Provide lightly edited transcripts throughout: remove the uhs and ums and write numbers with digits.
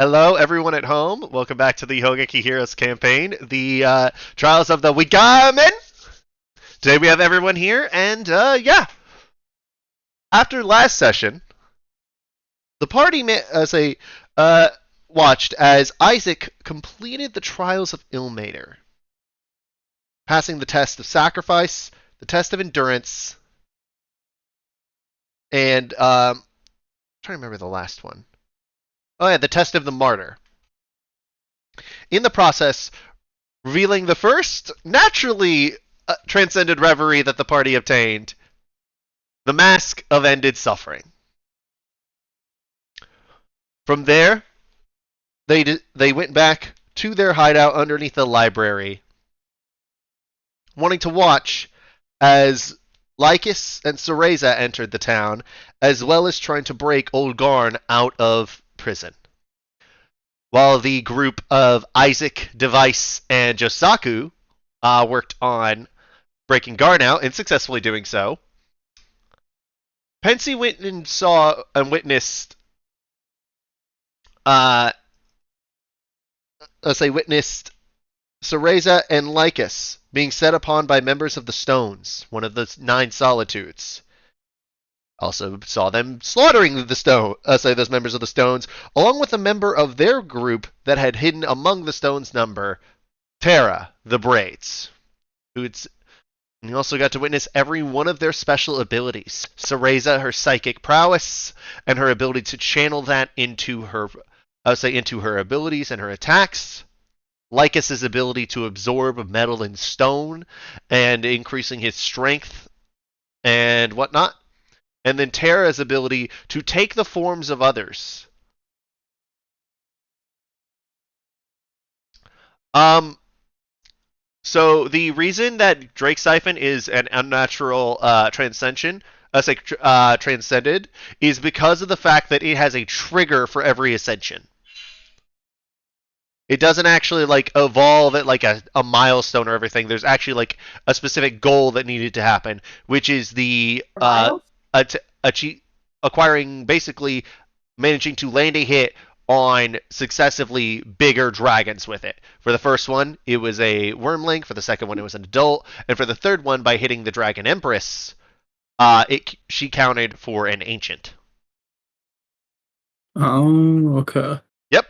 Hello, everyone at home. Welcome back to the Hogeki Heroes campaign, the Trials of the Wickermen. Today we have everyone here, and yeah, after last session, the party uh, watched as Isaac completed the Trials of Ilmater, passing the test of sacrifice, the test of endurance, and I'm trying to remember the last one. Oh yeah, the test of the martyr. In the process, revealing the first naturally transcended reverie that the party obtained, the mask of ended suffering. From there, they went back to their hideout underneath the library, wanting to watch as Lycus and Cereza entered the town, as well as trying to break Old Garn out of prison. While the group of Isaac, Device, and Josaku worked on breaking Garn out and successfully doing so, Pensy went and saw and witnessed uh witnessed Cereza and Lycus being set upon by members of the Stones, one of the Nine Solitudes. Also saw them slaughtering those members of the Stones, along with a member of their group that had hidden among the Stones' number, Terra, the Braids. You also got to witness every one of their special abilities. Cereza, her psychic prowess, and her ability to channel that into her abilities and her attacks. Lycus's ability to absorb metal and stone, and increasing his strength and whatnot. And then Terra's ability to take the forms of others. Um, So the reason that Drake Siphon is an unnatural transcended, is because of the fact that it has a trigger for every ascension. It doesn't actually like evolve at like a milestone or everything. There's actually like a specific goal that needed to happen, which is the Miles? acquiring, basically managing to land a hit on successively bigger dragons with it. For the first one, it was a wormling. For the second one, it was an adult, and for the third one, by hitting the dragon empress, she counted for an ancient. Oh, okay. Yep,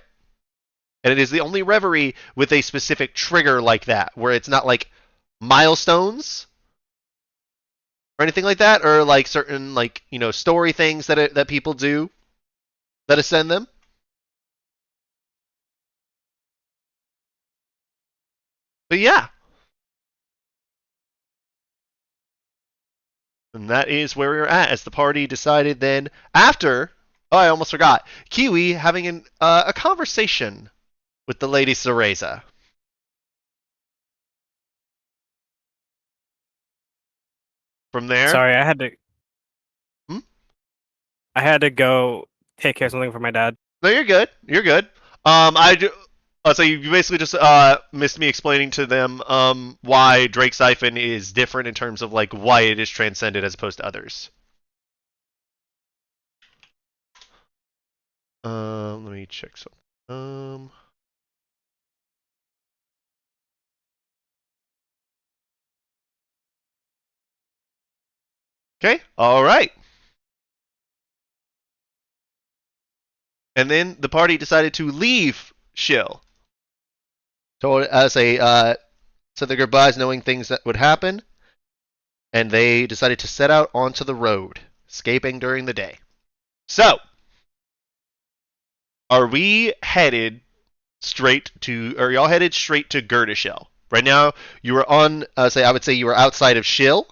and it is the only reverie with a specific trigger like that, where it's not like milestones or anything like that, or like certain like story things that people do that ascend them. But yeah, and that is where we were at as the party decided then after. Oh, I almost forgot. Kiwi having a conversation with the lady Cereza. From there, Sorry, hmm? I had to go take care of something for my dad. No, you're good. You're good. I do. So you basically just missed me explaining to them why Drake Siphon is different in terms of like why it is transcended as opposed to others. Let me check something. Okay. All right. And then the party decided to leave Shill. Told as a said their goodbyes, knowing things that would happen, and they decided to set out onto the road, escaping during the day. So, are we headed are y'all headed straight to Girdishell? Right now, you are on, I would say you are outside of Shill,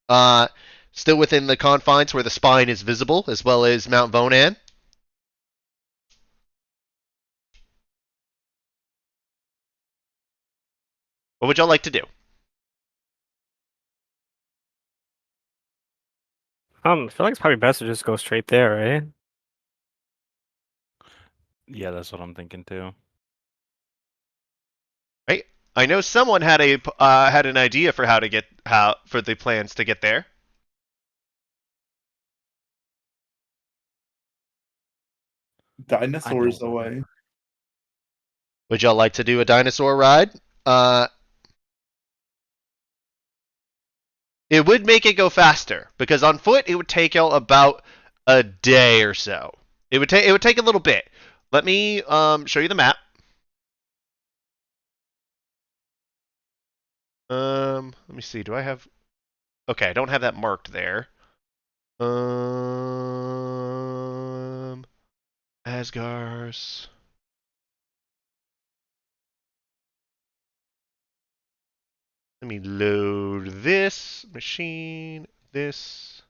uh, still within the confines where the spine is visible, as well as Mount Vonan. What would y'all like to do? I feel like it's probably best to just go straight there, right? Yeah, that's what I'm thinking too. Right? I know someone had an idea for how for the plans to get there. I know Dinosaurs one. away. Would y'all like to do a dinosaur ride? It would make it go faster because on foot it would take y'all about a day or so. It would take a little bit. Let me show you the map. Let me see. Do I have? Okay, I don't have that marked there. Asgars. Let me load this machine. This.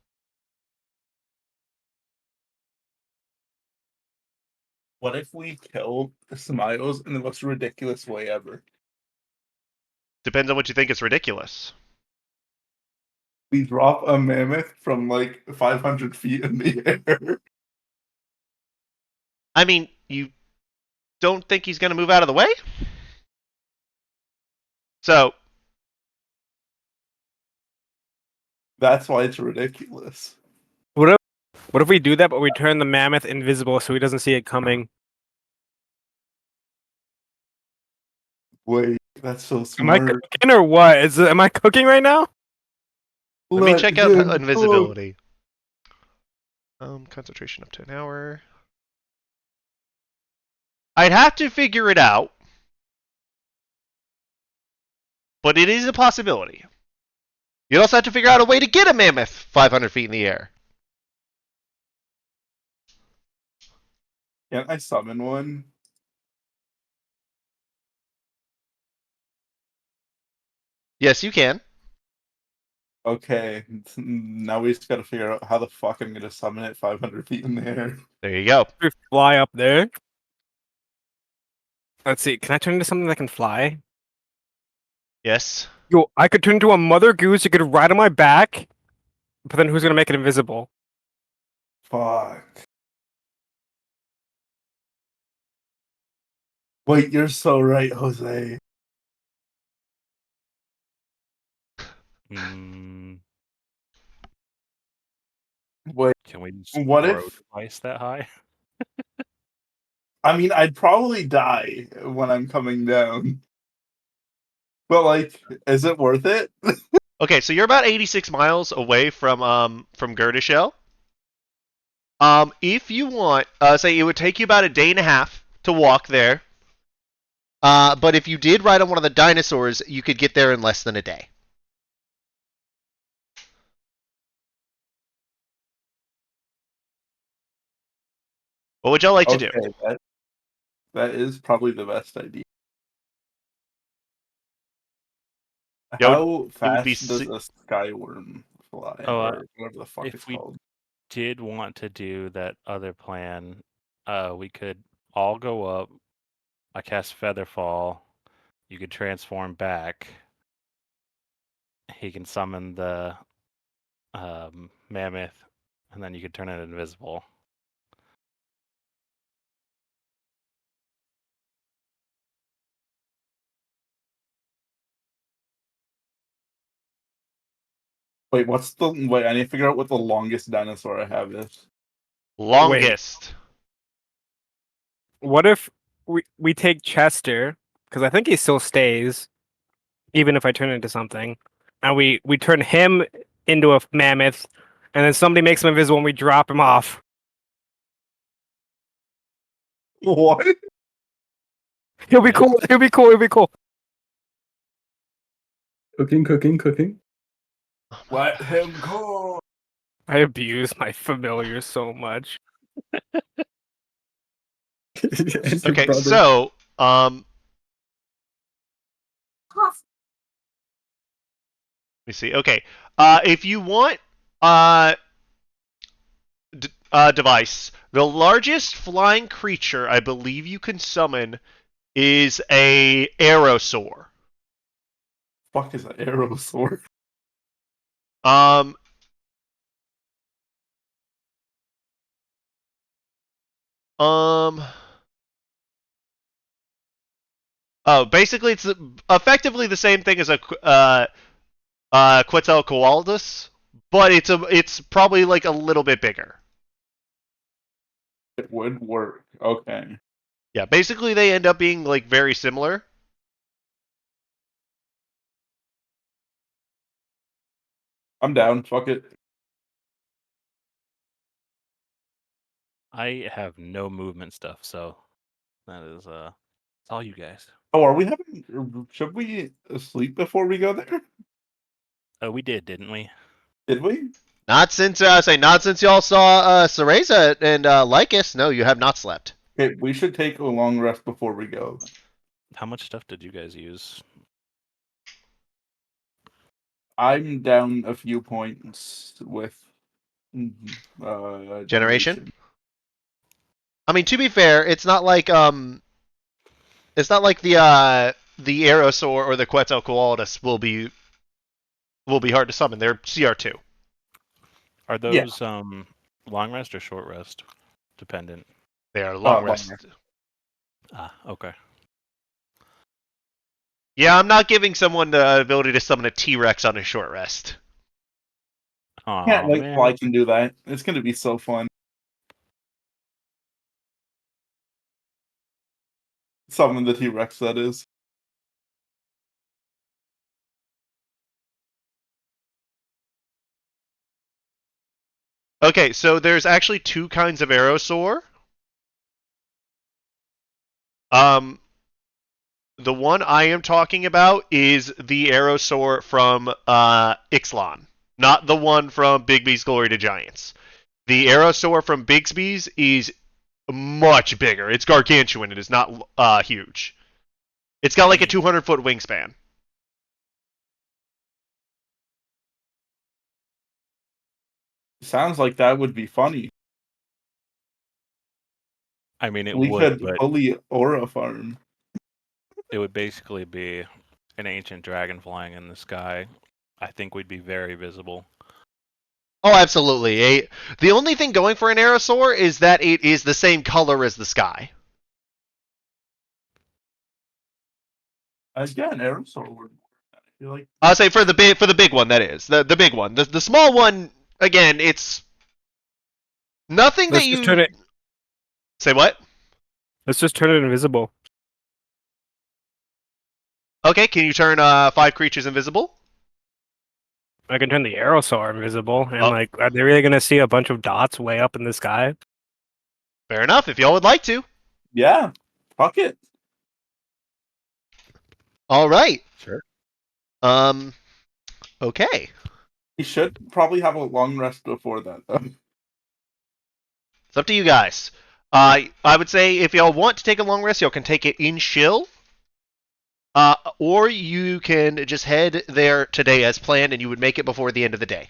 What if we kill Smiles in the most ridiculous way ever? Depends on what you think is ridiculous. We drop a mammoth from like 500 feet in the air. I mean, you don't think he's going to move out of the way? So, That's why it's ridiculous. What if we do that, but we turn the mammoth invisible so he doesn't see it coming? Wait, that's so Am I smart. cooking or what? Am I cooking right now? let me check out him invisibility. Concentration up to an hour. I'd have to figure it out, but it is a possibility. You'd also have to figure out a way to get a mammoth 500 feet in the air. Can't I summon one? Yes, you can. Okay, now we just gotta figure out how the fuck I'm gonna summon it 500 feet in the air. There you go. We fly up there. Let's see. Can I turn into something that can fly? Yes. Yo, I could turn into a mother goose. You could ride on my back. But then who's gonna make it invisible? Fuck. Wait, you're so right, Jose. Wait, Can we just what throw if? twice that high? I mean, I'd probably die when I'm coming down. But like, is it worth it? Okay, so you're about 86 miles away from Gerdishel. If you want, say it would take you about a day and a half to walk there. But if you did ride on one of the dinosaurs, you could get there in less than a day. What would y'all like to do? That is probably the best idea. Yeah, How fast be does a skyworm fly, or whatever the fuck if it's we- called? Did want to do that other plan, we could all go up. I cast Featherfall. You could transform back. He can summon the mammoth, and then you could turn it invisible. Wait, wait? I need to figure out what the longest dinosaur I have is. Longest. What if we take Chester? Because I think he still stays, even if I turn into something, and we turn him into a mammoth, and then somebody makes him invisible and we drop him off. What? He'll be cool. He'll be cool. He'll be cool. Cooking. Let him go. I abuse my familiar so much. Okay, so let me see. Okay, if you want device, the largest flying creature I believe you can summon is a aerosaur. Fuck is an aerosaur? Um. Oh, basically, it's effectively the same thing as a Quetzalcoatlus, but it's probably like a little bit bigger. It would work. Okay. Yeah, basically they end up being like very similar. I'm down. Fuck it. I have no movement stuff, so that is it's all you guys. Oh, are we having? Should we sleep before we go there? Oh, we didn't we? Did we? Not since not since y'all saw Cereza and Lycus. No, you have not slept. Okay, we should take a long rest before we go. How much stuff did you guys use? I'm down a few points with Generation? I mean, to be fair, it's not like the Aerosaur or the Quetzalcoatlus will be hard to summon. They're CR2. Are Yeah. those long rest or short rest dependent? They are long long rest. rest. Ah, okay. Yeah, I'm not giving someone the ability to summon a T-Rex on a short rest. Oh Can't wait till I man. can do that. It's gonna be so fun. Summon the T-Rex, that is. Okay, so there's actually two kinds of Aerosaur. The one I am talking about is the Aerosaur from Ixalan, not the one from Bigby's Glory to Giants. The Aerosaur from Bigsby's is much bigger. It's gargantuan. It is not huge. It's got like a 200-foot wingspan. Sounds like that would be funny. I mean, it We would, could but bully Aura Farm. it would basically be an ancient dragon flying in the sky. I think we'd be very visible. Oh, absolutely. The only thing going for an Aerosaur is that it is the same color as the sky. Again, Aerosaur would. I feel like I'll say for the big one, that is the big one. The small one, again, it's nothing that Let's just you turn it. say. What? Let's just turn it invisible. Okay, can you turn 5 creatures invisible? I can turn the Aerosaur invisible, and Oh. like, are they really gonna see a bunch of dots way up in the sky? Fair enough. If y'all would like to. yeah. Fuck it. All right. Sure. Okay. We should probably have a long rest before that, though. It's up to you guys. I would say if y'all want to take a long rest, y'all can take it in Shill. Or you can just head there today as planned, and you would make it before the end of the day.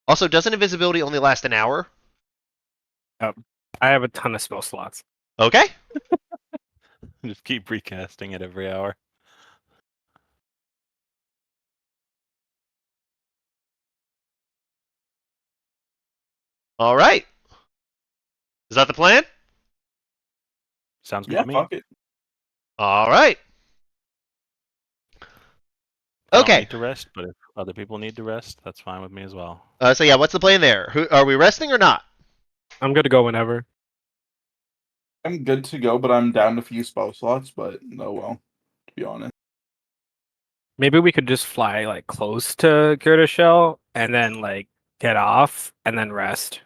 Also, doesn't invisibility only last an hour? I have a ton of spell slots. Okay. Just keep recasting it every hour. All right. Is that the plan? Sounds good Yeah, to me. fuck it. All right. I don't Okay. need to rest, but if other people need to rest, that's fine with me as well. So yeah, what's the plan there? Are we resting or not? I'm good to go whenever. I'm good to go, but I'm down a few spell slots, but oh well, to be honest. Maybe we could just fly like close to Gerda Shell and then like get off and then rest.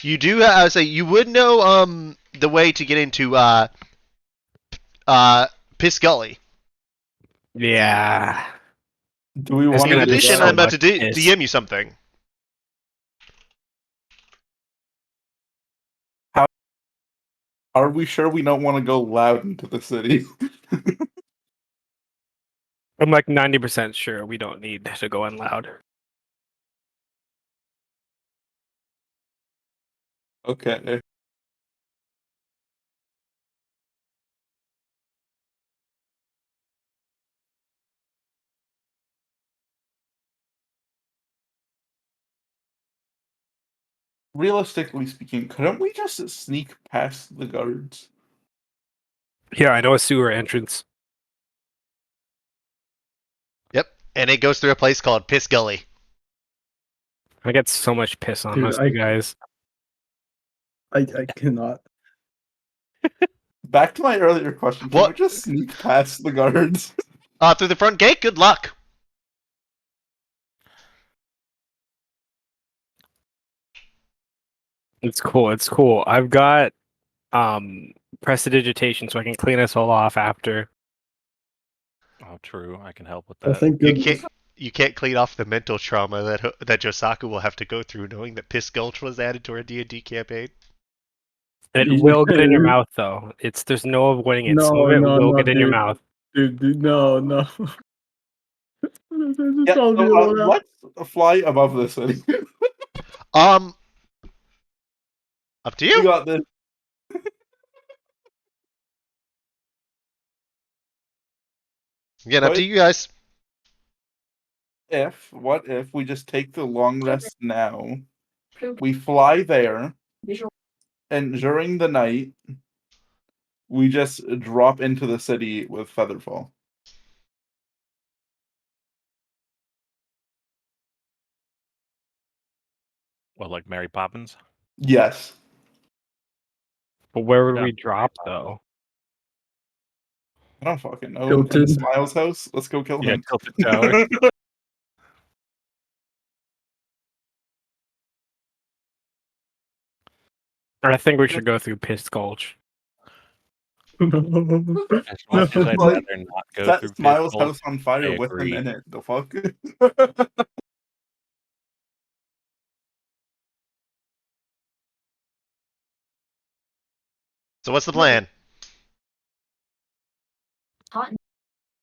You do. I would say you would know the way to get into Piss Gully. Yeah. Do we It's want In gonna to be do addition, so I'm that? about to much piss. DM you something. Are we sure we don't want to go loud into the city? I'm like 90% sure we don't need to go in loud. Okay. Realistically speaking, couldn't we just sneak past the guards? Here, I know a sewer entrance. Yep. And it goes through a place called Piss Gully. I get so much piss on Dude, us, you guys. I cannot. Back to my earlier question. Can What? we just sneak past the guards? Through the front gate. Good luck. It's cool. It's cool. I've got prestidigitation, so I can clean us all off after. Oh, true. I can help with Oh, that. thank You goodness. can't clean off the mental trauma that Josaku will have to go through knowing that Piss Gulch was added to our D&D campaign. It Yeah, will get in your mouth, though. There's no avoiding it. Some of it will get in your dude. mouth. Dude, no. Yeah, Don't so, do all that. let's fly above the city. Up to We you. got this. Again, up to you guys. What if we just take the long rest now? We fly there, and during the night, we just drop into the city with Featherfall. Well, like Mary Poppins. Yes. But where would Yeah. we drop, though? I don't fucking know. In Tilted. Smiles' house? Let's go kill Yeah, him. Tilted Towers. Or I think we should go through Piss Gulch. As much as I'd Like, rather not go Set through Smiles' Pitbull, house on fire I with him agree. in it. The fuck? So what's the plan?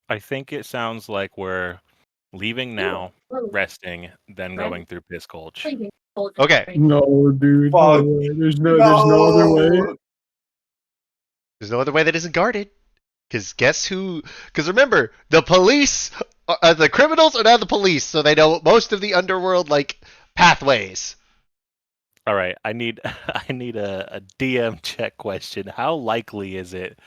I think it sounds like we're leaving now, resting, then going through Piss Gulch. Okay. No, dude. No Fuck. way. There's no other way. There's no other way that isn't guarded. Because guess who? Because remember, the police, the criminals are now the police, so they know most of the underworld pathways. All right, I need a DM check question. How likely is it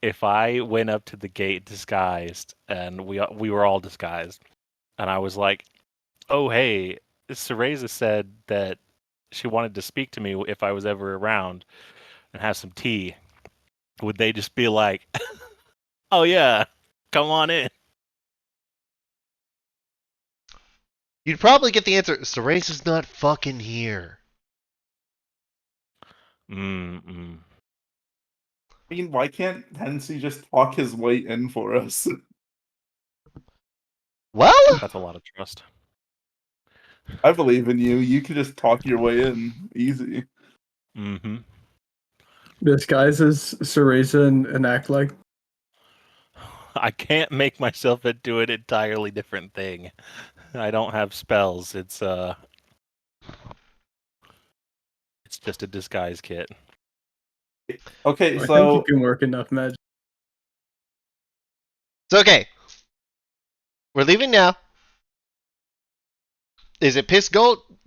if I went up to the gate disguised and we were all disguised, and I was like, "Oh hey, Cereza said that she wanted to speak to me if I was ever around and have some tea." Would they just be like, "Oh yeah, come on in"? You'd probably get the answer. Cereza's not fucking here. Mm-mm. I mean, why can't Tennessee just talk his way in for us? Well, That's a lot of trust. I believe in you. You can just talk your way in. Easy. Mm-hmm. Disguise as Cereza and act like. I can't make myself into an entirely different thing. I don't have spells. It's just a disguise kit. Okay, I think you so can work enough magic. it's okay. We're leaving now. Is it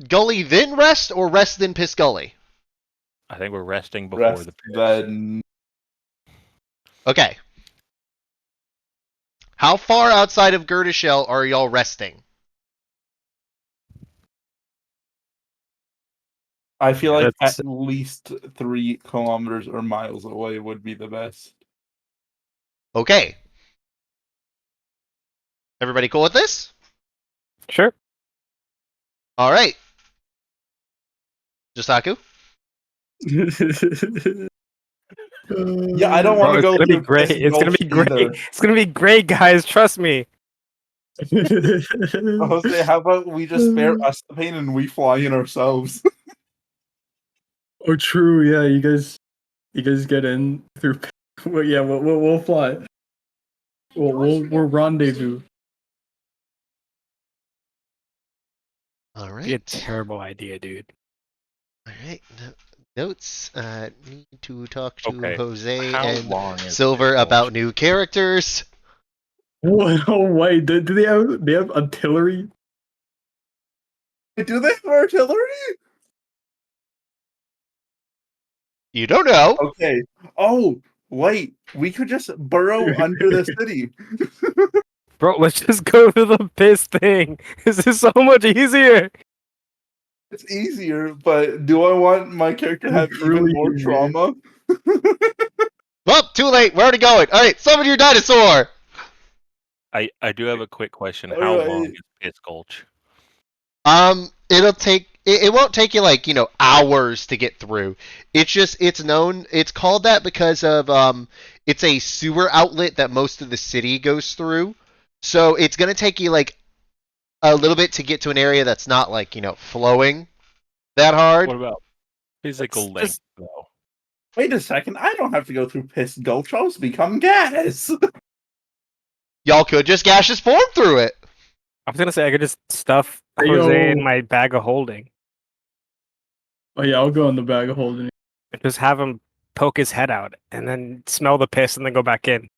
Gully then rest, or rest then Piss Gully? I think we're resting before rest the piss. then. Okay. How far outside of Girdishell are y'all resting? I feel like That's- at least 3 kilometers or miles away would be the best. Okay. Everybody cool with this? Sure. All right. Josaku? Yeah, I don't Bro, want to it's go gonna be through great. Piss It's gonna Gulch be great. either. It's gonna be great, guys. Trust me. Jose, how about we just spare us the pain and we fly in ourselves? Oh, true. Yeah, you guys get in through. Well, yeah, we'll fly. We'll rendezvous. All Be a right. terrible idea, dude. All right. Notes. Need to talk to Okay. Jose How and long is Silver Piss Gulch? about new characters. Oh wait, do they have artillery? Do they have artillery? You don't know. Okay. Oh, wait. We could just burrow under the city. Bro, let's just go to the piss thing. This is so much easier. It's easier, but do I want my character to have even Truly more easier. trauma? Well, too late. We're already going. All right, summon your dinosaur. I do have a quick question. All How right. long is Pits Gulch? It won't take you like, hours to get through. It's called that because of it's a sewer outlet that most of the city goes through. So it's gonna take you like a little bit to get to an area that's not like, flowing that hard. What about physical It's length, just- though? Wait a second, I don't have to go through Piss Gulch. I'll just become gas. Y'all could just gaseous form through it. I was gonna say I could just stuff Hey, Jose in yo. my bag of holding Oh yeah, I'll go in the bag of holding. and just have him poke his head out and then smell the piss and then go back in.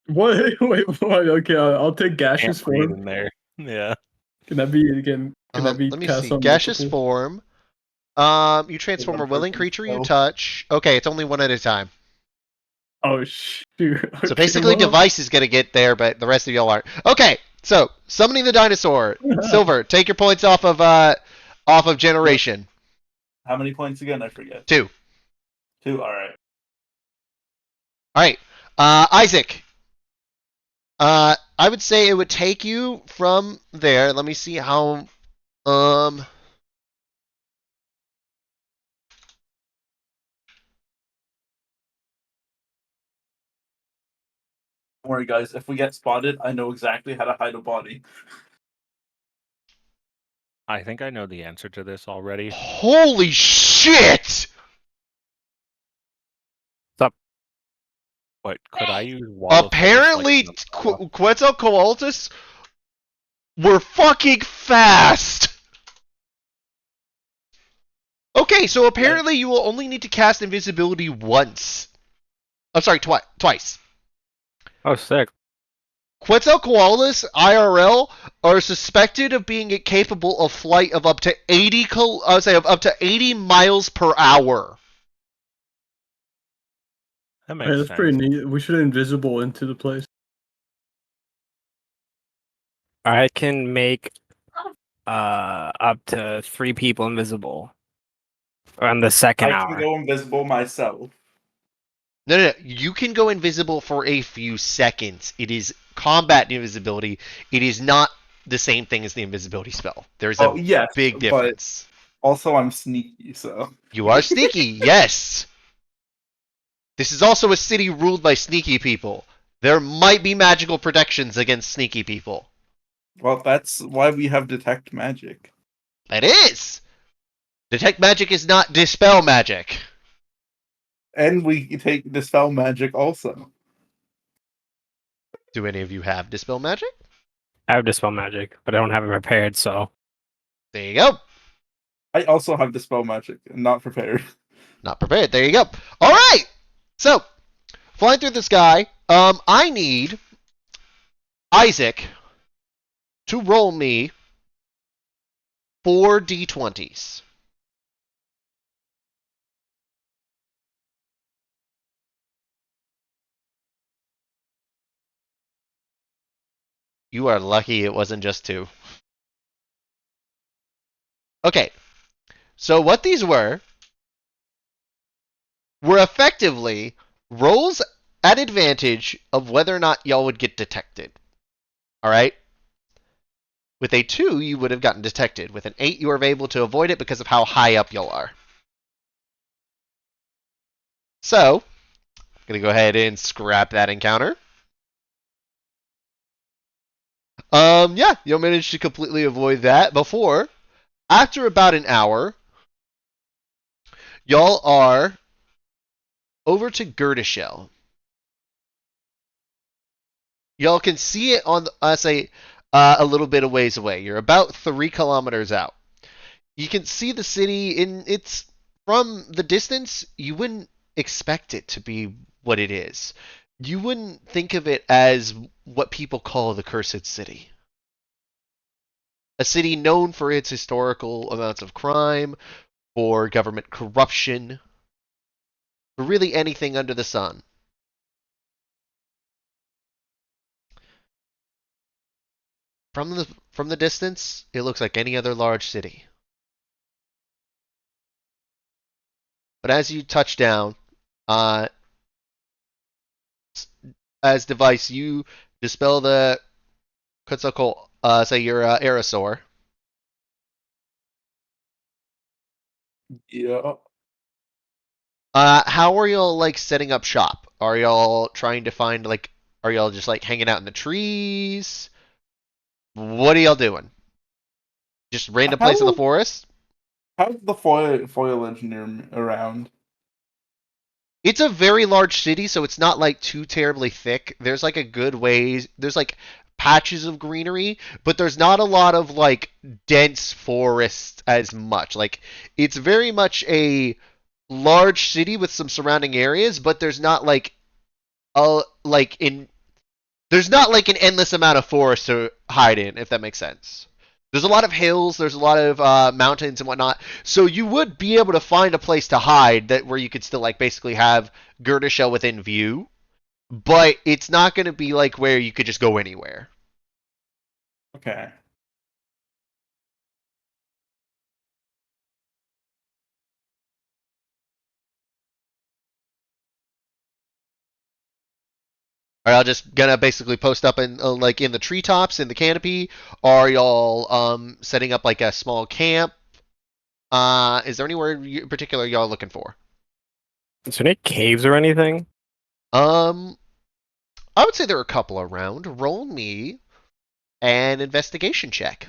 What? Wait, what? Okay, I'll take Can't gaseous breathe form. in there. Yeah. Can that be again? Can that be Let me cast see. on Gaseous multiple? form. You transform a One willing person creature you spell. touch. Okay, it's only one at a time. Oh shoot. So Okay, basically, well, Device is gonna get there, but the rest of y'all aren't. Okay, so summoning the dinosaur. Silver, take your points off of generation. How many points again? I forget. 2. 2. All right. All right, Isaac. I would say it would take you from there. Let me see how. Don't worry, guys. If we get spotted, I know exactly how to hide a body. I think I know the answer to this already. Holy shit! But could I use Wall of Force, Apparently, like, in the lava? Quetzalcoatlus were fucking fast. Okay, so apparently you will only need to cast invisibility once. I'm sorry, twice. Oh, sick. Quetzalcoatlus IRL are suspected of being capable of flight of up to 80 miles per hour. That Hey, makes that's sense. pretty neat. We should invisible into the place. I can make up to 3 people invisible on the second I hour. can go invisible myself. No. You can go invisible for a few seconds. It is combat invisibility. It is not the same thing as the invisibility spell. There's a Yes, big but difference. also I'm sneaky, so. You are sneaky, yes. This is also a city ruled by sneaky people. There might be magical protections against sneaky people. Well, that's why we have detect magic. That is! Detect magic is not dispel magic. And we take dispel magic also. Do any of you have dispel magic? I have dispel magic, but I don't have it prepared, so There you go. I also have dispel magic, and not prepared. Not prepared. There you go. All right. So, flying through the sky, I need Isaac to roll me 4d20s. You are lucky it wasn't just 2. Okay. So what these were effectively rolls at advantage of whether or not y'all would get detected. Alright? With a 2, you would have gotten detected. With an 8, you are able to avoid it because of how high up y'all are. So, I'm going to go ahead and scrap that encounter. Yeah, you'll manage to completely avoid that before, after about an hour, y'all are over to Girdishell. Y'all can see it on, a little bit of ways away. You're about 3 kilometers out. You can see the city from the distance, you wouldn't expect it to be what it is. You wouldn't think of it as what people call the Cursed City. A city known for its historical amounts of crime, for government corruption, for really anything under the sun. From the distance, it looks like any other large city. But as you touch down, uh, as device, you dispel the Quetzalcoatl, say your aerosaur. Yeah. How are y'all like setting up shop? Are y'all trying to find like? Are y'all just like hanging out in the trees? What are y'all doing? Just random place in the How forest? how's the foliage near around? It's a very large city, so it's not like too terribly thick. There's like a good ways. There's like patches of greenery, but there's not a lot of like dense forest as much. Like it's very much a large city with some surrounding areas, but there's not like like in there's not like an endless amount of forest to hide in, if that makes sense. There's a lot of hills, there's a lot of mountains and whatnot, so you would be able to find a place to hide that where you could still like basically have Shell within view, but it's not going to be like where you could just go anywhere. Okay. Are y'all just gonna basically post up in like in the treetops in the canopy? Are y'all setting up like a small camp? Is there anywhere in particular y'all looking for? Is there any caves or anything? Um, I would say there are a couple around. Roll me an investigation check.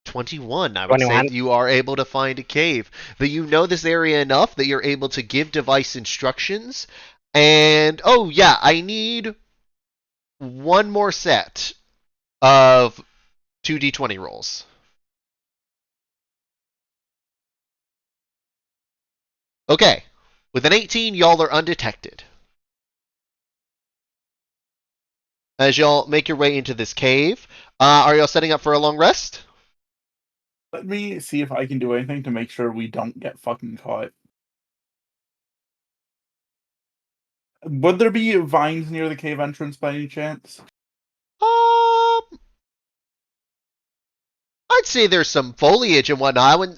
21, I would say 21. you are able to find a cave. That you know this area enough that you're able to give device instructions. And, oh yeah, I need one more set of 2d20 rolls. Okay, with an 18, y'all are undetected. As y'all make your way into this cave, are y'all setting up for a long rest? Let me see if I can do anything to make sure we don't get fucking caught. Would there be vines near the cave entrance by any chance? I'd say there's some foliage and whatnot.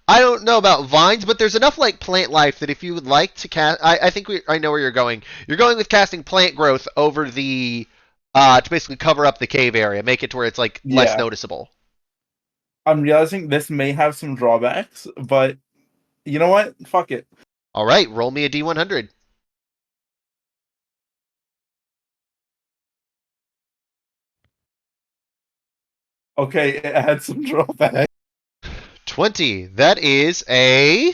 I don't know about vines, but there's enough like plant life that if you would like to cast, I think I know where you're going. You're going with casting plant growth over the to basically cover up the cave area, make it to where it's like less Yeah. noticeable. I'm realizing this may have some drawbacks, but you know what? Fuck it. All right, roll me a d100. Okay, it had some drawbacks. 20. That is a.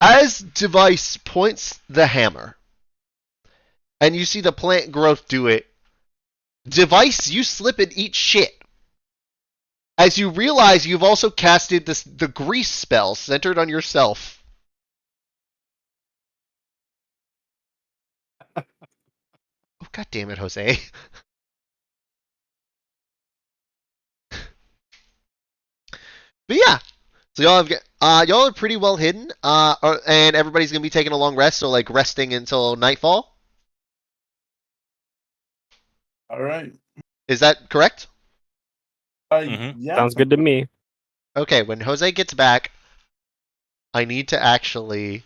As device points the hammer, and you see the plant growth do it, device, you slip and eat shit. As you realize you've also casted the grease spell centered on yourself. Oh, God damn it, Jose. But yeah, so y'all are pretty well hidden, and everybody's gonna be taking a long rest, so like resting until nightfall. All right. Is that correct? Yeah. Sounds good to me. Okay, when Jose gets back, I need to actually.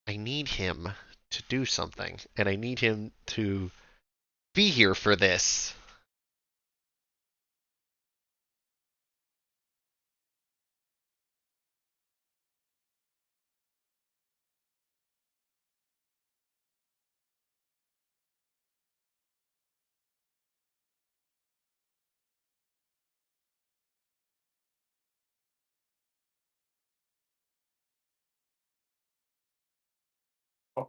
I need him to do something, and I need him to be here for this.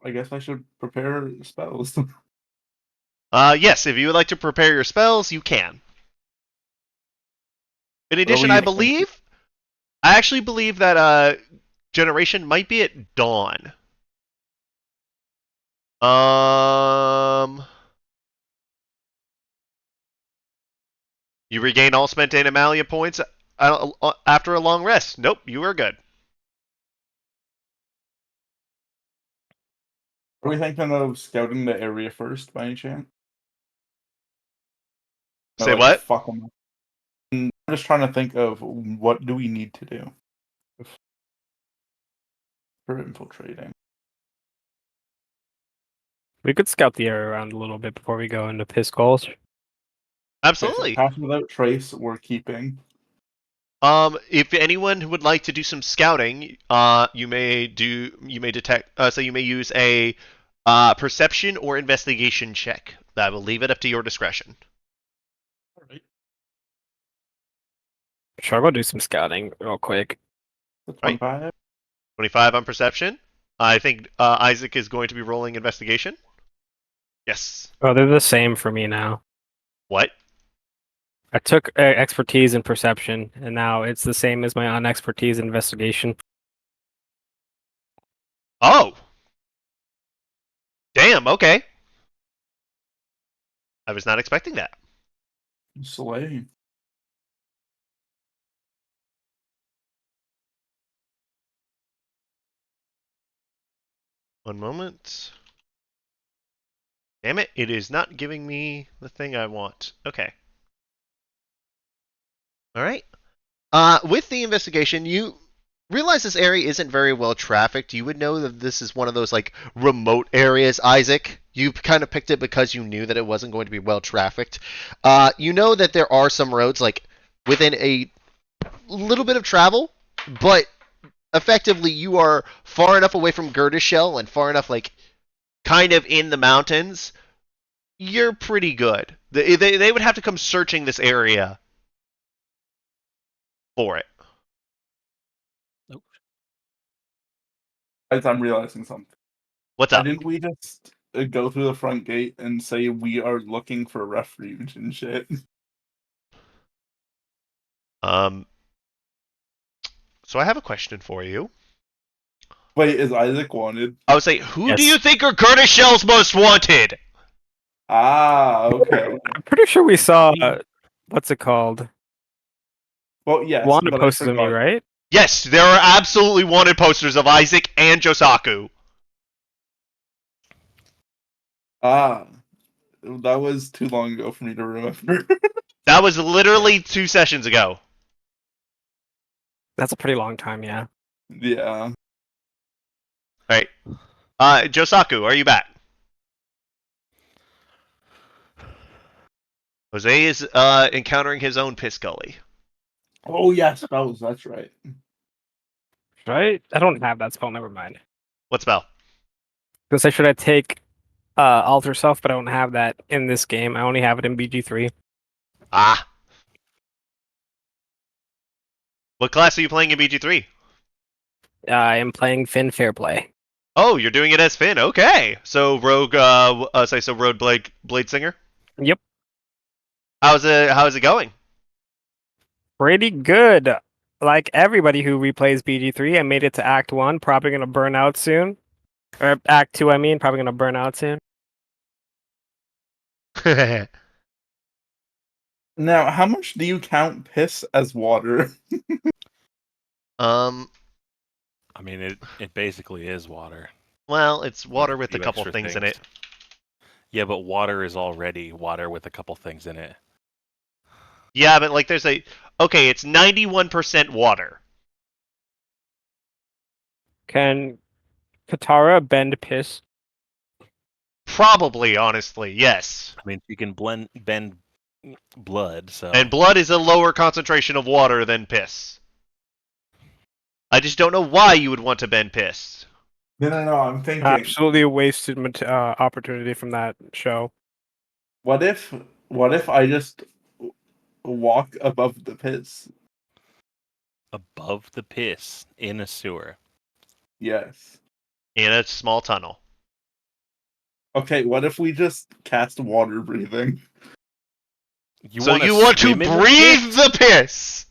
I guess I should prepare spells. Yes, if you would like to prepare your spells, you can. In addition, I actually believe that generation might be at dawn. You regain all spent animalia points after a long rest. Nope, you are good. Are we thinking of scouting the area first, by any chance? Say what? Fuck 'em. I'm just trying to think of what do we need to do for infiltrating. We could scout the area around a little bit before we go into Piss Gulch. Okay, Absolutely. so pass without trace, we're keeping. If anyone would like to do some scouting, you may detect. So you may use a perception or investigation check. I will leave it up to your discretion. Alright. Sure, I'll go do some scouting real quick. That's Right. 25. 25 on perception. I think Isaac is going to be rolling investigation. Yes. Oh, they're the same for me now. What? I took expertise in perception, and now it's the same as my unexpertise in investigation. Oh. Damn. Okay. I was not expecting that. Slay. One moment. Damn it! It is not giving me the thing I want. Okay. All right. With the investigation, you realize this area isn't very well trafficked. You would know that this is one of those like remote areas, Isaac. You kind of picked it because you knew that it wasn't going to be well trafficked. You know that there are some roads like within a little bit of travel, but effectively you are far enough away from Girdishell and far enough like kind of in the mountains. You're pretty good. They would have to come searching this area for it. Guys, I'm realizing something. What's Why up? didn't we just go through the front gate and say we are looking for refuge and shit? So I have a question for you. Wait, is Isaac wanted? I would say, who do Yes. you think are Girdishell's most wanted? Ah, okay. I'm pretty sure we saw what's it called? Well, yes, Wanda but posted I to me, forgot. right? Yes, there are absolutely wanted posters of Isaac and Josaku. Ah, that was too long ago for me to remember. That was literally 2 sessions ago. That's a pretty long time, yeah. Yeah. Right. Josaku, are you back? Jose is encountering his own piss gully. Oh yes, that's right. Right? I don't have that spell, never mind. What spell? Because I should I take alter self, but I don't have that in this game. I only have it in BG3. Ah. What class are you playing in BG3? I am playing Finn Fairplay. Oh, you're doing it as Finn. Okay. So Rogue Rogue Blade Singer? Yep. How's it going? Pretty good. Like everybody who replays BG3, I made it to Act 1, probably gonna burn out soon. Or Act 2, I mean, probably gonna burn out soon. Now, how much do you count piss as water? um I mean, it basically is water. well, it's water with a few couple extra things in it. Yeah, but water is already water with a couple things in it. Yeah, but like it's 91% water. Can Katara bend piss? Probably, honestly, yes. I mean, you can bend blood, so And blood is a lower concentration of water than piss. I just don't know why you would want to bend piss. No, I'm thinking. Absolutely a wasted opportunity from that show. What if I just walk above the piss? above the piss in a sewer. Yes. In a small tunnel. Okay, what if we just cast water breathing? So you want to swim in the breathe piss? the piss?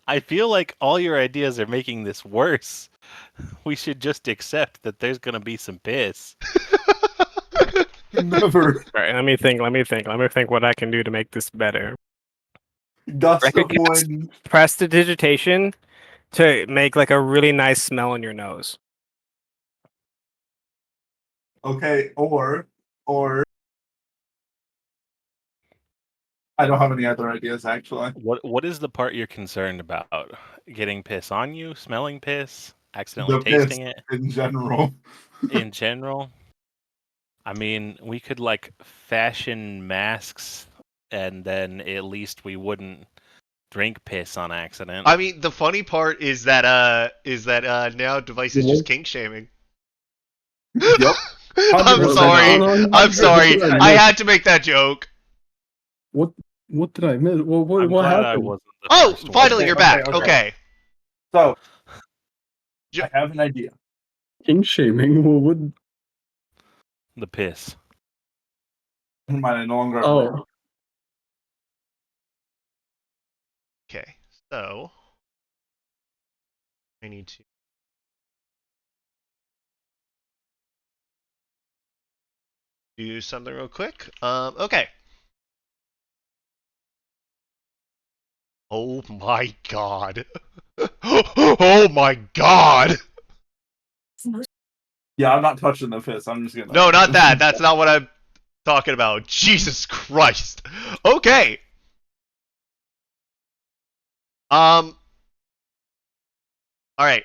I feel like all your ideas are making this worse. We should just accept that there's gonna be some piss. Never. Right, let me think what I can do to make this better. Gust of Recognize- wind. Prestidigitation to make like a really nice smell in your nose. Okay, or I don't have any other ideas actually. What is the part you're concerned about? Getting piss on you? Smelling piss? Accidentally The piss tasting it? in general. In general? I mean, we could like fashion masks and then at least we wouldn't drink piss on accident. I mean, the funny part is that now Device is just kink shaming. Yep. I'm 100%. sorry. I'm sorry. What did I miss? had to make that joke. What did I miss? Well, I'm what glad I happened? wasn't the Oh, first one. finally Okay, you're back. okay. Okay. So Ju- I have an idea. King shaming? Well, what? The piss. Never mind, I no longer have Oh, Okay. So I need to do something real quick. Okay. Oh my god. Oh my god. Yeah, I'm not touching the piss. I'm just gonna. No, not that. That's not what I'm talking about. Jesus Christ. Okay. All right.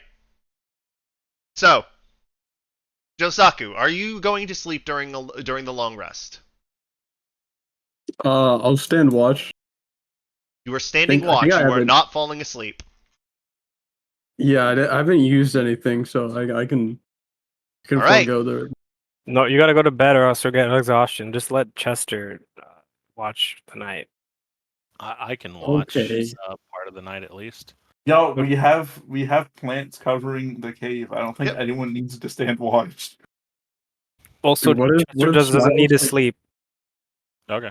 So, Josaku, are you going to sleep during the long rest? I'll stand watch. You are standing I think watch. I You are haven't- not falling asleep. Yeah, I haven't used anything, so I can All right. forego the. No, you gotta go to bed or else you'll get exhaustion. Just let Chester watch tonight. I can watch Okay. part of the night at least. Yo, we have plants covering the cave. I don't think Yep. anyone needs to stand watch. Also, What if- Chester what if doesn't need to Smiles- sleep. Okay.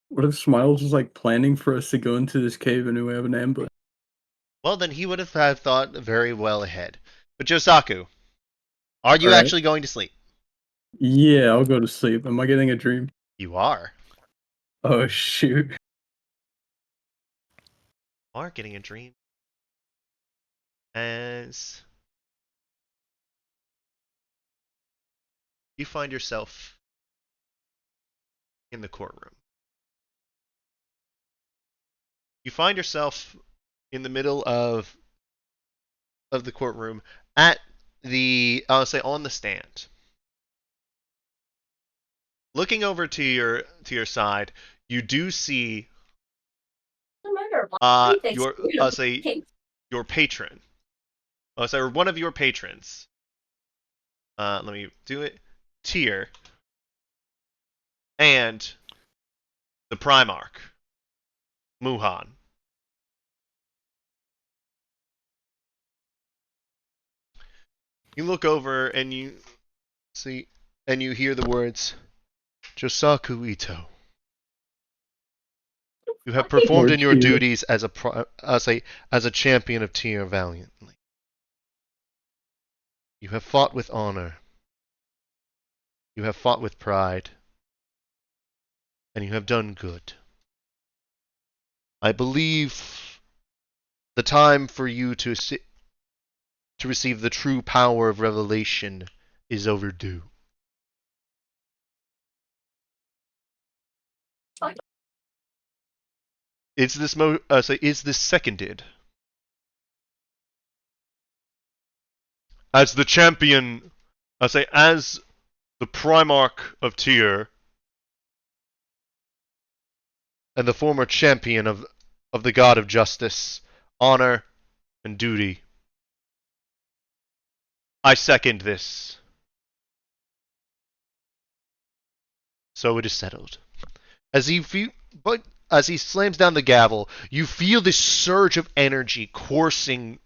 What if Smiles was like planning for us to go into this cave and we have an ambush? Well, then he would have had thought very well ahead. But Josaku, are you All right. actually going to sleep? Yeah, I'll go to sleep. Am I getting a dream? You are. Oh shoot! You are getting a dream. As you find yourself in the courtroom. You find yourself in the middle of the courtroom at I'll say on the stand. Looking over to your side, you do see I'll say your patron. Oh, so one of your patrons. Let me do it. Tyr and the Primarch, Muhan. You look over and you see and you hear the words, Josaku Ito. You have performed in your Tyr. duties as a champion of Tyr valiantly. You have fought with honor. You have fought with pride. And you have done good. I believe the time for you to receive the true power of revelation is overdue. Is this seconded? As the champion, as the Primarch of Tyr, and the former champion of the God of Justice, honor, and duty. I second this. So it is settled. As he slams down the gavel, you feel this surge of energy coursing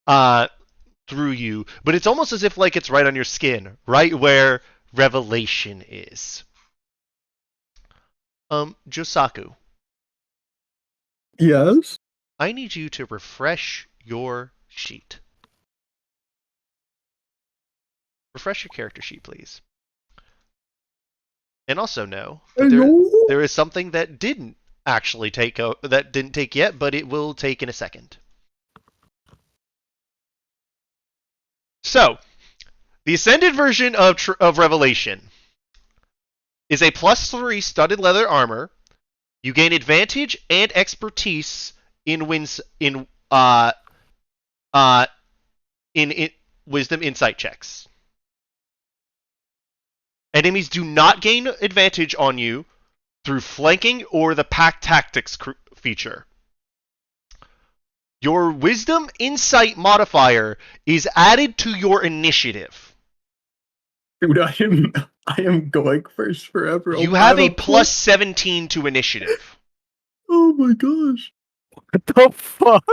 through you, but it's almost as if like it's right on your skin, right where revelation is. Josaku, Yes. I need you to refresh your sheet. Refresh your character sheet, please. And also know that there is something that didn't actually take yet, but it will take in a second. So, The Ascended version of Revelation is a +3 studded leather armor. You gain advantage and expertise in wisdom insight checks. Enemies do not gain advantage on you through flanking or the pack tactics feature. Your wisdom insight modifier is added to your initiative. Dude, I am going first forever. You I have a plus. +17 to initiative. Oh my gosh. What the fuck?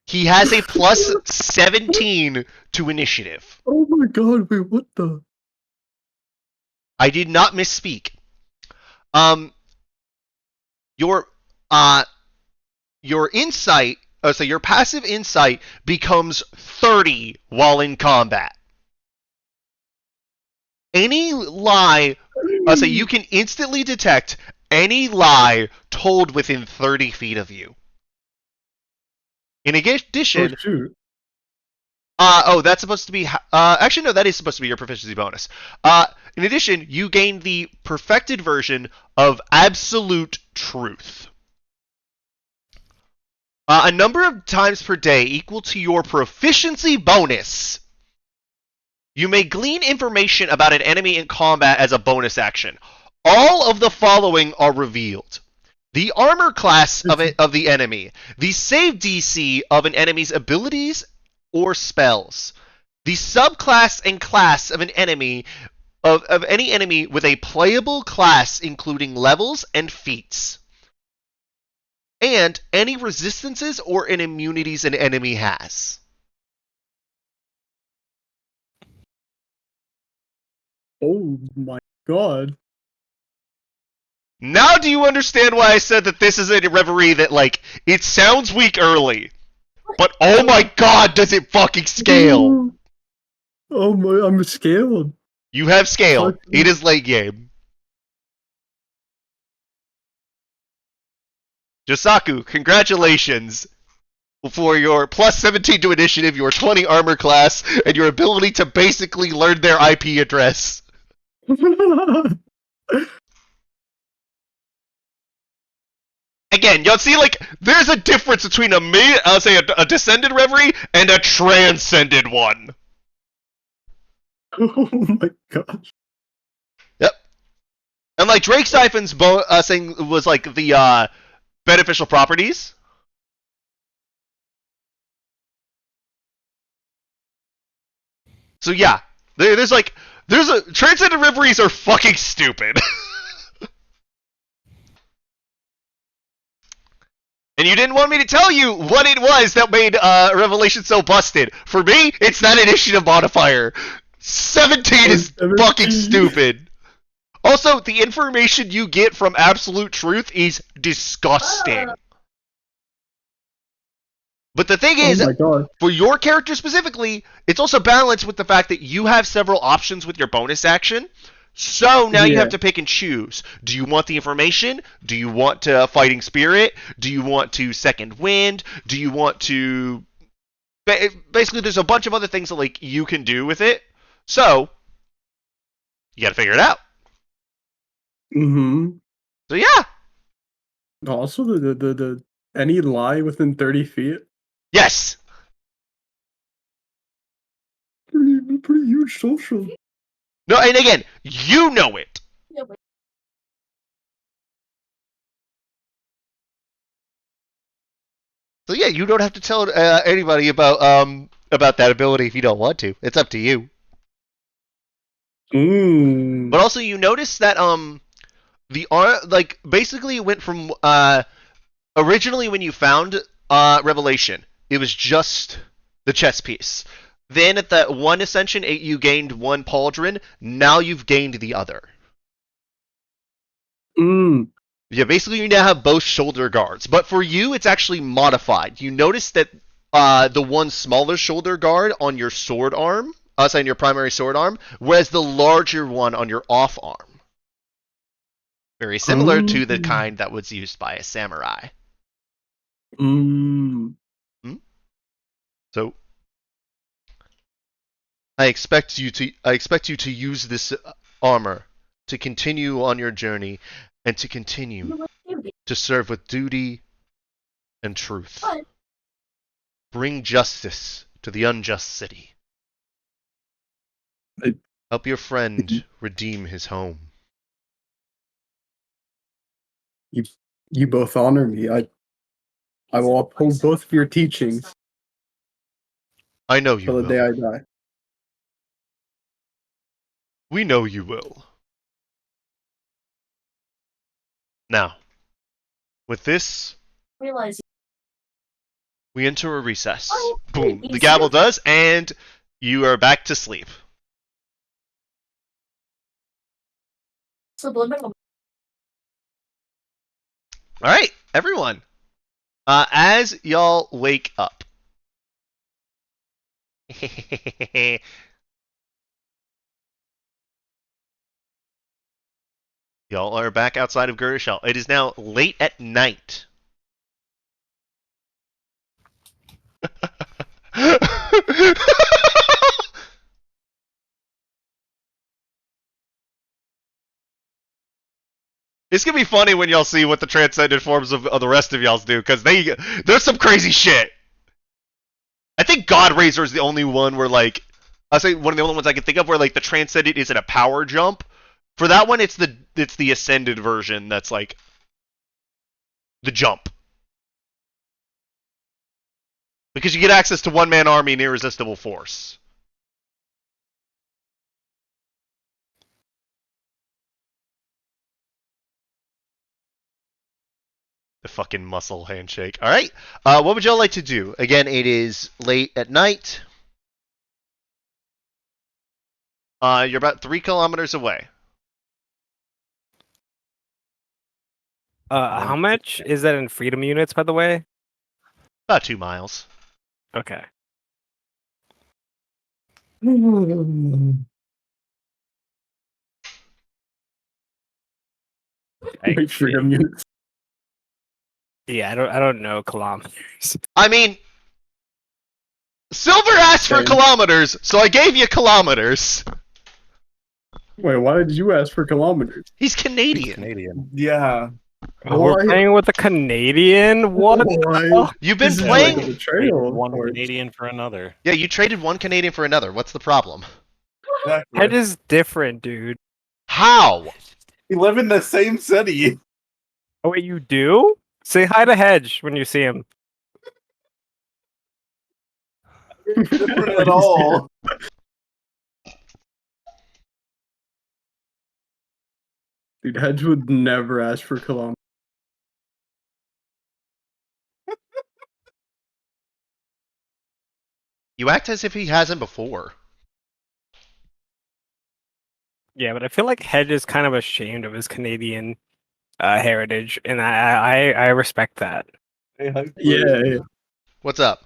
He has a +17 to initiative. Oh my god, wait, what the? I did not misspeak. Your insight, so your passive insight becomes 30 while in combat. Any lie, so you can instantly detect any lie told within 30 feet of you. In addition, Oh shoot. that's supposed to be. Actually, no, that is supposed to be your proficiency bonus. In addition, you gain the perfected version of Absolute Truth. A number of times per day equal to your proficiency bonus. You may glean information about an enemy in combat as a bonus action. All of the following are revealed: the armor class of the enemy, the save DC of an enemy's abilities or spells, the subclass and class of an enemy of any enemy with a playable class including levels and feats, and any resistances or immunities an enemy has. Oh my god. Now do you understand why I said that this is a reverie that, like, it sounds weak early, but oh my god, does it fucking scale? Oh my, I'm scaled. You have scale. It is late game. Josaku, congratulations for your +17 to initiative, your 20 armor class, and your ability to basically learn their IP address. Again, you'll see, like, there's a difference between a descended reverie and a transcended one. Oh my gosh. Yep. And like Drake Siphon's thing was like the beneficial properties. So yeah, there's a transcendent reveries are fucking stupid. And you didn't want me to tell you what it was that made Revelation so busted. For me, it's that initiative modifier. 17 is 17. fucking stupid. Also, the information you get from Absolute Truth is disgusting. But the thing is, for your character specifically, it's also balanced with the fact that you have several options with your bonus action. So now you have to pick and choose. Do you want the information? Do you want to Fighting Spirit? Do you want to Second Wind? Do you want to... Basically, there's a bunch of other things that like you can do with it. So, you gotta figure it out. Mm-hmm. So yeah. Also, the any lie within 30 feet? Yes! Pretty huge social. No, and again, you know it. So yeah, you don't have to tell anybody about that ability if you don't want to. It's up to you. But also, you notice that basically it went from originally when you found Revelation, it was just the chess piece. Then at the one ascension, you gained one pauldron. Now you've gained the other. Yeah, basically you now have both shoulder guards. But for you, it's actually modified. You notice that the one smaller shoulder guard on your sword arm, on your primary sword arm, whereas the larger one on your off arm. Very similar to the kind that was used by a samurai. So, I expect you to use this armor to continue on your journey and to continue to serve with duty and truth. Bring justice to the unjust city. Help your friend redeem his home. You both honor me. I will uphold both of your teachings I know you till the day will. I die. We know you will. Now, with this, we enter a recess. Boom. The gavel does, and you are back to sleep. Alright, everyone. As y'all wake up. Y'all are back outside of Gurishal. It is now late at night. It's gonna be funny when y'all see what the transcended forms of the rest of y'all's do, because there's some crazy shit. I think God Razor is the only one where, like, I'll say one of the only ones I can think of where, like, the transcendent isn't a power jump. For that one, it's the ascended version that's like the jump, because you get access to one-man army and irresistible force. The fucking muscle handshake. All right. What would y'all like to do? Again, it is late at night. You're about 3 kilometers away. How much is that in freedom units, by the way? About 2 miles. Okay. Wait, freedom units. Yeah, I don't know kilometers. I mean, Silver asked for Same. kilometers, so I gave you kilometers. Wait, why did you ask for kilometers? He's Canadian. Canadian. Yeah. Oh, we're Why? playing with a Canadian? What? Why? You've been This is playing. like a Trade betrayal. one or- Canadian for another. Yeah, you traded one Canadian for another. What's the problem? Exactly. Head is different, dude. How? We live in the same city. Oh wait, you do? Say hi to Hedge when you see him. Different at all. Dude, Hedge would never ask for kilometers. You act as if he hasn't before. Yeah, but I feel like Hedge is kind of ashamed of his Canadian heritage, and I respect that. Hey, hi, Yeah. What's up?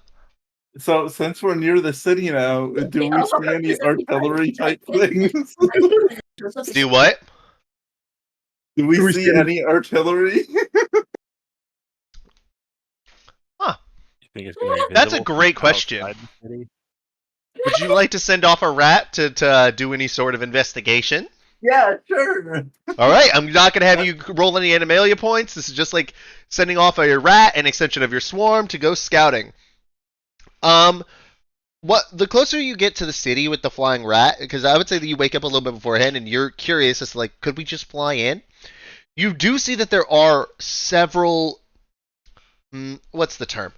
So since we're near the city now, do we see any artillery type things? Do what? Do we Do we see see- any artillery? You think it's gonna be That's a visible great from question. outside the city? Would you like to send off a rat to do any sort of investigation? Yeah, sure. All right, I'm not going to have you roll any Animalia points. This is just like sending off a rat, an extension of your swarm, to go scouting. What the closer you get to the city with the flying rat, because I would say that you wake up a little bit beforehand and you're curious as to, like, could we just fly in? You do see that there are several. What's the term?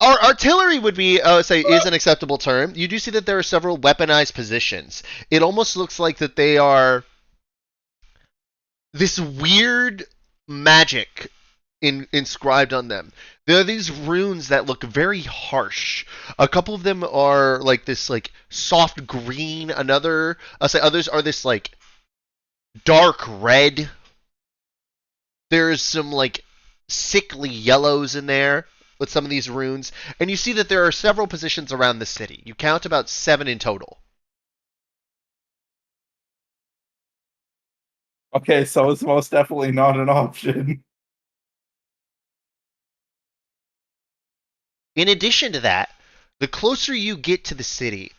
Artillery would be, I would say, is an acceptable term. You do see that there are several weaponized positions. It almost looks like that they are this weird magic inscribed on them. There are these runes that look very harsh. A couple of them are like this, like, soft green. I'll say others are this, like, dark red. There's some, like, sickly yellows in there with some of these runes, and you see that there are several positions around the city. You count about 7 in total. Okay, so it's most definitely not an option. In addition to that, the closer you get to the city,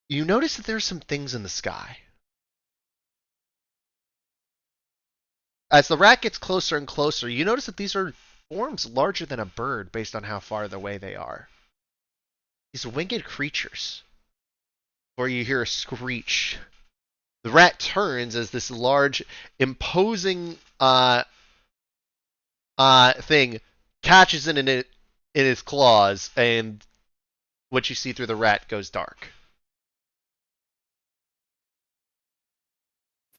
you notice that there's some things in the sky. As the rat gets closer and closer, you notice that these are forms larger than a bird based on how far away they are. These winged creatures. Or you hear a screech. The rat turns as this large, imposing thing catches it in its claws, and what you see through the rat goes dark.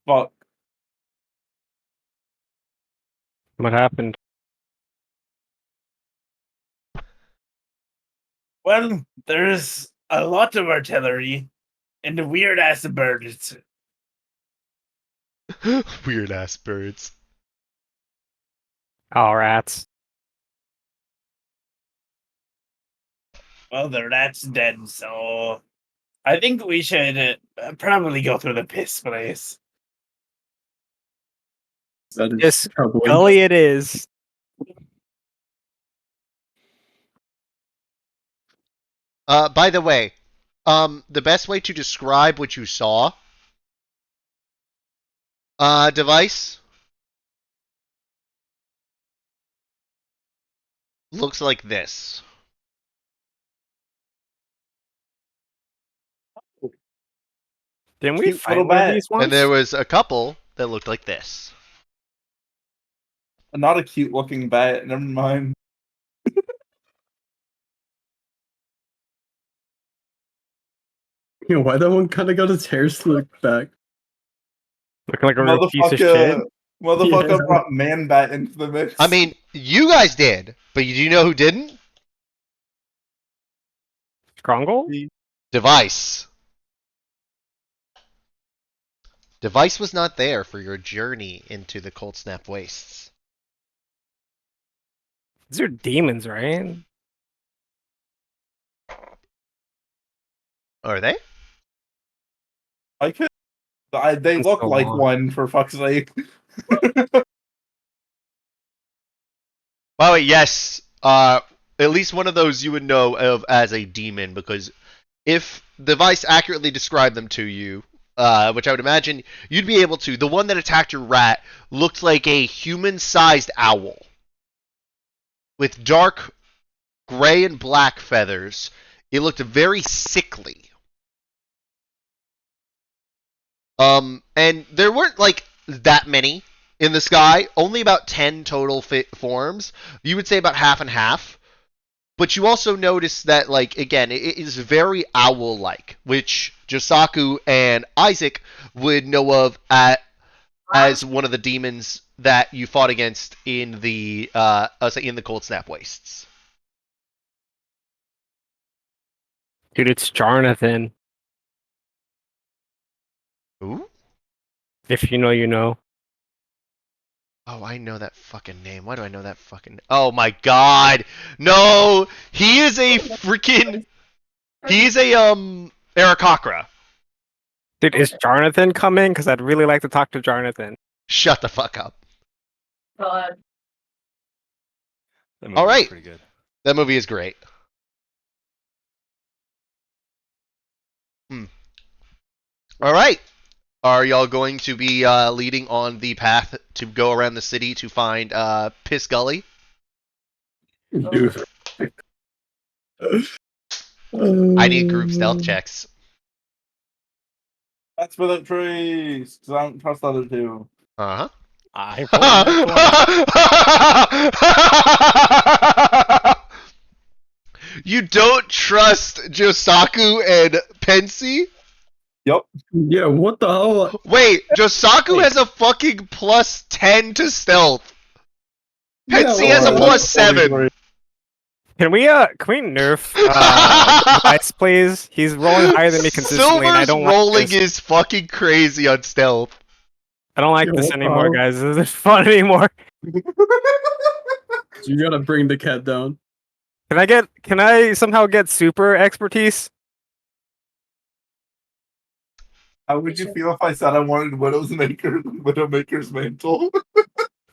Fuck. What happened? Well, there's a lot of artillery and a weird ass birds. Weird ass birds. Oh, rats. Well, the rat's dead, so I think we should probably go through the piss place. That is Yes, troubling. Gully it is. By the way, the best way to describe what you saw, device, looks like this. Didn't we Cute fight little one of bat. these once? And there was a couple that looked like this. Not a cute looking bat. Never mind. You know, why that one kind of got its hair slicked back? Looking like a real piece of shit. Motherfucker Yeah. brought man bat into the mix. I mean, you guys did, but do you know who didn't? Skrongle? Device. Device was not there for your journey into the Cold Snap Wastes. These are demons, right? Are they? I could. They It's look so like long. one, for fuck's sake. By the way, yes. At least one of those you would know of as a demon, because if Device accurately described them to you, which I would imagine you'd be able to, the one that attacked your rat looked like a human-sized owl with dark gray and black feathers. It looked very sickly. And there weren't like that many in the sky. Only about 10 total forms. You would say about half and half. But you also notice that, like, again, it is very owl-like, which Josaku and Isaac would know of as one of the demons that you fought against in the in the Cold Snap Wastes. Dude, it's Jarnathan. Who? If you know, you know. Oh, I know that fucking name. Why do I know that fucking... Oh my god! No! He is a freaking... He's a, Aarakocra. Dude, is Jarnathan coming? Because I'd really like to talk to Jarnathan. Shut the fuck up. That movie All was right. pretty good. That movie is great. All right. Are y'all going to be leading on the path to go around the city to find Piss Gully? Dude. I need group stealth checks. That's for the trees. Because I don't trust the other two. Uh-huh. I rolled a 20. You don't trust Josaku and Pensy? Yeah, what the hell? Wait, Josaku has a fucking plus 10 to stealth. Pensy Yeah, has a well, plus 7. Can we nerf Device, please? He's rolling higher than me consistently, and I Silver's don't like rolling this. is fucking crazy on stealth. I don't like Yeah, this what the anymore, hell? guys. This isn't fun anymore. You gotta bring the cat down. Can I somehow get super expertise? How would you feel if I said I wanted Widowmaker's mantle?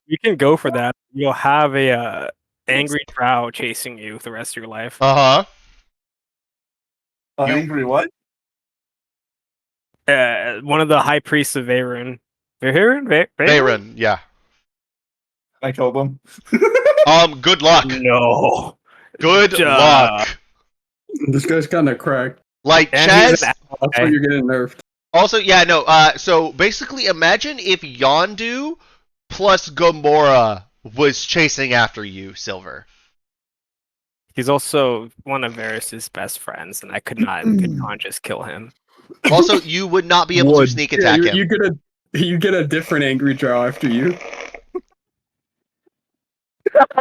You can go for that. You'll have a angry drow chasing you the rest of your life. Uh-huh. Angry what? One of the high priests of Veyron. Veyron? Bayron, yeah. I killed him. Good luck. No. Good Duh. luck. This guy's kind of cracked. Like, And he's Chaz. an That's ally. why you're getting nerfed. Also, yeah, no. So basically, imagine if Yondu plus Gamora was chasing after you, Silver. He's also one of Varys's best friends, and I could not in good conscience kill him. Also, you would not be able to Would. sneak Yeah, attack you him. you get a different angry draw after you.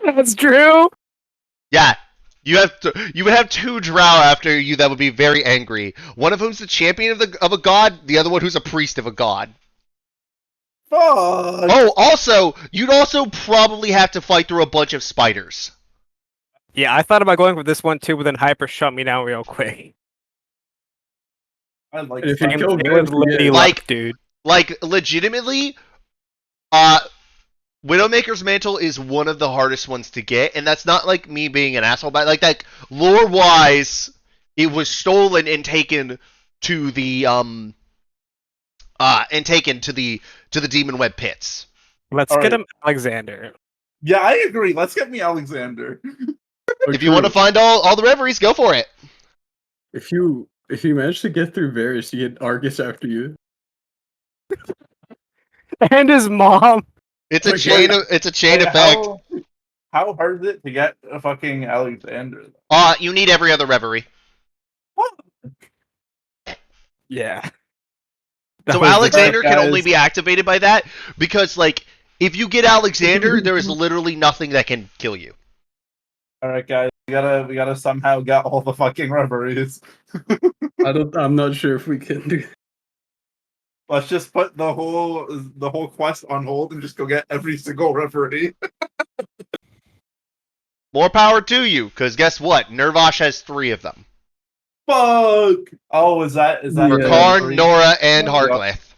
That's true. Yeah. You would have two drow after you that would be very angry. One of whom's the champion of a god, the other one who's a priest of a god. Fuck. Oh, also, you'd also probably have to fight through a bunch of spiders. Yeah, I thought about going for this one too, but then Hyper shut me down real quick. I like And if you Simon. kill Same Varys, with Lady yeah. Like- Luck, dude. Like, legitimately, Widowmaker's Mantle is one of the hardest ones to get, and that's not like me being an asshole, but like that lore-wise, it was stolen and taken to the Demon Web pits. Let's All get right. him Alexander. Yeah, I agree. Let's get me Alexander. If you want to find all the reveries, go for it. if you manage to get through Varys, you get Argus after you. And his mom. It's a Like, chain. wait, It's a chain Wait, effect. how hard is it to get a fucking Alexander? You need every other reverie. What? Yeah. So That was the Alexander trick, can only guys. be activated by that because, like, if you get Alexander, there is literally nothing that can kill you. All right, guys, we gotta somehow get all the fucking reveries. I'm not sure if we can do. Let's just put the whole quest on hold and just go get every single reverie. More power to you, because guess what? Nervosh has 3 of them. Fuck! Oh, is that Yeah. For the Karn, reverie? Nora, and Yeah. Hargleth.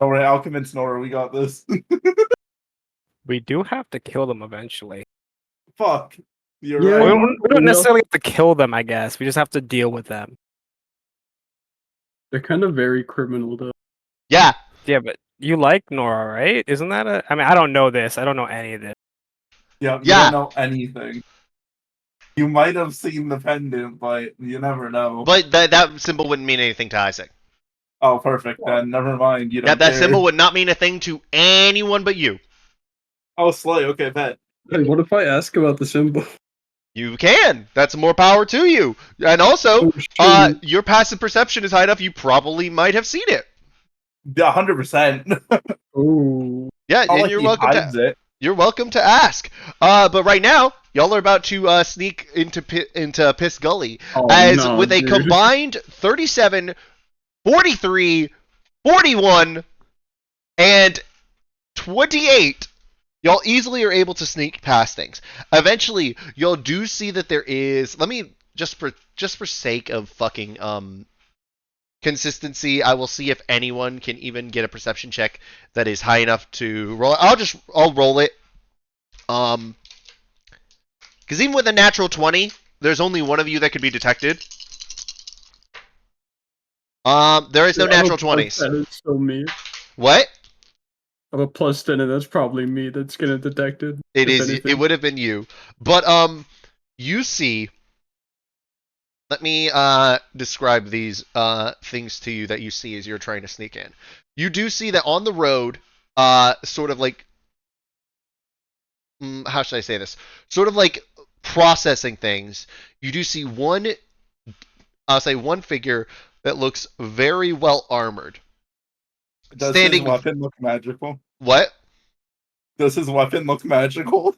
All right, I'll convince Nora we got this. We do have to kill them eventually. Fuck. You're Yeah. We right. don't necessarily have to kill them, I guess. We just have to deal with them. They're kind of very criminal though. Yeah. Yeah, but you like Nora, right? Isn't that a... I mean, I don't know this. I don't know any of this. Yeah, you Yeah. don't know anything. You might have seen the pendant, but you never know. But that symbol wouldn't mean anything to Isaac. Oh, perfect. Then never mind. You don't That care. symbol would not mean a thing to anyone but you. Oh, Slay. Okay, bet. Hey, what if I ask about the symbol? You can. That's more power to you. And also, Oh, shit. your passive perception is high enough. You probably might have seen it. Yeah, 100%. Oh, Yeah, Not and like you're he welcome hides to. it. You're welcome to ask. But right now, y'all are about to sneak into Piss Gully, oh as no, with a dude. combined 37, 43, 41, and 28. Y'all easily are able to sneak past things. Eventually, y'all do see that there is. Let me just for sake of fucking consistency, I will see if anyone can even get a perception check that is high enough to roll. I'll roll it. Because even with a natural 20, there's only one of you that could be detected. There is no I have a natural plus 20s. 10, it's still me. What? I have a plus 10, and that's probably me that's gonna detect it. It if is. anything. It would have been you. But you see. Let me describe these things to you that you see as you're trying to sneak in. You do see that on the road, sort of like, how should I say this? Sort of like processing things. You do see one figure that looks very well armored. Does Standing. his weapon look magical? What? Does his weapon look magical?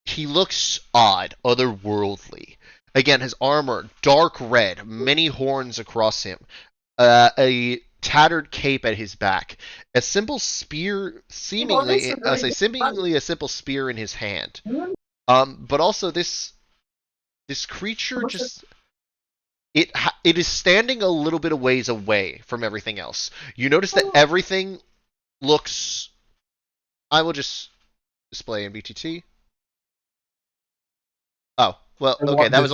He looks odd, otherworldly. Again, his armor, dark red, many horns across him, a tattered cape at his back, a simple spear, seemingly a simple spear in his hand. But also this creature just it is standing a little bit of ways away from everything else. You notice that everything looks. I will just display in BTT. Oh, well, okay, that was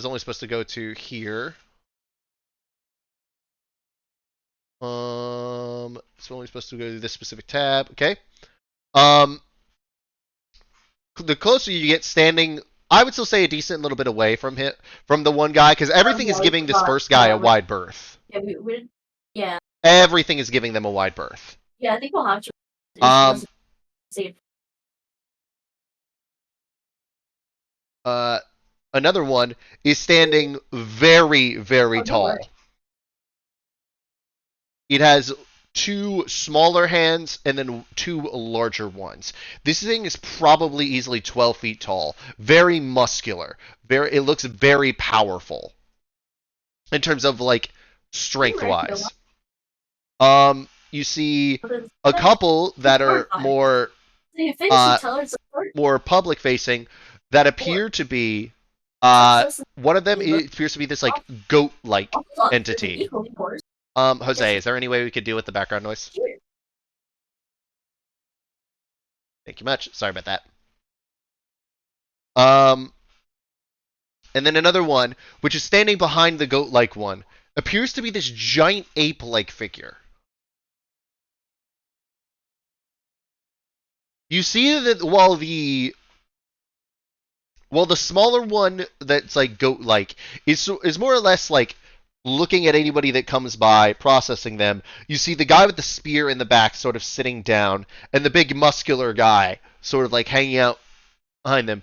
only supposed to go to here. It's only supposed to go to this specific tab. Okay. Um, the closer you get standing, I would still say a decent little bit away from the one guy, because everything is giving this first guy a wide berth. Yeah. Everything is giving them a wide berth. Yeah, I think we'll have to. See. Another one is standing very, very tall. It has two smaller hands and then two larger ones. This thing is probably easily 12 feet tall. Very muscular. It looks very powerful in terms of like strength wise. You see a couple that are more public facing that appear to be one of them appears to be this like goat like entity. Jose, is there any way we could deal with the background noise? Thank you much. Sorry about that. And then another one, which is standing behind the goat-like one, appears to be this giant ape-like figure. You see that while the smaller one that's like goat-like is more or less like looking at anybody that comes by, processing them, you see the guy with the spear in the back sort of sitting down, and the big muscular guy sort of like hanging out behind them.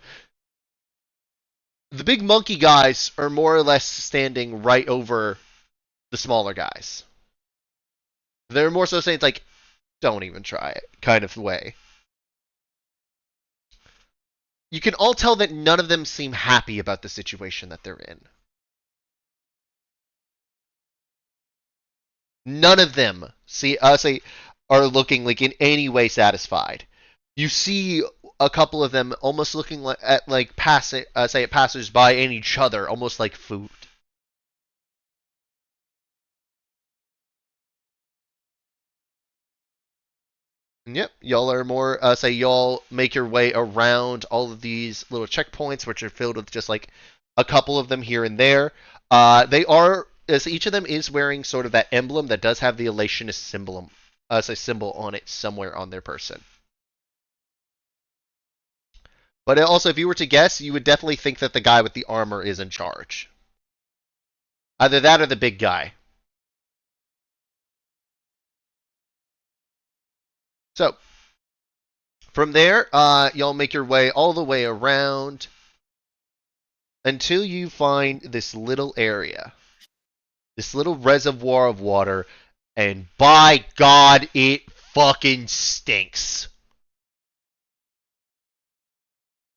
The big monkey guys are more or less standing right over the smaller guys. They're more so saying it's like, don't even try it kind of way. You can all tell that none of them seem happy about the situation that they're in. None of them are looking like in any way satisfied. You see a couple of them almost looking like passers-by and each other, almost like food. Yep, y'all are more, y'all make your way around all of these little checkpoints, which are filled with just like a couple of them here and there. They are, as each of them is wearing sort of that emblem that does have the elationist symbol on it somewhere on their person. But also, if you were to guess, you would definitely think that the guy with the armor is in charge. Either that or the big guy. So, from there, y'all make your way all the way around until you find this little area. This little reservoir of water, and by God, it fucking stinks.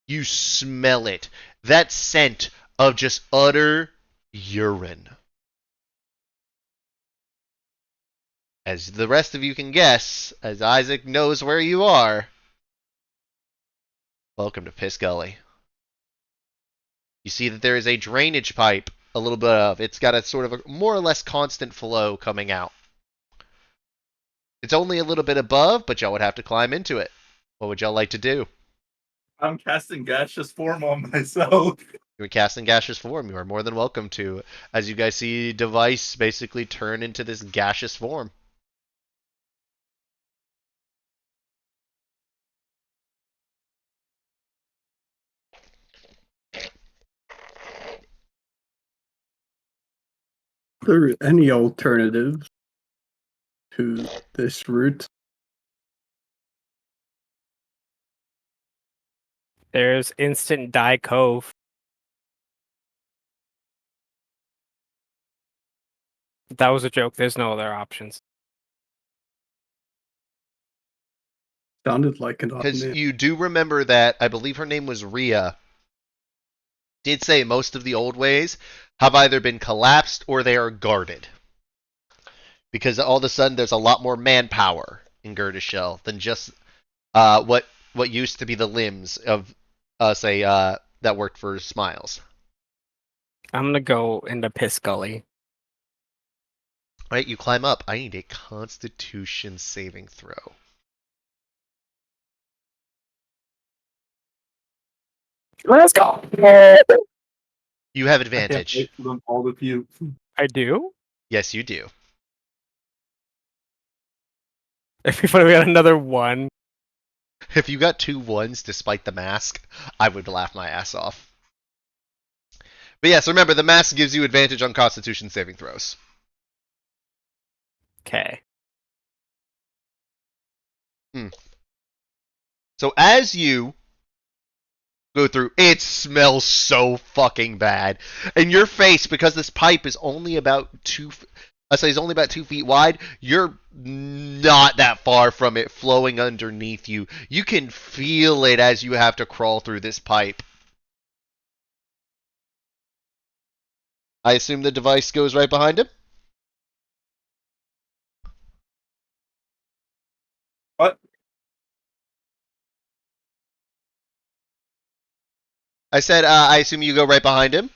You smell it. That scent of just utter urine. As the rest of you can guess, as Isaac knows where you are, welcome to Piss Gully. You see that there is a drainage pipe, a little bit of. It's got a sort of a more or less constant flow coming out. It's only a little bit above, but y'all would have to climb into it. What would y'all like to do? I'm casting gaseous form on myself. You're casting gaseous form. You are more than welcome to. As you guys see, device basically turn into this gaseous form. Are there any alternatives to this route? There's Instant Die Cove. That was a joke. There's no other options. Sounded like an Because odd name. you do remember that, I believe her name was Rhea, did say most of the old ways have either been collapsed or they are guarded. Because all of a sudden there's a lot more manpower in Girdishell than just what used to be the limbs of that worked for Smiles. I'm gonna go into Piss Gully. Alright, you climb up. I need a Constitution saving throw. Let's go. You have advantage. All the few. I do? Yes, you do. If we got another 1. If you got 2 1s despite the mask, I would laugh my ass off. But yes, remember, the mask gives you advantage on Constitution saving throws. Okay. So as you go through, it smells so fucking bad. And your face, because this pipe is only about 2 is only about 2 feet wide, you're not that far from it flowing underneath you. You can feel it as you have to crawl through this pipe. I assume the device goes right behind him? What? I said, I assume you go right behind him?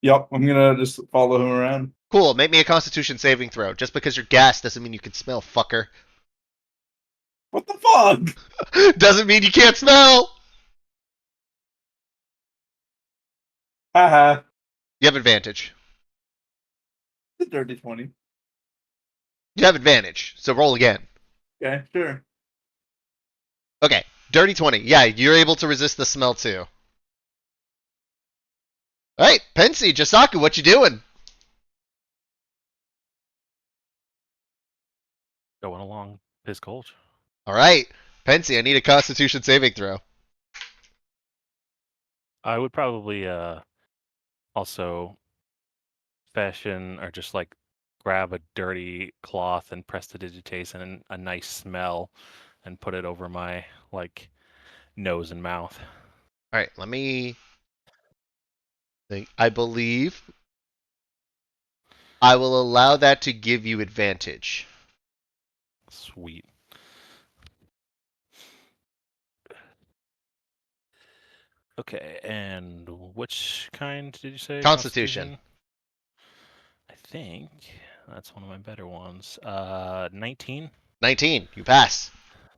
Yep, I'm gonna just follow him around. Cool, make me a Constitution saving throw. Just because you're gassed doesn't mean you can smell, fucker. What the fuck? Doesn't mean you can't smell! Haha. You have advantage. It's a dirty 20. You have advantage, so roll again. Okay, sure. Okay, dirty 20. Yeah, you're able to resist the smell too. Alright, Pensy, Jasaku, what you doing? Going along his gulch. Alright, Pensy, I need a Constitution saving throw. I would probably also fashion or just like grab a dirty cloth and prestidigitate and a nice smell and put it over my like nose and mouth. Alright, let me think. I believe I will allow that to give you advantage. Sweet. Okay, and which kind did you say? Constitution. I think that's one of my better ones. 19. 19, you pass.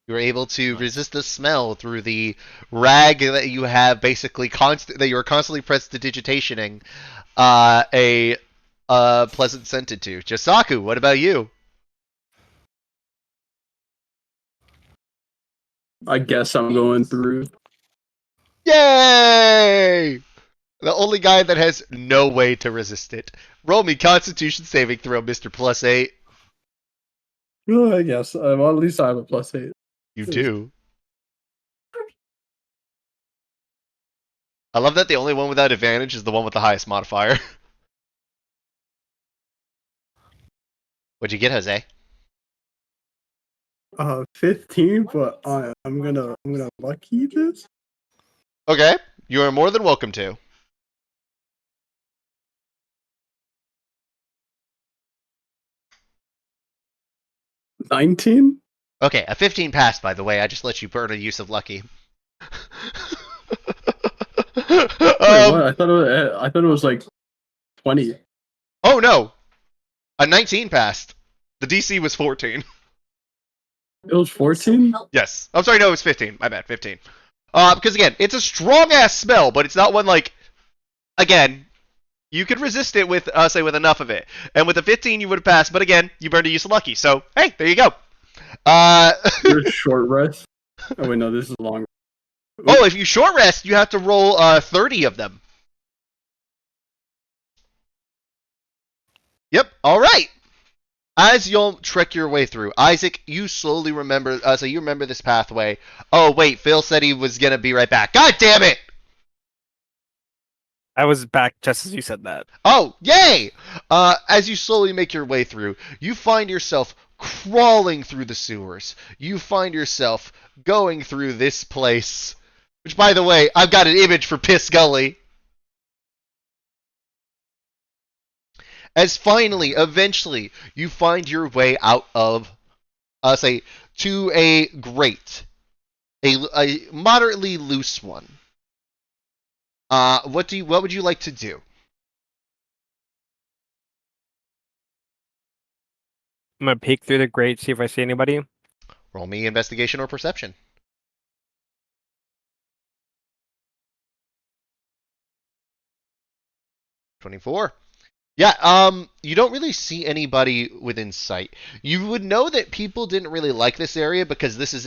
You're able to Nice. resist the smell through the rag that you have basically that you are constantly prestidigitationing a pleasant scented to. Jasaku, what about you? I guess I'm going through. Yay! The only guy that has no way to resist it. Roll me Constitution saving throw, Mr. Plus 8. Well, I guess. Well, at least I have a +8. You do. I love that the only one without advantage is the one with the highest modifier. What'd you get, Jose? 15, but I'm gonna lucky this. Okay, you are more than welcome to. $19? Okay, a 15 passed, by the way. I just let you burn a use of lucky. Wait, what? I thought it was like 20. Oh no, a 19 passed. The DC was 14. It was 14? Yes. I'm sorry, no, it was 15. My bad, 15. Because again, it's a strong ass smell, but it's not one like. Again, you could resist it with, say, with enough of it, and with a 15 you would have passed. But again, you burned a use of lucky, so hey, there you go. There's short rest. Oh wait, no, this is long. Oh, if you short rest, you have to roll 30 of them. Yep. All right. As you'll trek your way through, Isaac, you slowly remember. So you remember this pathway. Oh wait, Phil said he was gonna be right back. God damn it! I was back just as you said that. Oh, yay! As you slowly make your way through, you find yourself crawling through the sewers. You find yourself going through this place. Which, by the way, I've got an image for Piss Gully. As finally, eventually, you find your way out of, say, to a grate. A moderately loose one. What would you like to do? I'm gonna peek through the grate, see if I see anybody. Roll me investigation or perception. 24. Yeah, you don't really see anybody within sight. You would know that people didn't really like this area because this is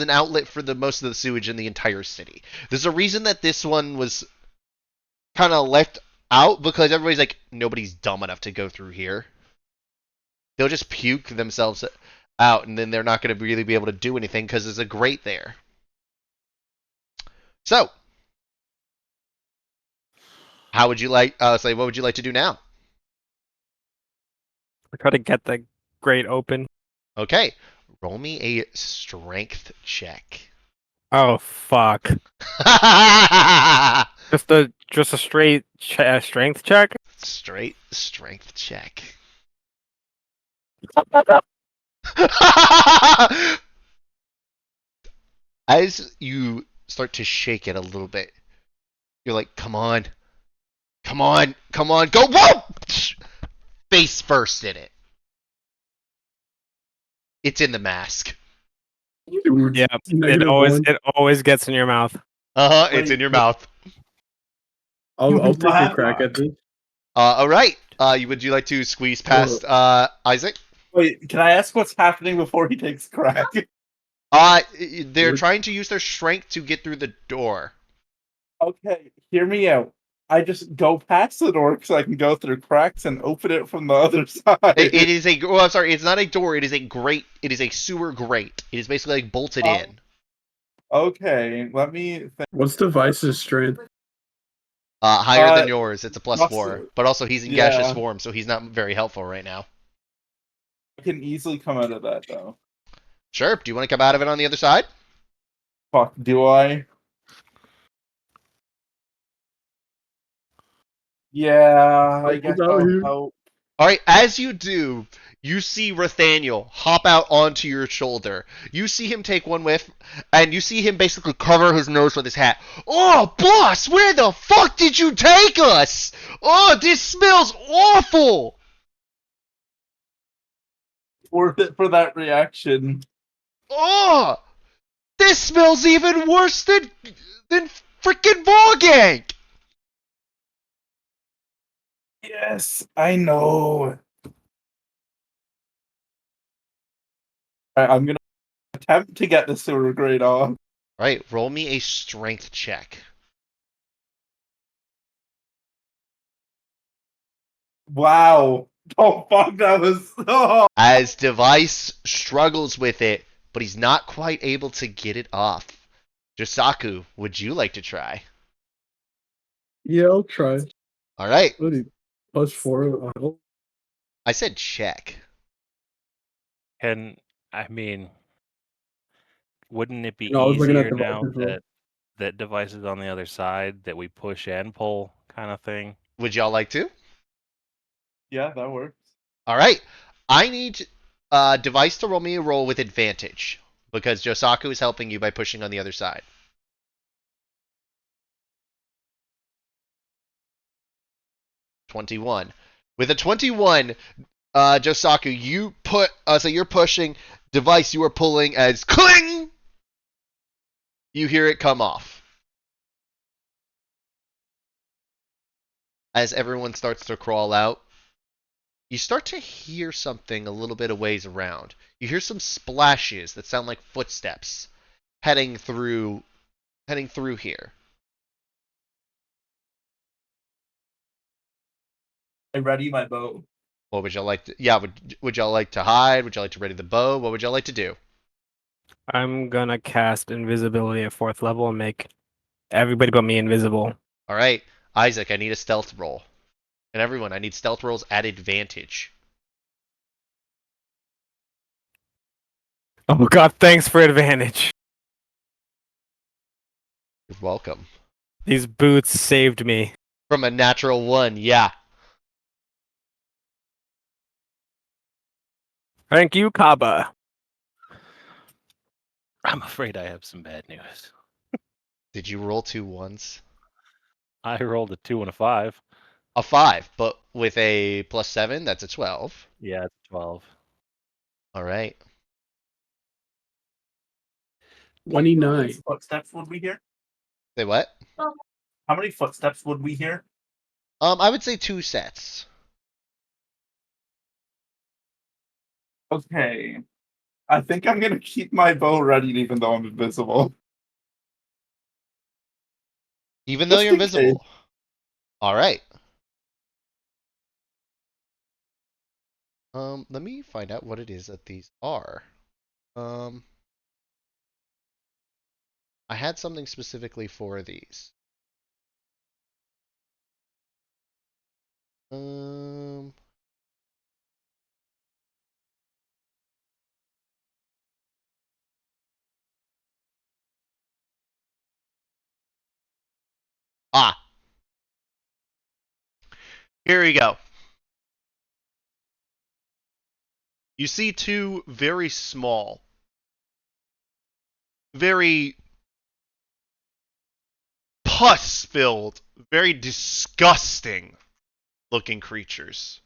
an outlet for the most of the sewage in the entire city. There's a reason that this one was kind of left out because everybody's like, nobody's dumb enough to go through here. They'll just puke themselves out, and then they're not going to really be able to do anything because there's a grate there. So, how would you like? What would you like to do now? I try to get the grate open. Okay, roll me a strength check. Oh fuck! Just a straight strength check. Straight strength check. As you start to shake it a little bit, you're like, come on, come on, come on, go! Whoa! Face first in it. It's in the mask. Yeah, -1. it always gets in your mouth. It's in your Wait. mouth. I'll take a crack at this. All right. Would you like to squeeze past Isaac? Wait, can I ask what's happening before he takes crack? They're trying to use their strength to get through the door. Okay, hear me out. I just go past the door so I can go through cracks and open it from the other side. It is a. Oh, I'm sorry. It's not a door. It is a grate. It is a sewer grate. It is basically like bolted in. Okay, let me think. What's Device's strength? Higher than yours. It's a +4. plus- But also he's in gaseous yeah. form, so he's not very helpful right now. I can easily come out of that though. Sure. Do you want to come out of it on the other side? Fuck, do I? Yeah, I guess Get out I'll here. help. All right. As you do, you see Rathaniel hop out onto your shoulder. You see him take one whiff, and you see him basically cover his nose with his hat. Oh, boss, where the fuck did you take us? Oh, this smells awful. Worth it for that reaction. Oh, this smells even worse than freaking Vorgank. Yes, I know. I'm gonna attempt to get the sewer grate off. All right, roll me a strength check. Wow. Oh fuck, that was As Device struggles with it, but he's not quite able to get it off. Josaku, would you like to try? Yeah, I'll try. All right, What is +4? I said check. And I mean, wouldn't it be No, I was looking at easier now Device's roll. that devices on the other side that we push and pull kind of thing? Would y'all like to? Yeah, that works. All right, I need Device to roll me a roll with advantage because Josaku is helping you by pushing on the other side. 21. With a 21, Josaku, you so you're pushing. Device, you are pulling as cling. You hear it come off. As everyone starts to crawl out, you start to hear something a little bit a ways around. You hear some splashes that sound like footsteps heading through here. I ready my bow. What would y'all like to? Yeah, would y'all like to hide? Would y'all like to ready the bow? What would y'all like to do? I'm gonna cast invisibility at 4th level and make everybody but me invisible. All right, Isaac, I need a stealth roll, and everyone, I need stealth rolls at advantage. Oh god, thanks for advantage. You're welcome. These boots saved me. From a natural 1, yeah. Thank you, Kaba. I'm afraid I have some bad news. Did you roll 2 1s? I rolled a 2 and a 5. A 5, but with a +7, that's a 12. Yeah, it's 12. All right. 29. Footsteps would we hear? Say what? How many footsteps would we hear? I would say 2 sets. Okay. I think I'm gonna keep my bow ready even though I'm invisible. Even though Just you're in case. invisible. All right. Let me find out what it is that these are. I had something specifically for these. Um, ah, here we go. You see two very small, very pus-filled, very disgusting looking creatures.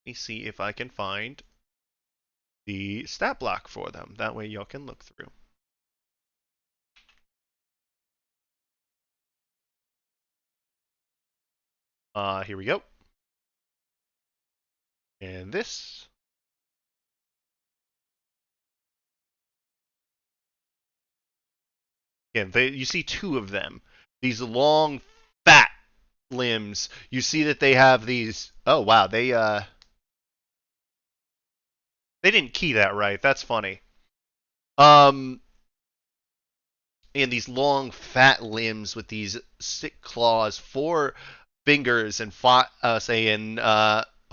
Let me see if I can find the stat block for them. That way y'all can look through. Here we go. And this. Again, you see two of them. These long, fat limbs. You see that they have these. Oh wow, they didn't key that right. That's funny. And these long, fat limbs with these stick claws, four fingers, and five,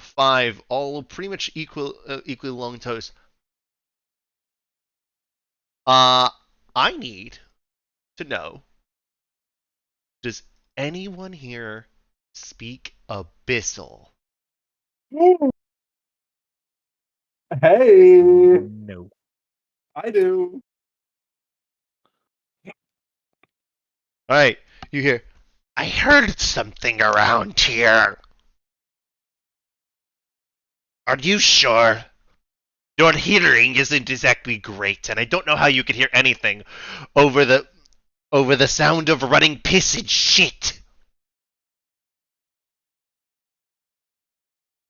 five, all pretty much equally long toes. I need to know, does anyone here speak Abyssal? Hey, No. I do. All right, you hear, I heard something around here. Are you sure? Your hearing isn't exactly great, and I don't know how you could hear anything over the sound of running piss and shit.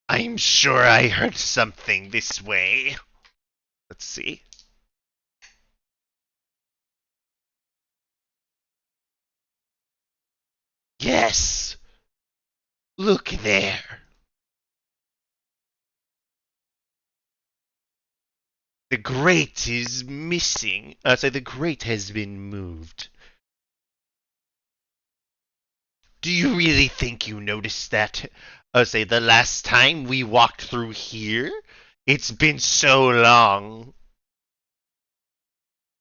I'm sure I heard something this way. Let's see. Yes. Look there. The grate is missing. The grate has been moved. Do you really think you noticed that? The last time we walked through here? It's been so long.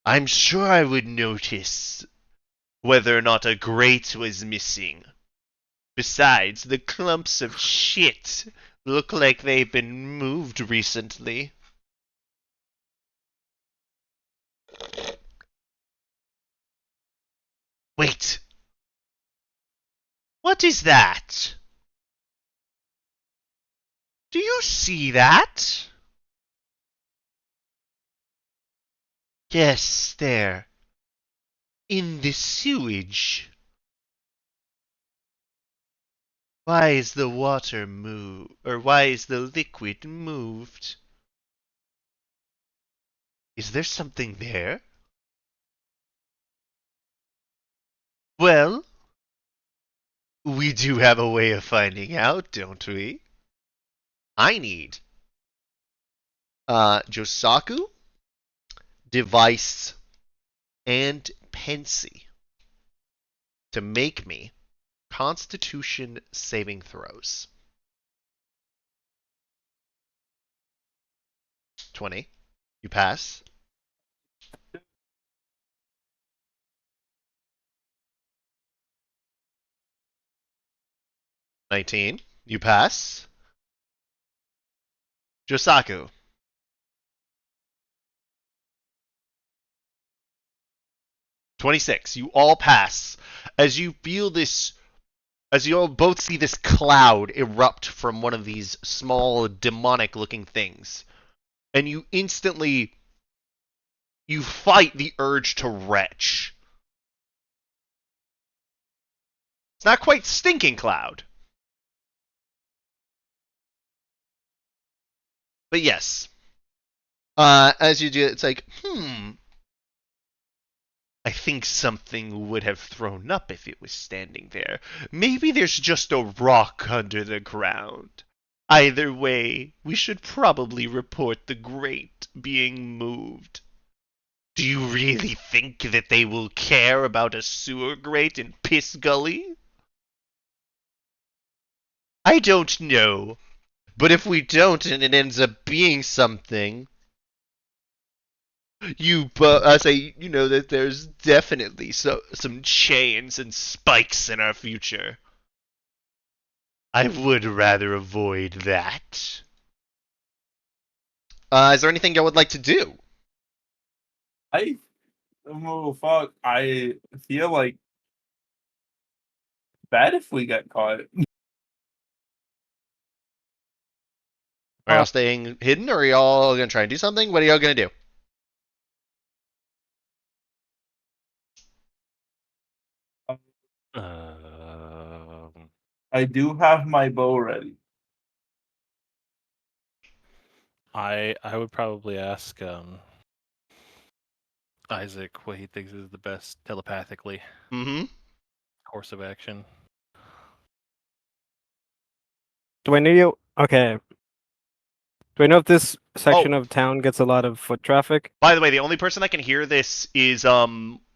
I'm sure I would notice whether or not a grate was missing. Besides, the clumps of shit look like they've been moved recently. Wait. What is that? Do you see that? Yes, there. In the sewage. Why is the water moved? Or why is the liquid moved? Is there something there? Well, we do have a way of finding out, don't we? I need Josaku, Device, and Pensy to make me Constitution saving throws. 20. You pass. 19. You pass. Josaku. 26. You all pass. As you feel this, as you all both see this cloud erupt from one of these small demonic looking things. And you instantly, you fight the urge to retch. It's not quite stinking cloud. But yes. As you do, it's like, I think something would have thrown up if it was standing there. Maybe there's just a rock under the ground. Either way, we should probably report the grate being moved. Do you really think that they will care about a sewer grate in Piss Gully? I don't know. But if we don't and it ends up being something, I say, that there's definitely some chains and spikes in our future. I would rather avoid that. Is there anything y'all would like to do? Oh fuck! I feel like bad if we get caught. Are y'all staying hidden, or are y'all gonna try and do something? What are y'all gonna do? I do have my bow ready. I would probably ask Isaac what he thinks is the best telepathically Mm-hmm. course of action. Do I know you? Okay. Do I know if this section of town gets a lot of foot traffic? By the way, the only person that can hear this is Device.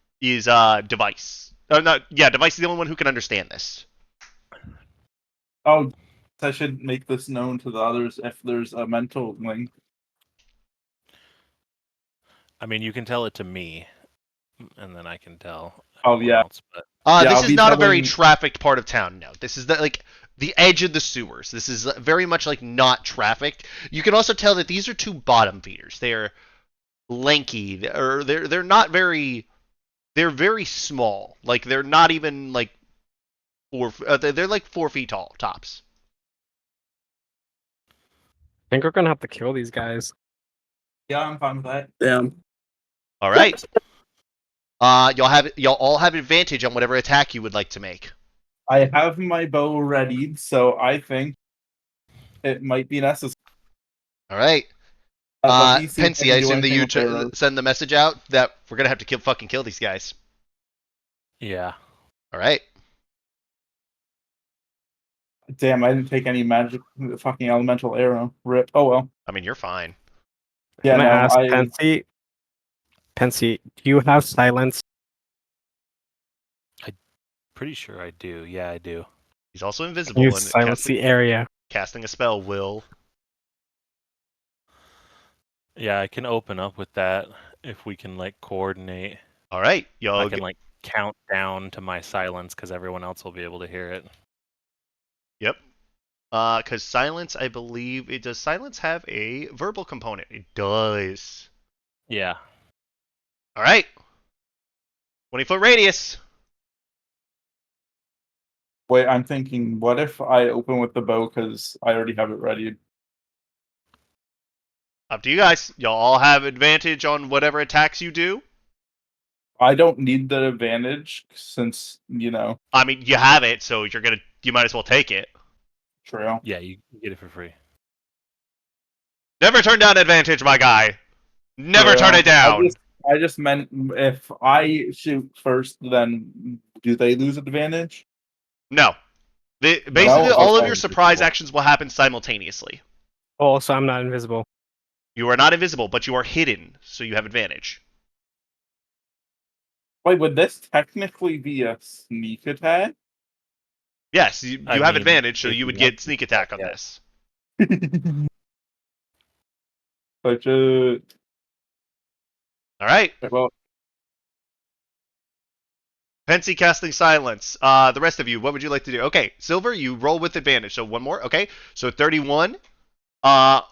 Device is the only one who can understand this. Oh, I should make this known to the others if there's a mental link. I mean, you can tell it to me, and then I can tell. Oh, everyone yeah. else, but This I'll is be not a very telling- trafficked part of town. No, this is the edge of the sewers. This is very much like not trafficked. You can also tell that these are two bottom feeders. They're lanky, or they're not very. They're very small. Like they're not even like they're like 4 feet tall tops. I think we're gonna have to kill these guys. Yeah, I'm fine with that. Damn. All right. Y'all all have advantage on whatever attack you would like to make. I have my bow ready, so I think it might be necessary. All right. Let me see if Pensy, I can do assume that anything you with arrows. send the message out that we're gonna have to fucking kill these guys. yeah. All right. Damn, I didn't take any magic fucking elemental arrow. Rip. Oh well. I mean, you're fine. Yeah, I'm no, gonna ask I Pensy. Pensy, do you have silence? Pretty sure I do. Yeah, I do. He's also Can invisible you and silence the area? casting a spell will. Yeah, I can open up with that if we can like coordinate. All right, y'all. I can like count down to my silence because everyone else will be able to hear it. Yep. Because silence, I believe does silence have a verbal component? It does. Yeah. All right. 20-foot radius. wait. I'm thinking, what if I open with the bow because I already have it ready? Up to you guys. Y'all all have advantage on whatever attacks you do. I don't need the advantage since I mean, you have it, so you might as well take it. True. Yeah, you get it for free. Never turn down advantage, my guy. Never turn it down. I just meant if I shoot first, then do they lose advantage? No. Basically, No? all of Okay. your surprise actions will happen simultaneously. Also, I'm not invisible. You are not invisible, but you are hidden, so you have advantage. Wait, would this technically be a sneak attack? Yes, you I have mean, advantage, so if you would you get want sneak to, attack on yeah. this. Such a All right. well. Pensy casting silence. The rest of you, what would you like to do? Okay, Silver, you roll with advantage. So one more. Okay, so 31. I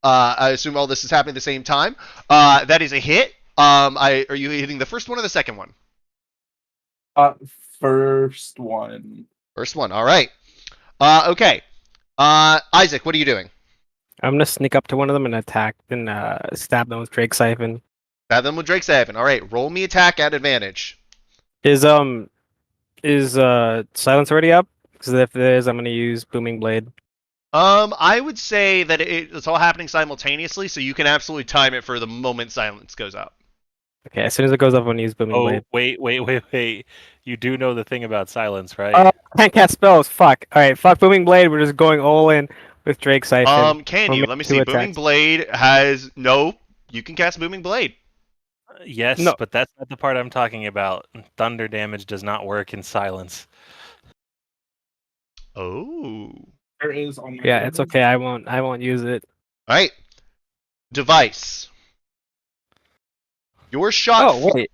assume all this is happening at the same time. That is a hit. Are you hitting the first one or the second one? First one. First one. All right. Okay. Isaac, what are you doing? I'm gonna sneak up to one of them and attack and stab them with Drake Siphon. Stab them with Drake Siphon. All right. Roll me attack at advantage. Is silence already up? Because if there is, I'm gonna use Booming Blade. I would say that it's all happening simultaneously, so you can absolutely time it for the moment silence goes up. Okay, as soon as it goes up, I'm gonna use Booming Oh, Blade. wait. You do know the thing about silence, right? Can't cast spells. Fuck. All right, fuck Booming Blade. We're just going all in with Drake Siphon. Can We're you? making Let me 2 see. Booming attacks. Blade has no. You can cast Booming Blade. Yes, No. but that's not the part I'm talking about. Thunder damage does not work in silence. Oh. There is on my Yeah, it's okay. I won't use it. All right. Device. Your shot. Oh wait.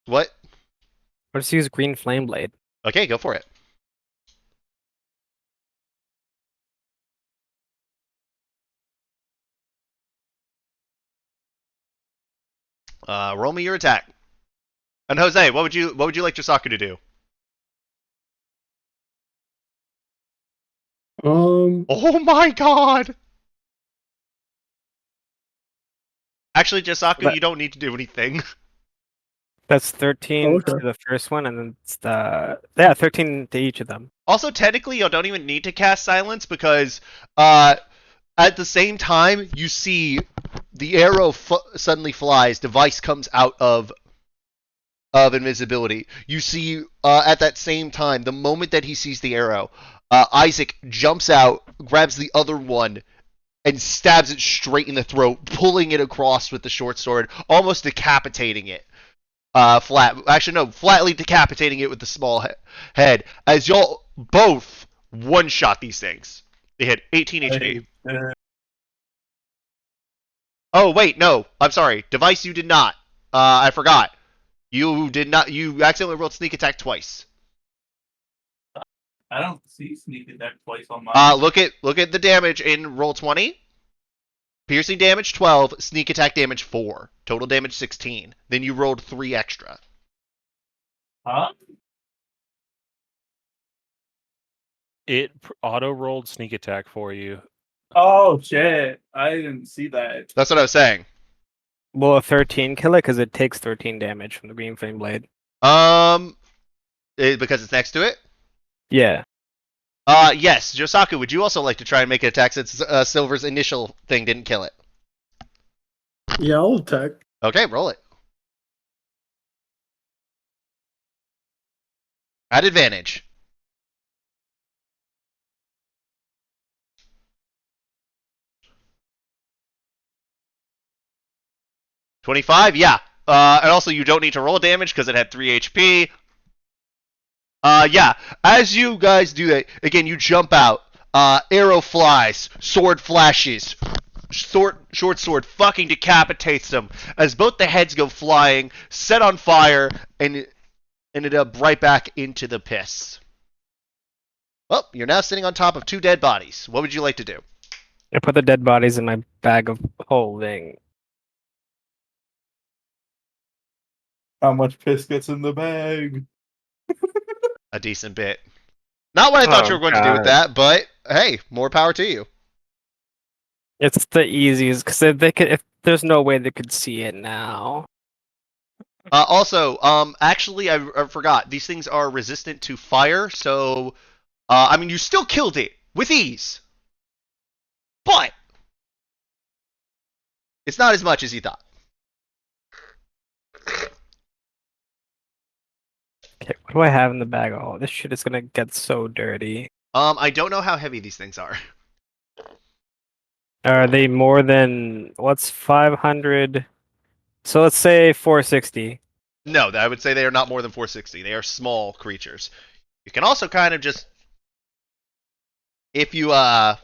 What? Let's use Green Flame Blade. Okay, go for it. Roll me your attack. And Jose, what would you like Josaku to do? Oh my god! Actually, Josaku, But- you don't need to do anything. That's 13 Oh, okay. to the first one, and then it's 13 to each of them. Also, technically, you don't even need to cast silence because at the same time you see the arrow suddenly flies. Device comes out of invisibility. You see at that same time, the moment that he sees the arrow, Isaac jumps out, grabs the other one, and stabs it straight in the throat, pulling it across with the short sword, almost decapitating it. Flatly decapitating it with the small head. As y'all both one-shot these things. They hit 18 HP. Oh, wait, no. I'm sorry. Device, you did not. I forgot. You did not. You accidentally rolled sneak attack twice. I don't see sneak attack twice on mine. Look at the damage in roll 20. Piercing damage 12, sneak attack damage 4, total damage 16. Then you rolled 3 extra. Huh? It auto rolled sneak attack for you. Oh shit! I didn't see that. That's what I was saying. Will a 13 kill it? Because it takes 13 damage from the Green Flame Blade. Because it's next to it. Yeah. Yes, Josaku, would you also like to try and make an attack since Silver's initial thing didn't kill it? Yeah, I'll attack. Okay, roll it. At advantage. $25? Yeah. And also you don't need to roll damage because it had 3 HP. Yeah. As you guys do that, again, you jump out. Arrow flies. Sword flashes. Short sword fucking decapitates them as both the heads go flying, set on fire, and ended up right back into the piss. Well, you're now sitting on top of 2 dead bodies. What would you like to do? I put the dead bodies in my bag of holding. How much piss gets in the bag? A decent bit. Not what I thought Oh, you were going to do with God. that, but hey, more power to you. It's the easiest because if there's no way they could see it now. Also, actually, I forgot. These things are resistant to fire, so, I mean, you still killed it with ease. But it's not as much as you thought. Okay, what do I have in the bag? Oh, this shit is gonna get so dirty. I don't know how heavy these things are. Are they more than what's 500? So let's say 460. No, I would say they are not more than 460. They are small creatures. You can also kind of just, if you want,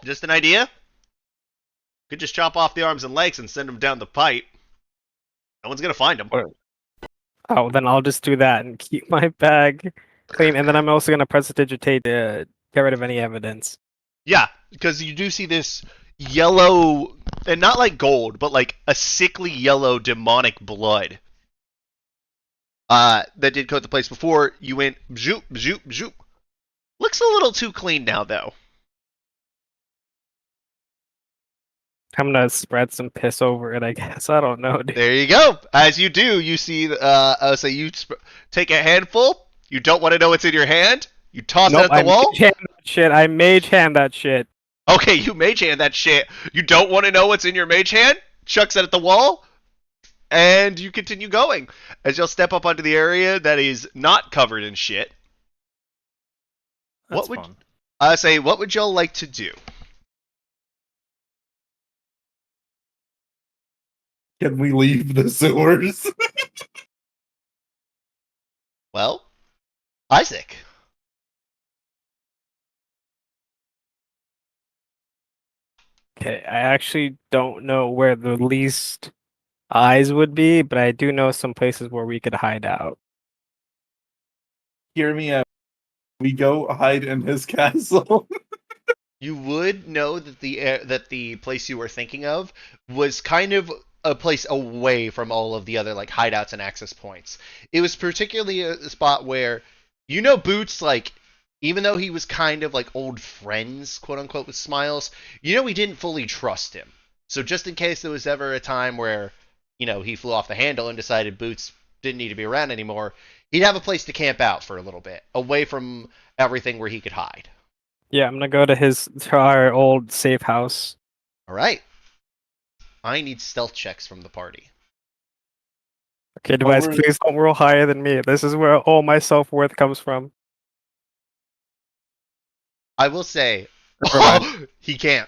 just an idea, you could just chop off the arms and legs and send them down the pipe. No one's gonna find them. Oh, then I'll just do that and keep my bag clean. And then I'm also gonna prestidigitate to get rid of any evidence. Yeah, because you do see this yellow, and not like gold, but like a sickly yellow demonic blood. That did coat the place before. You went zoop, zoop, zoop. Looks a little too clean now, though. I'm gonna spread some piss over it, I guess. I don't know, dude. There you go. As you do, you see, you take a handful. You don't want to know what's in your hand. You toss it Nope, at the I'm wall. handing that shit. I mage hand that shit. Okay, you mage hand that shit. You don't want to know what's in your mage hand? Chucks it at the wall, and you continue going as you'll step up onto the area that is not covered in shit. That's What would fun. I say? What would y'all like to do? Can we leave the sewers? Well, Isaac. Okay, I actually don't know where the least eyes would be, but I do know some places where we could hide out. Hear me out. We go hide in his castle. You would know that the place you were thinking of was kind of a place away from all of the other like hideouts and access points. It was particularly a spot where Boots, like, even though he was kind of like old friends, quote unquote, with Smiles, we didn't fully trust him. So just in case there was ever a time where he flew off the handle and decided Boots didn't need to be around anymore, he'd have a place to camp out for a little bit, away from everything where he could hide. Yeah, I'm gonna go to our old safe house. All right. I need stealth checks from the party. Okay, device, Over- please don't roll higher than me. This is where all my self-worth comes from. I will say, Never mind. he can't.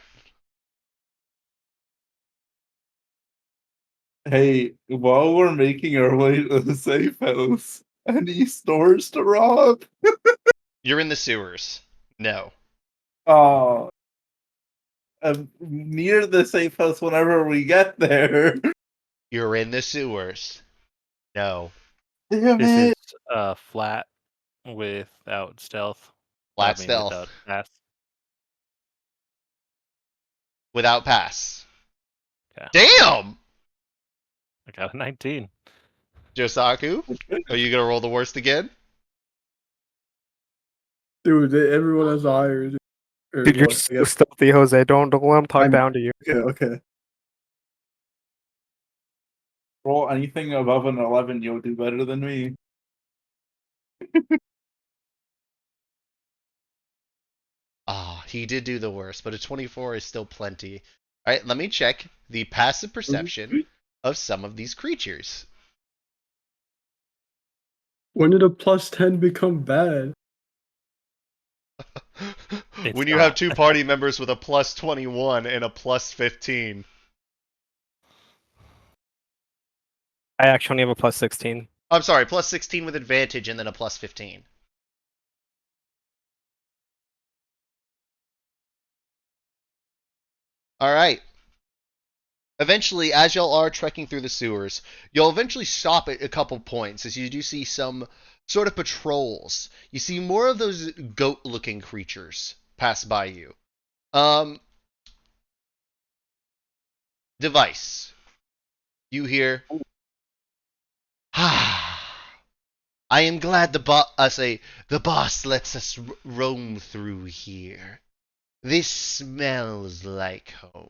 Hey, while we're making our way to the safe house, any stores to rob? You're in the sewers. No. Oh, I'm near the safe house whenever we get there. You're in the sewers. No. Damn This it! is flat without stealth. I Flat mean, stealth. without pass. Without pass. Okay. Damn! I got a 19. Josaku, are you going to roll the worst again? Dude, everyone has eyes. Or Dude, you're what, I so guess. stealthy, Jose. Don't let him talk I'm- down to you. Okay. Roll anything above an 11, you'll do better than me. Ah, he did do the worst, but a 24 is still plenty. All right, let me check the passive perception of some of these creatures. When did a +10 become bad? It's When you have not. two party members with a plus 21 and a plus 15. I actually only have a plus 16. I'm sorry, plus 16 with advantage and then a plus 15. All right. Eventually, as y'all are trekking through the sewers, you'll eventually stop at a couple points as you do see some sort of patrols. You see more of those goat-looking creatures pass by you. Device. You hear? Ah. I am glad the boss lets us roam through here. This smells like home.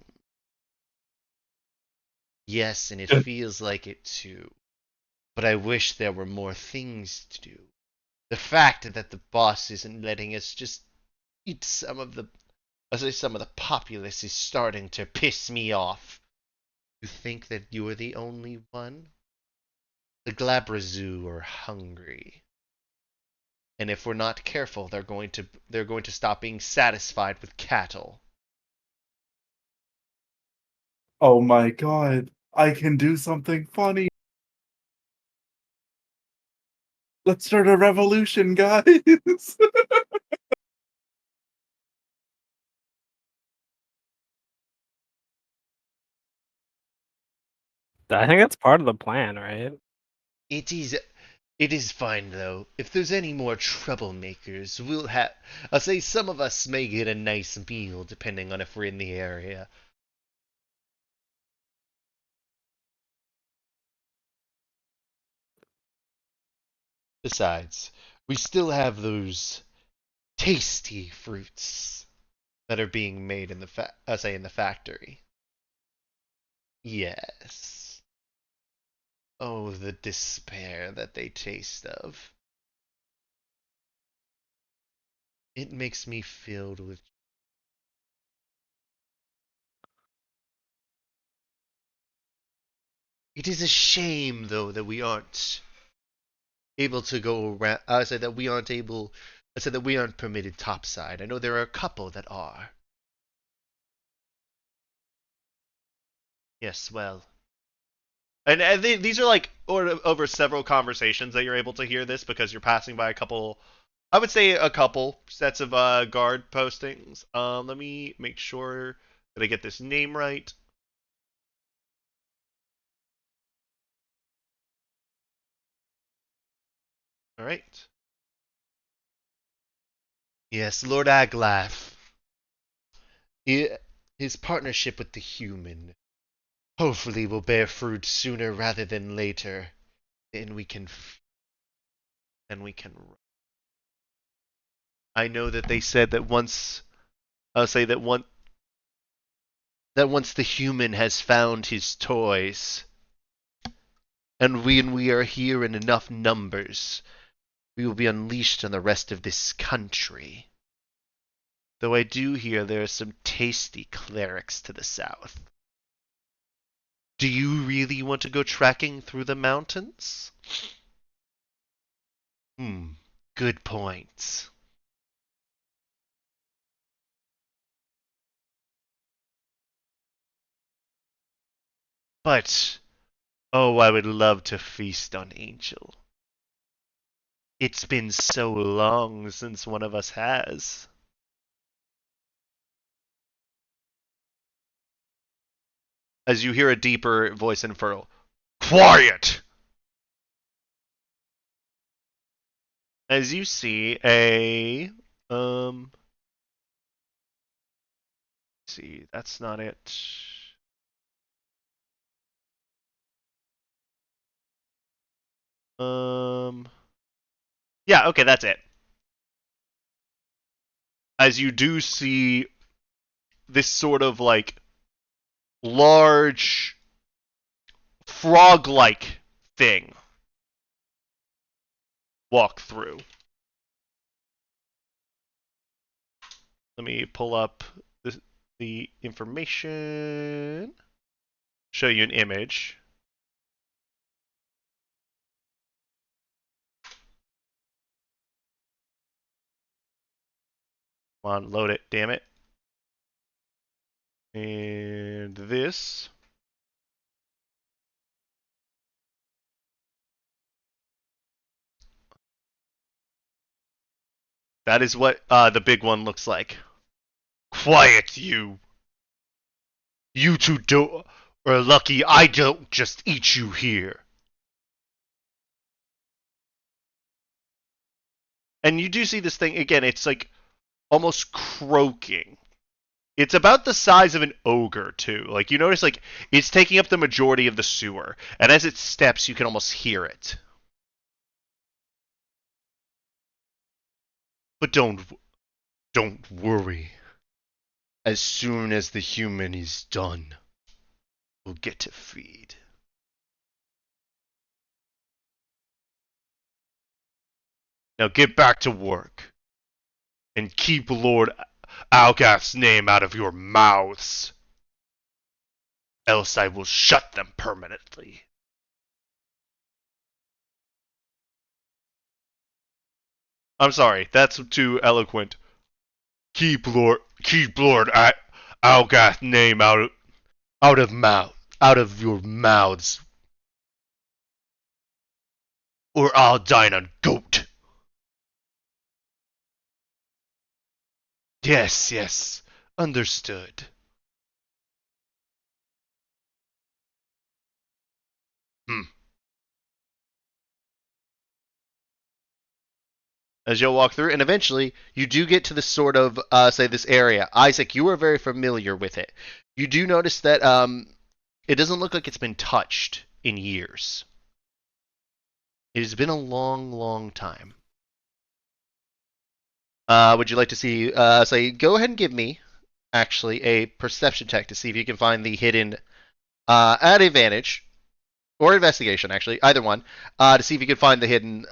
Yes, and it feels like it too. But I wish there were more things to do. The fact that the boss isn't letting us just eat some of the populace is starting to piss me off. You think that you are the only one? The Glabrazoo are hungry. And if we're not careful, they're going to stop being satisfied with cattle. Oh my god, I can do something funny. Let's start a revolution, guys. I think that's part of the plan, right? It is fine though. If there's any more troublemakers, I'll say some of us may get a nice meal depending on if we're in the area. Besides, we still have those tasty fruits that are being made in the factory. Yes. Oh, the despair that they taste of. It makes me filled with. It is a shame, though, that we aren't able to go around. I said that we aren't able. I said that we aren't permitted topside. I know there are a couple that are. Yes, well. And these are like over several conversations that you're able to hear this because you're passing by a couple. I would say a couple sets of guard postings. Let me make sure that I get this name right. All right. Yes, Lord Aglath. His partnership with the human hopefully will bear fruit sooner rather than later. Then we can. Then we can. I know that they said that once. I'll say that once the human has found his toys, and when we are here in enough numbers, we will be unleashed on the rest of this country. Though I do hear there are some tasty clerics to the south. Do you really want to go trekking through the mountains? Good point. But, oh, I would love to feast on Angel. It's been so long since one of us has. As you hear a deeper voice in Furl. Quiet! As you see a see, that's not it. Yeah, okay, that's it. As you do see this sort of like large frog-like thing walk through. Let me pull up the information. Show you an image. Come on, load it, damn it. And this. That is what the big one looks like. Quiet, you! You two are lucky I don't just eat you here. And you do see this thing, again, it's like almost croaking. It's about the size of an ogre, too. Like, you notice, like, it's taking up the majority of the sewer. And as it steps, you can almost hear it. But don't worry. As soon as the human is done, we'll get to feed. Now get back to work. And keep Lord Algath's name out of your mouths. Else I will shut them permanently. I'm sorry, that's too eloquent. Keep Lord Algath's name out of your mouths. Or I'll dine on goat. Yes, understood. As you'll walk through, and eventually you do get to this sort of, say, this area. Isaac, you are very familiar with it. You do notice that it doesn't look like it's been touched in years. It has been a long, long time. Would you like to see, say, go ahead and give me, actually, a perception check to see if you can find the hidden, at advantage, or investigation, actually, either one, to see if you can find the hidden,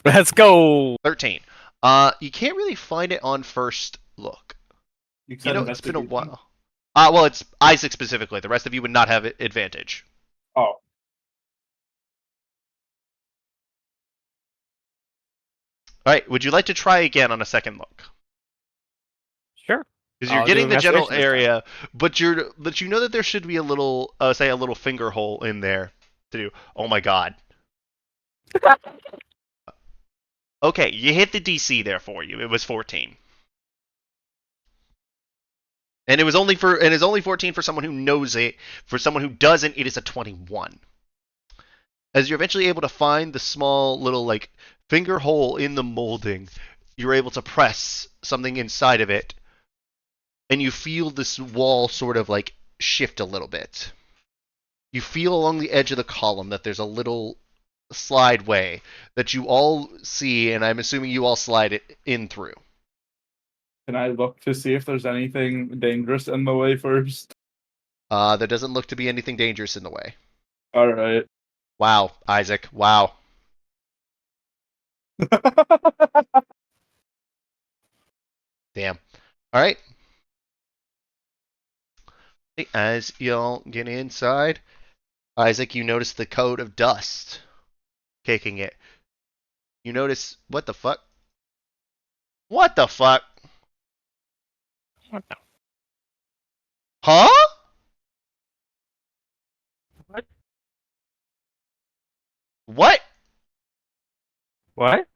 Let's go. 13. You can't really find it on first look. You You said know, it's been a investigation. while. Well, it's Isaac specifically. The rest of you would not have advantage. Oh, All right. Would you like to try again on a second look? Sure. Because you're I'll do getting the general investigation this time. area, but you know that there should be a little, say, a little finger hole in there to do. Oh my god. Okay, you hit the DC there for you. It was 14. And it's only 14 for someone who knows it. For someone who doesn't, it is a 21. As you're eventually able to find the small little like finger hole in the molding, you're able to press something inside of it, and you feel this wall sort of like shift a little bit. You feel along the edge of the column that there's a little slideway that you all see, and I'm assuming you all slide it in through. can I look to see if there's anything dangerous in the way first? There doesn't look to be anything dangerous in the way. All right. Wow, Isaac. Wow. Damn. All right. As y'all get inside, Isaac, you notice the coat of dust caking it. You notice what the fuck? What the fuck? What the? Huh? What? What? What?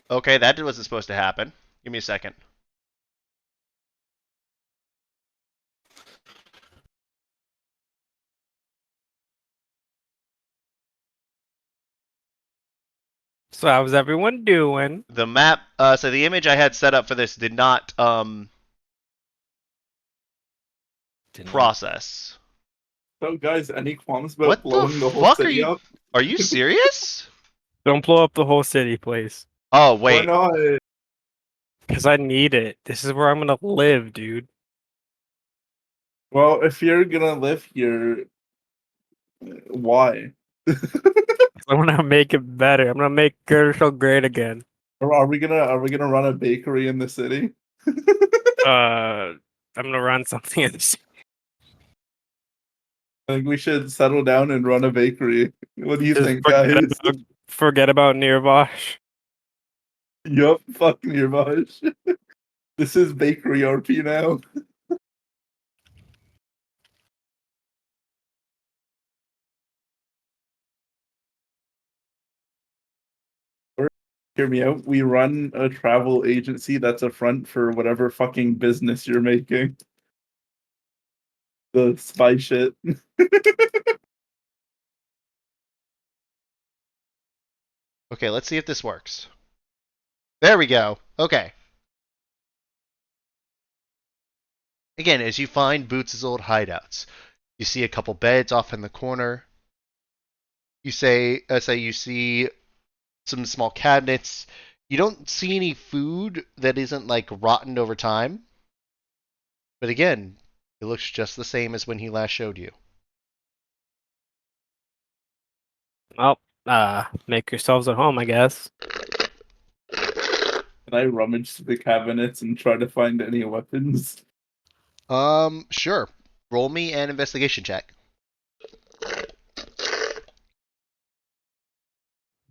Okay, that wasn't supposed to happen. Give me a second. So how's everyone doing? The map, so the image I had set up for this did not Didn't process. So, guys, any qualms about What the blowing the whole fuck are city you? up? Are you serious? Don't blow up the whole city, please. Oh Why wait. not? Because I need it. This is where I'm gonna live, dude. Well, if you're gonna live here, why? I'm gonna make it better. I'm gonna make Gershel great again. Or are we gonna run a bakery in the city? I'm gonna run something in this. I think we should settle down and run a bakery. What do you Just think, guys? forget about Nirvash. Yup, fuck Nirvash. This is bakery RP now. Hear me out. We run a travel agency that's a front for whatever fucking business you're making. The spy shit. Okay, let's see if this works. There we go. Okay. Again, as you find Boots' old hideouts, you see a couple beds off in the corner. You say you see some small cabinets. You don't see any food that isn't like rotten over time. But again, it looks just the same as when he last showed you. Well, make yourselves at home, I guess. Can I rummage through the cabinets and try to find any weapons? Sure. Roll me an investigation check.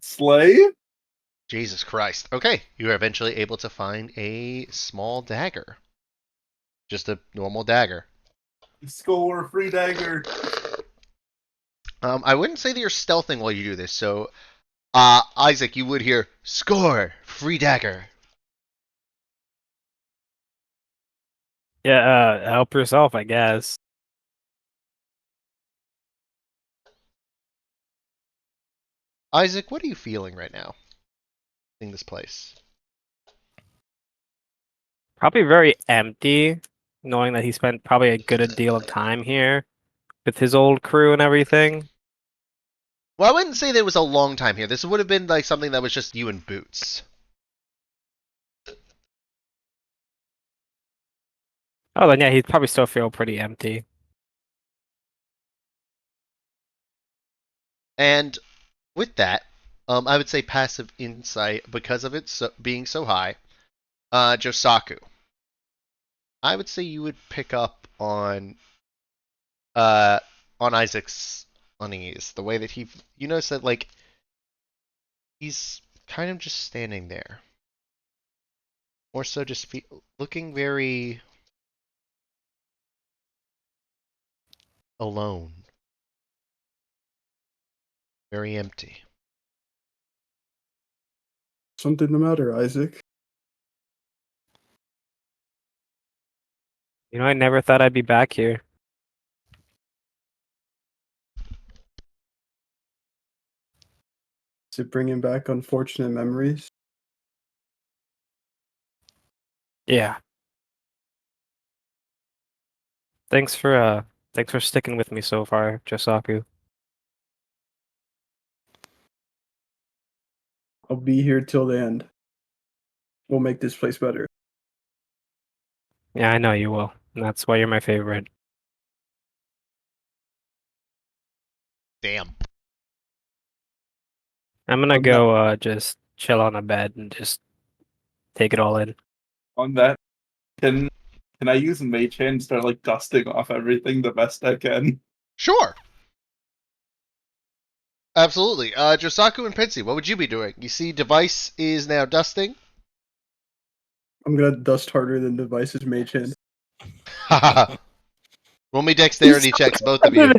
Slay? Jesus Christ. Okay, you are eventually able to find a small dagger. Just a normal dagger. Score, free dagger. I wouldn't say that you're stealthing while you do this, so Isaac, you would hear score, free dagger. Yeah, help yourself, I guess. Isaac, what are you feeling right now in this place? Probably very empty, knowing that he spent probably a good deal of time here with his old crew and everything. Well, I wouldn't say that it was a long time here. This would have been like something that was just you and Boots. Oh, then yeah, he'd probably still feel pretty empty. And with that, I would say passive insight because of it being so high. Josaku. I would say you would pick up uh on Isaac's unease. The way that you notice that like he's kind of just standing there. More so just looking very alone. Very empty. Something the matter, Isaac? You know, I never thought I'd be back here. Is it bringing back unfortunate memories? Yeah. Thanks for sticking with me so far, Josaku. I'll be here till the end. We'll make this place better. Yeah, I know you will. And that's why you're my favorite. Damn. I'm gonna On go just chill on a bed and just take it all in. On that, can I use Mage Hand and start like dusting off everything the best I can? Sure. Absolutely. Josaku and Pensy, what would you be doing? You see, Device is now dusting. I'm gonna dust harder than Device's mage hand. Roll me dexterity checks, both of you.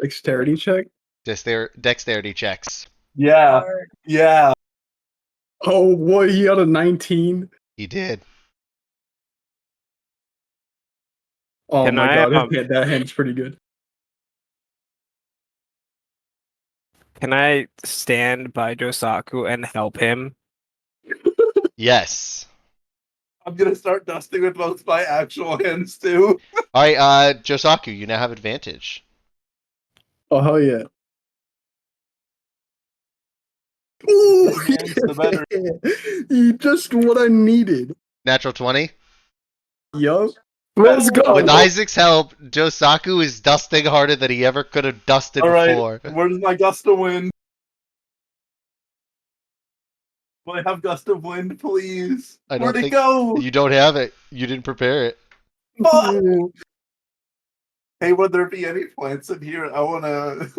Dexterity check? Dexterity checks. Yeah, yeah. Oh boy, he got a 19. He did. Oh Can my I, god, that hand's pretty good. Can I stand by Josaku and help him? Yes. I'm gonna start dusting with both my actual hands too. All right, Josaku, you now have advantage. Oh hell yeah. Ooh, Hands, the better. just what I needed. Natural 20. Yup. Let's go! With Isaac's help, Josaku is dusting harder than he ever could have dusted All right, before. where's my gust of wind? Will I have gust of wind, please? I don't Where'd it think go? you don't have it. You didn't prepare it. Fuck! Hey, would there be any plants in here? I wanna.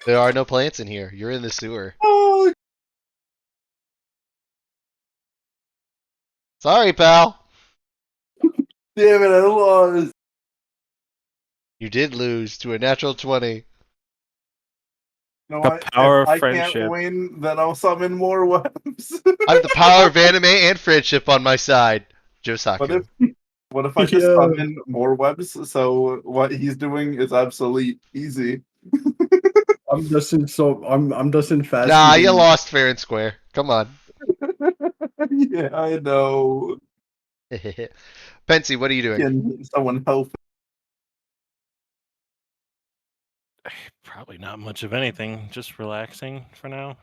There are no plants in here. You're in the sewer. Oh, Sorry, pal. damn it! I lost. You did lose to a natural 20. You know The what? power If of I friendship. can't win, then I'll summon more webs. I have the power of anime and friendship on my side. What Josaku. What if I just Yeah. summon more webs? So what he's doing is obsolete. Easy. I'm dusting faster. Nah, you than- lost fair and square. Come on. Yeah, I know. Pensy, what are you doing? Can someone help? Probably not much of anything. Just relaxing for now.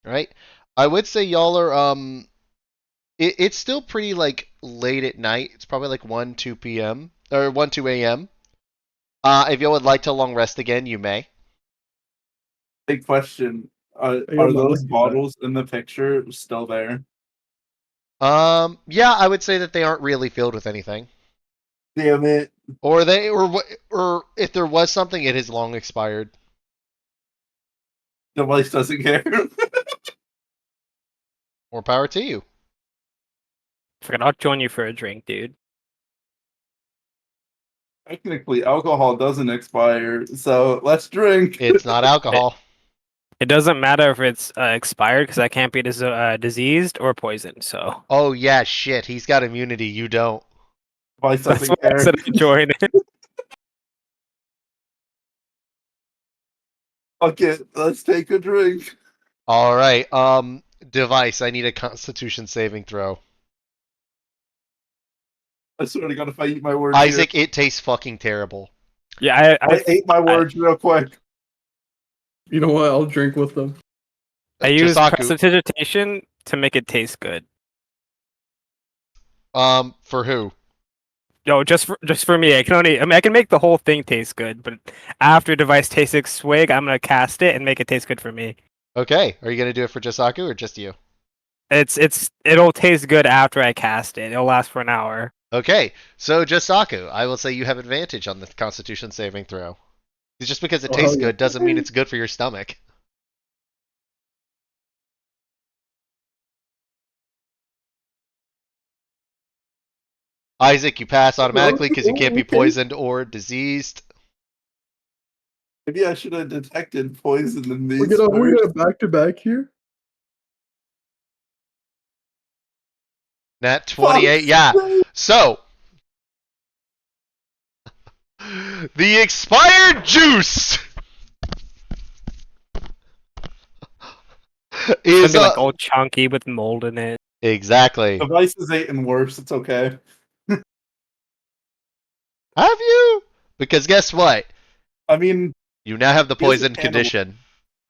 Right? I would say y'all are it's still pretty like late at night. It's probably like 1, 2 p.m. or 1, 2 a.m. If y'all would like to long rest again, you may. Big question. I got Are my those lucky bottles in the picture still there? Yeah, I would say that they aren't really filled with anything. Damn it. Or if there was something, it has long expired. Device doesn't care. More power to you. Forget, I'll join you for a drink, dude. Technically, alcohol doesn't expire, so let's drink. It's not alcohol. It doesn't matter if it's expired because I can't be diseased or poisoned. So Oh yeah, shit. He's got immunity. You don't. Device that's doesn't why I care. said I join it. Fuck it. Let's take a drink. All right. Device. I need a Constitution saving throw. I swear to God, if I eat my words Isaac, it tastes fucking terrible. Yeah, here. I ate my words real quick. You know what? I'll drink with them. I use Josaku. prestidigitation to make it taste good. For who? Yo, just for me, I can make the whole thing taste good, but after device tastes swig, I'm gonna cast it and make it taste good for me. Okay, are you gonna do it for Josaku or just you? It'll taste good after I cast it. It'll last for an hour. Okay, so Josaku, I will say you have advantage on the Constitution saving throw. Just because it Oh, tastes hell yeah. good doesn't mean it's good for your stomach. Isaac, you pass automatically because you can't be Okay. poisoned or diseased. Maybe I should have detected poison in We these get first. a back to back here. Nat 28, yeah. So, the expired juice It's gonna is be like all chunky with mold in it. exactly. Device is 8 and worse. It's okay. Have you? Because guess what? I mean, You now have the He is a poisoned cannibal. condition.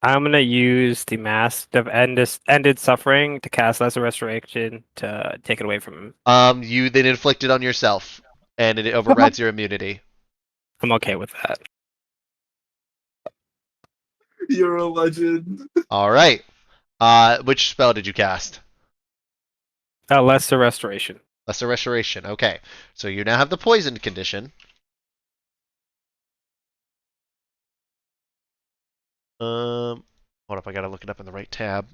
I'm gonna use the Mask of Ended Suffering to cast Lesser Restoration to take it away from him. You then inflict it on yourself, and it overrides your immunity. I'm okay with that. you're a legend. All right. Which spell did you cast? Lesser Restoration. Lesser Restoration. Okay. So you now have the poisoned condition. Hold up, I gotta look it up in the right tab.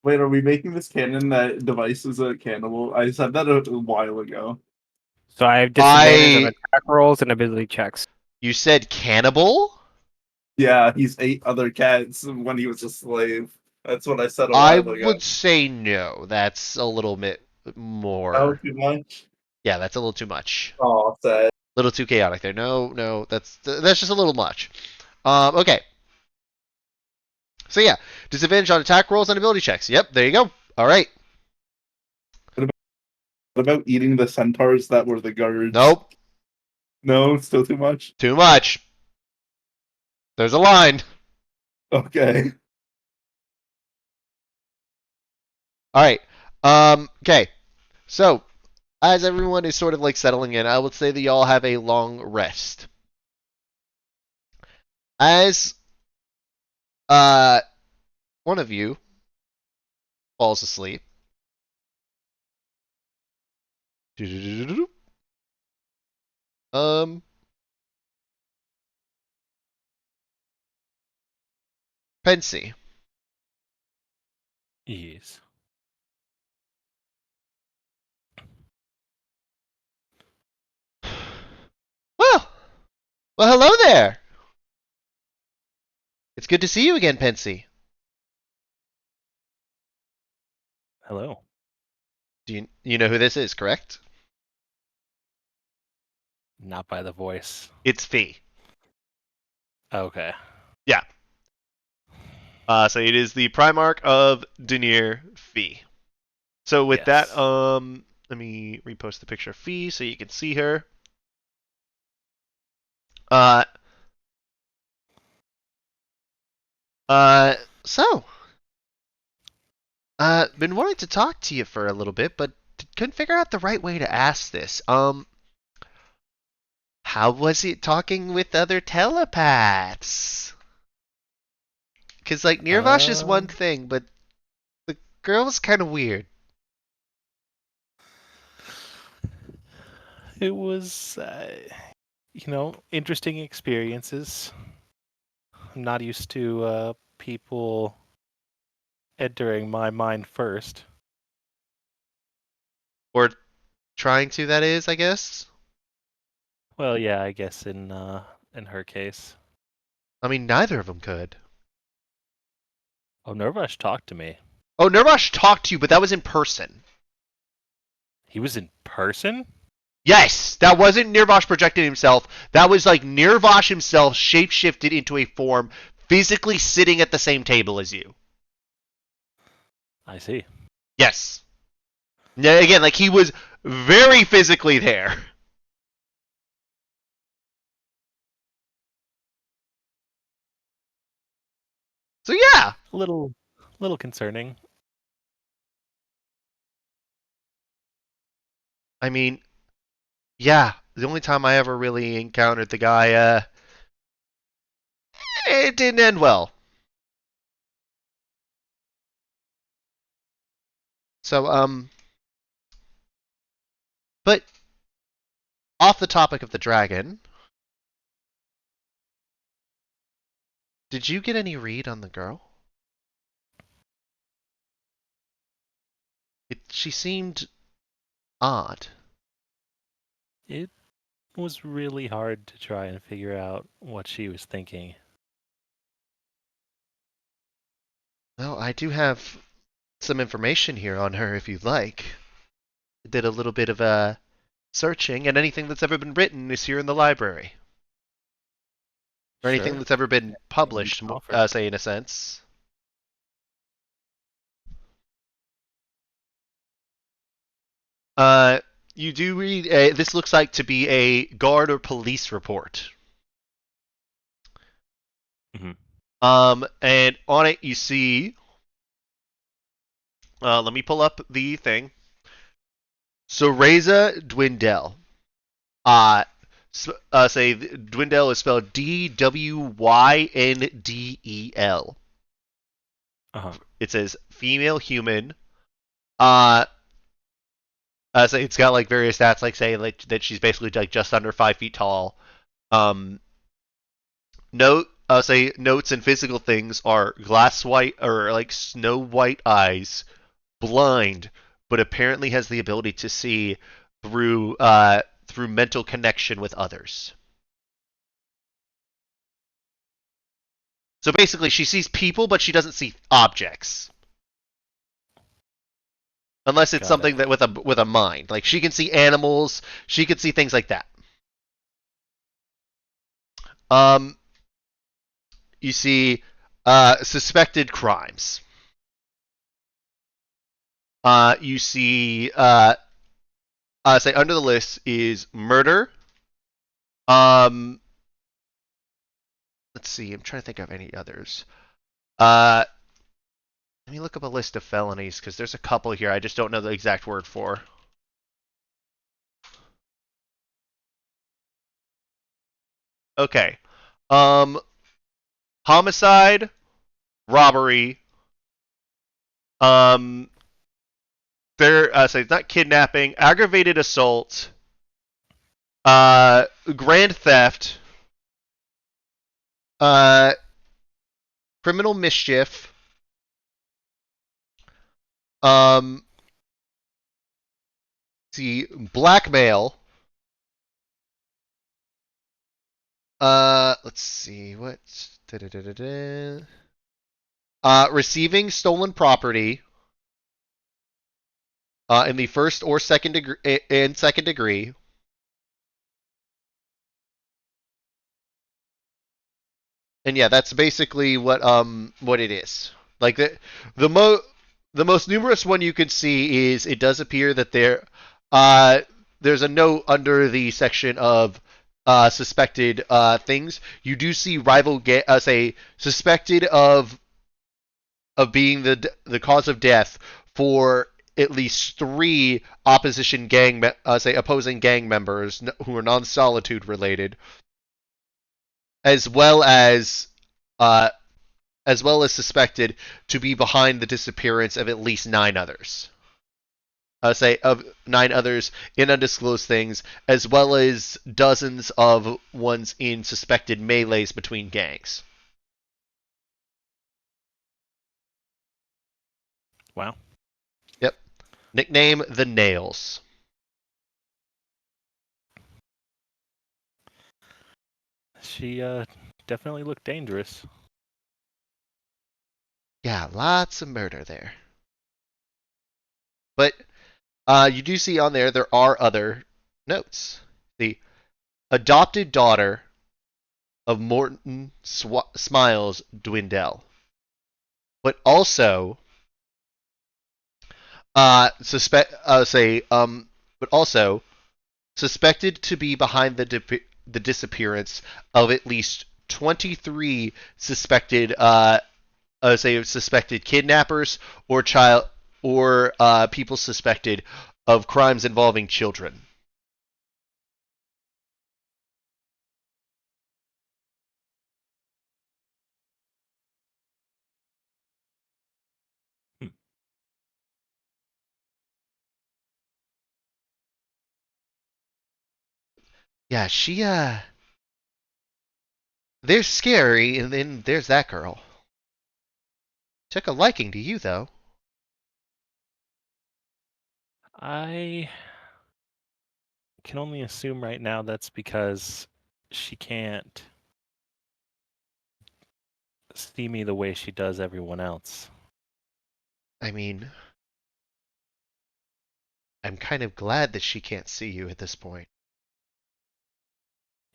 Wait, are we making this canon that Device is a cannibal? I said that a while ago. So I have disadvantage on I. attack rolls and ability checks. You said cannibal? Yeah, he's ate other cats when he was a slave. That's what I said a I while ago. would say no. That's a little bit Oh, more. too much? Yeah, that's a little too much. Oh, sad. A little too chaotic there. No, that's just a little much. Okay. So yeah, disadvantage on attack rolls and ability checks. Yep, there you go. All right. What about eating the centaurs that were the guards? Nope, No, still too much? too much. There's a line. Okay. All right. Okay. So, as everyone is sort of like settling in, I would say that y'all have a long rest. As one of you falls asleep. Um, Pensy. Yes. Well, hello there. It's good to see you again, Pensy. Hello. Do you know who this is, correct? Not by the voice. It's Fee. Okay. Yeah. So it is the Primarch of Denier Fee. So with that, Yes. let me repost the picture of Fee so you can see her. So, been wanting to talk to you for a little bit, but couldn't figure out the right way to ask this. How was it talking with other telepaths? Because, like, Nirvash is one thing, but the girl was kind of weird. It was, interesting experiences. I'm not used to people entering my mind first. Or trying to, that is, I guess. Well, yeah, I guess in her case. I mean, neither of them could. Oh, Nirvash talked to me. Oh, Nirvash talked to you, but that was in person. He was in person? Yes, that wasn't Nirvash projecting himself. That was like Nirvash himself shapeshifted into a form, physically sitting at the same table as you. I see. Yes. Now, again, like he was very physically there. So yeah. A little concerning. I mean, yeah, the only time I ever really encountered the guy, it didn't end well. So, but off the topic of the dragon, did you get any read on the girl? She seemed odd. It was really hard to try and figure out what she was thinking. Well, I do have some information here on her if you'd like. I did a little bit of searching, and anything that's ever been written is here in the library. Or anything Sure. that's ever been published, Offer. say in a sense. You do read, this looks like to be a guard or police report. Mhm. And on it you see, let me pull up the thing. So Reza Dwindell. Say Dwindell is spelled Dwyndel. Uh-huh. It says female human. Say it's got like various stats, like say like that she's basically like just under 5 feet tall. Say notes and physical things are glass white or like snow white eyes, blind, but apparently has the ability to see through through mental connection with others. So basically, she sees people, but she doesn't see objects, unless it's Got something it. that with a mind. Like she can see animals, she can see things like that. You see, suspected crimes. You see, say under the list is murder. Let's see. I'm trying to think of any others. Let me look up a list of felonies because there's a couple here. I just don't know the exact word for. Okay. Homicide, robbery. So it's not kidnapping, aggravated assault, grand theft, criminal mischief, see, blackmail. Let's see what. Receiving stolen property. In the first or second degree. And yeah, that's basically what it is. Like the most numerous one you can see is it does appear that there's a note under the section of suspected things. You do see say suspected of being the cause of death for at least 3 opposition say opposing gang members who are non-solitude related, as well as uh, suspected to be behind the disappearance of at least 9 others. Say of 9 others in undisclosed things, as well as dozens of ones in suspected melees between gangs. Wow. Yep. Nickname the Nails. She definitely looked dangerous. Yeah, lots of murder there. But you do see on there are other notes. The adopted daughter of Morton Smiles Dwindell. But also but also suspected to be behind the disappearance of at least 23 suspected suspected kidnappers or people suspected of crimes involving children. Yeah, they're scary, and then there's that girl. Took a liking to you, though. I can only assume right now that's because she can't see me the way she does everyone else. I mean, I'm kind of glad that she can't see you at this point.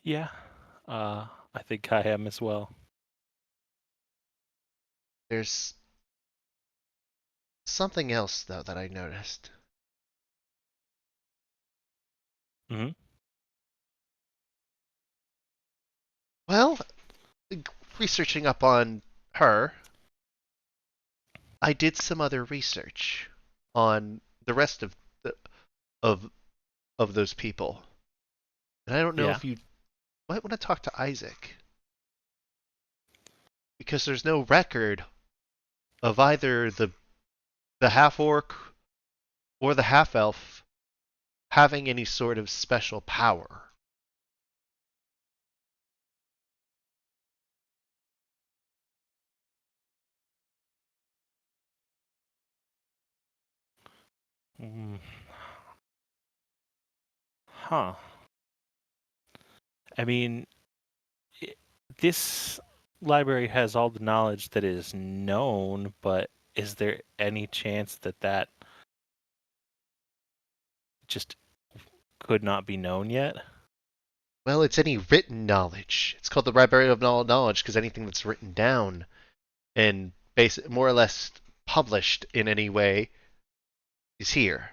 Yeah, I think I am as well. There's something else, though, that I noticed. Hmm. Well, researching up on her, I did some other research on the rest of the, of of those people. And I don't know Yeah. if you might want to talk to Isaac, because there's no record of either the half orc or the half elf having any sort of special power. Mm. Huh. I mean, this library has all the knowledge that is known, but is there any chance that that just could not be known yet? Well, it's any written knowledge. It's called the Library of Knowledge because anything that's written down and more or less published in any way is here.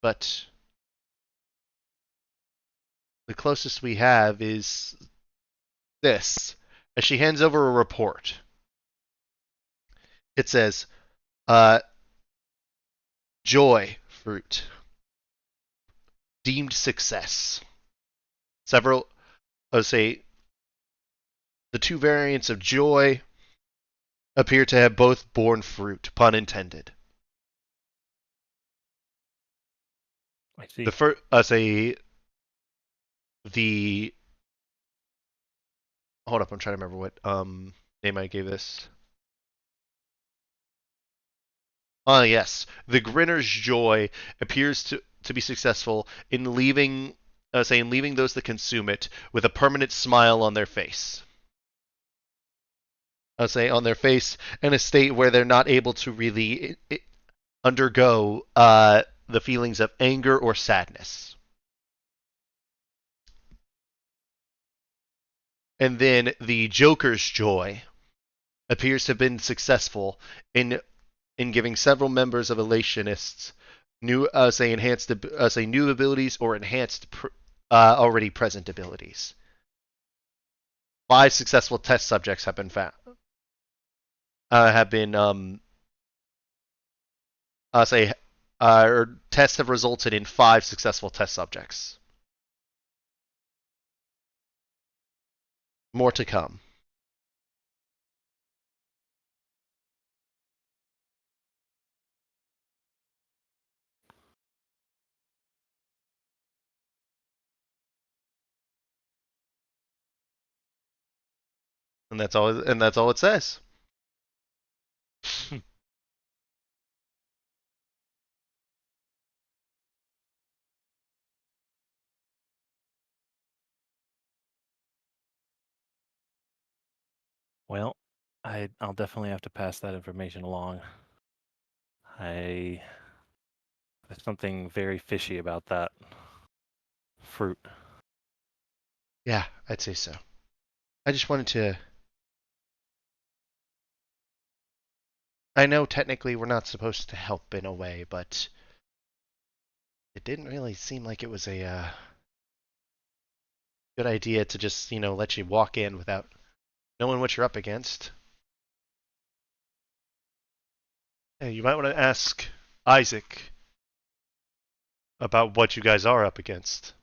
But the closest we have is this. As she hands over a report, it says, uh, Joy fruit. Deemed success. Several, say, the two variants of joy appear to have both borne fruit, pun intended. I see. The first, the hold up, I'm trying to remember what name I gave this. Ah, yes, the Grinner's joy appears to be successful in leaving those that consume it with a permanent smile on their face. I'll say on their face in a state where they're not able to really undergo the feelings of anger or sadness. And then the Joker's joy appears to have been successful in giving several members of Elationists new new abilities or enhanced already present abilities. 5 successful test subjects have been found. Have been say or tests have resulted in 5 successful test subjects. More to come. And that's all it says. Well, I'll definitely have to pass that information along. There's something very fishy about that fruit. Yeah, I'd say so. I just wanted to. I know technically we're not supposed to help in a way, but it didn't really seem like it was a good idea to just, let you walk in without knowing what you're up against. Yeah, you might want to ask Isaac about what you guys are up against.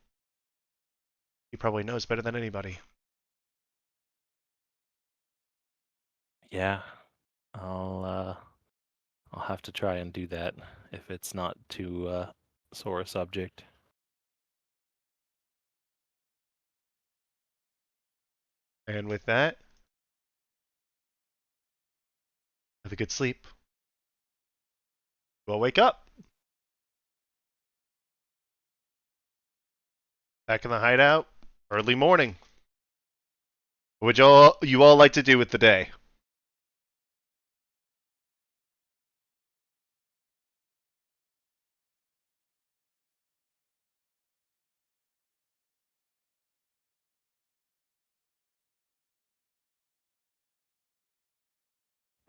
He probably knows better than anybody. Yeah, I'll have to try and do that if it's not too sore a subject. And with that, have a good sleep. We'll wake up. Back in the hideout, early morning. What would you all like to do with the day?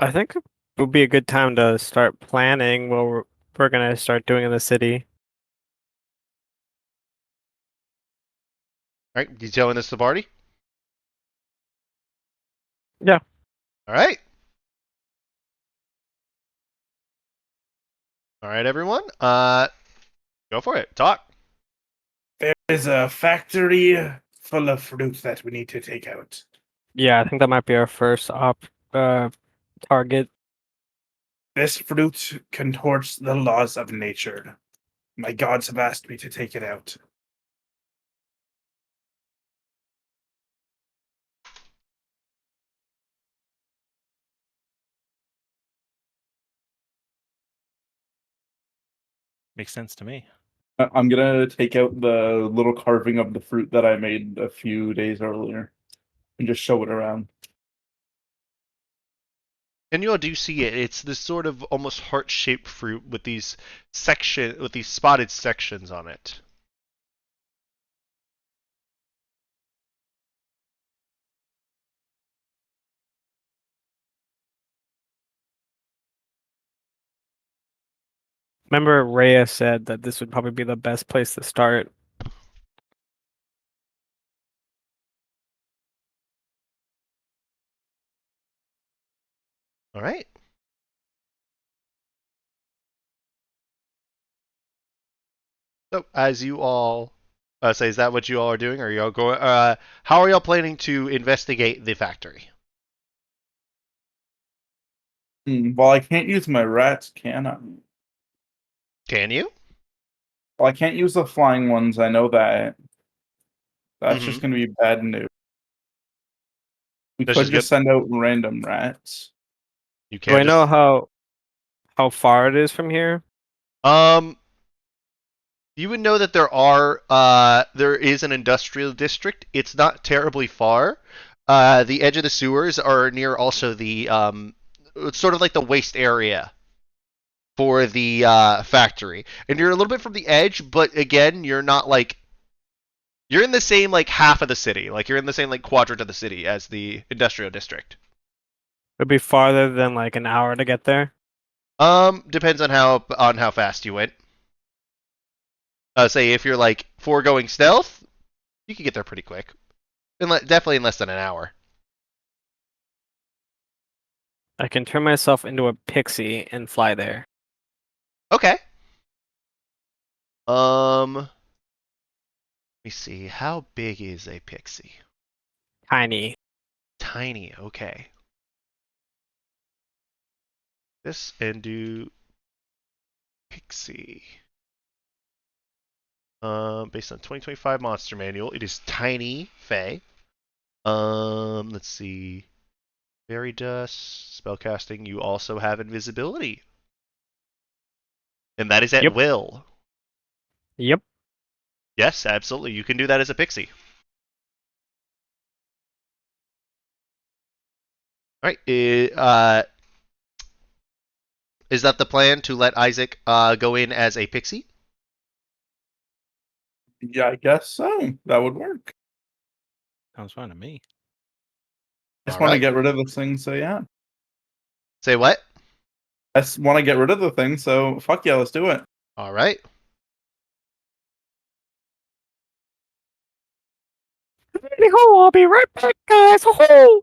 I think it would be a good time to start planning what we're gonna start doing in the city. All right, you telling us the party? Yeah. All right. All right, everyone. Go for it. Talk. There is a factory full of fruit that we need to take out. Yeah, I think that might be our first target. This fruit contorts the laws of nature. My gods have asked me to take it out. Makes sense to me. I'm gonna take out the little carving of the fruit that I made a few days earlier and just show it around. And you all do see it. It's this sort of almost heart-shaped fruit with these spotted sections on it. Remember, Rhea said that this would probably be the best place to start. All right. So, as you all say, is that what you all are doing? Are you all going? How are y'all planning to investigate the factory? Well, I can't use my rats, can I? Can you? Well, I can't use the flying ones. I know that. That's Mhm. just gonna be bad news. We That's could just good. just send out random rats. You Do I can't know just. how far it is from here? Um, you would know that there is an industrial district. It's not terribly far. The edge of the sewers are near also the it's sort of like the waste area for the factory, and you're a little bit from the edge, but again, you're not like you're in the same like half of the city, like you're in the same like quadrant of the city as the industrial district. It'd be farther than like an hour to get there. Depends on how fast you went. Say if you're like foregoing stealth, you can get there pretty quick. Definitely in less than an hour. I can turn myself into a pixie and fly there. Okay. Let me see. How big is a pixie? Tiny. Tiny. Okay. This and do pixie. Based on 2025 Monster Manual, it is tiny, Fey. Let's see. Fairy dust, spellcasting. You also have invisibility, and that is at Yep. will. Yep. Yes, absolutely. You can do that as a pixie. All right. Is that the plan to let Isaac go in as a pixie? Yeah, I guess so. That would work. Sounds fine to me. I just All want to right. get rid of this thing, so yeah. Say what? I just want to get rid of the thing, so fuck yeah, let's do it. All right. Ho, I'll be right back, guys. Ho!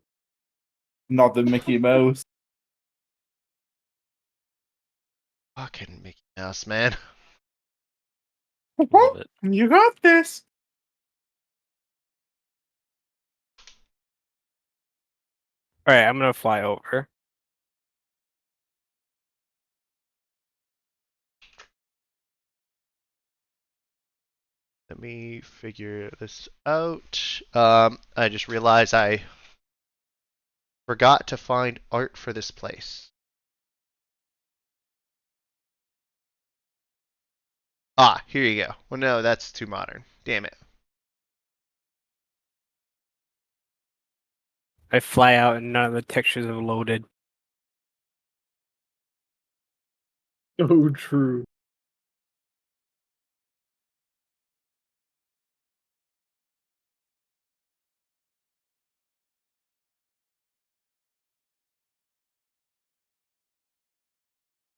Not the Mickey Mouse. Fucking Mickey Mouse, man. Love it. You got this. All right, I'm gonna fly over. Let me figure this out. I just realized I forgot to find art for this place. Ah, here you go. Well, no, that's too modern. Damn it. I fly out and none of the textures have loaded. Oh, true.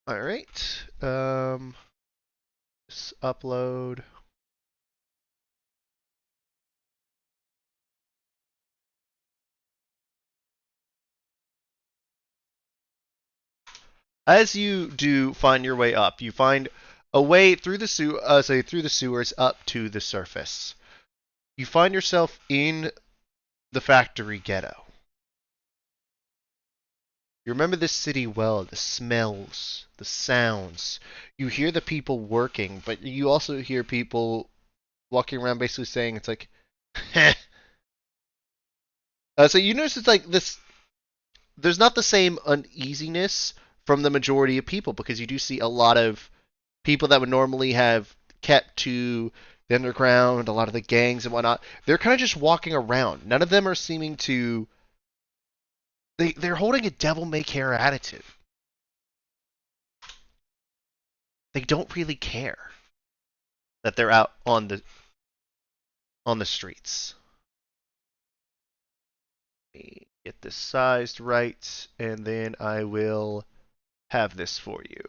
All right. Let's upload. As you do find your way up, you find a way through the through the sewers up to the surface. You find yourself in the factory ghetto. You remember this city well, the smells, the sounds. You hear the people working, but you also hear people walking around basically saying it's like, heh. So you notice it's like this, there's not the same uneasiness from the majority of people because you do see a lot of people that would normally have kept to the underground, a lot of the gangs and whatnot. They're kind of just walking around. None of them are seeming to. They're holding a devil may care attitude. They don't really care that they're out on the streets. Let me get this sized right, and then I will have this for you.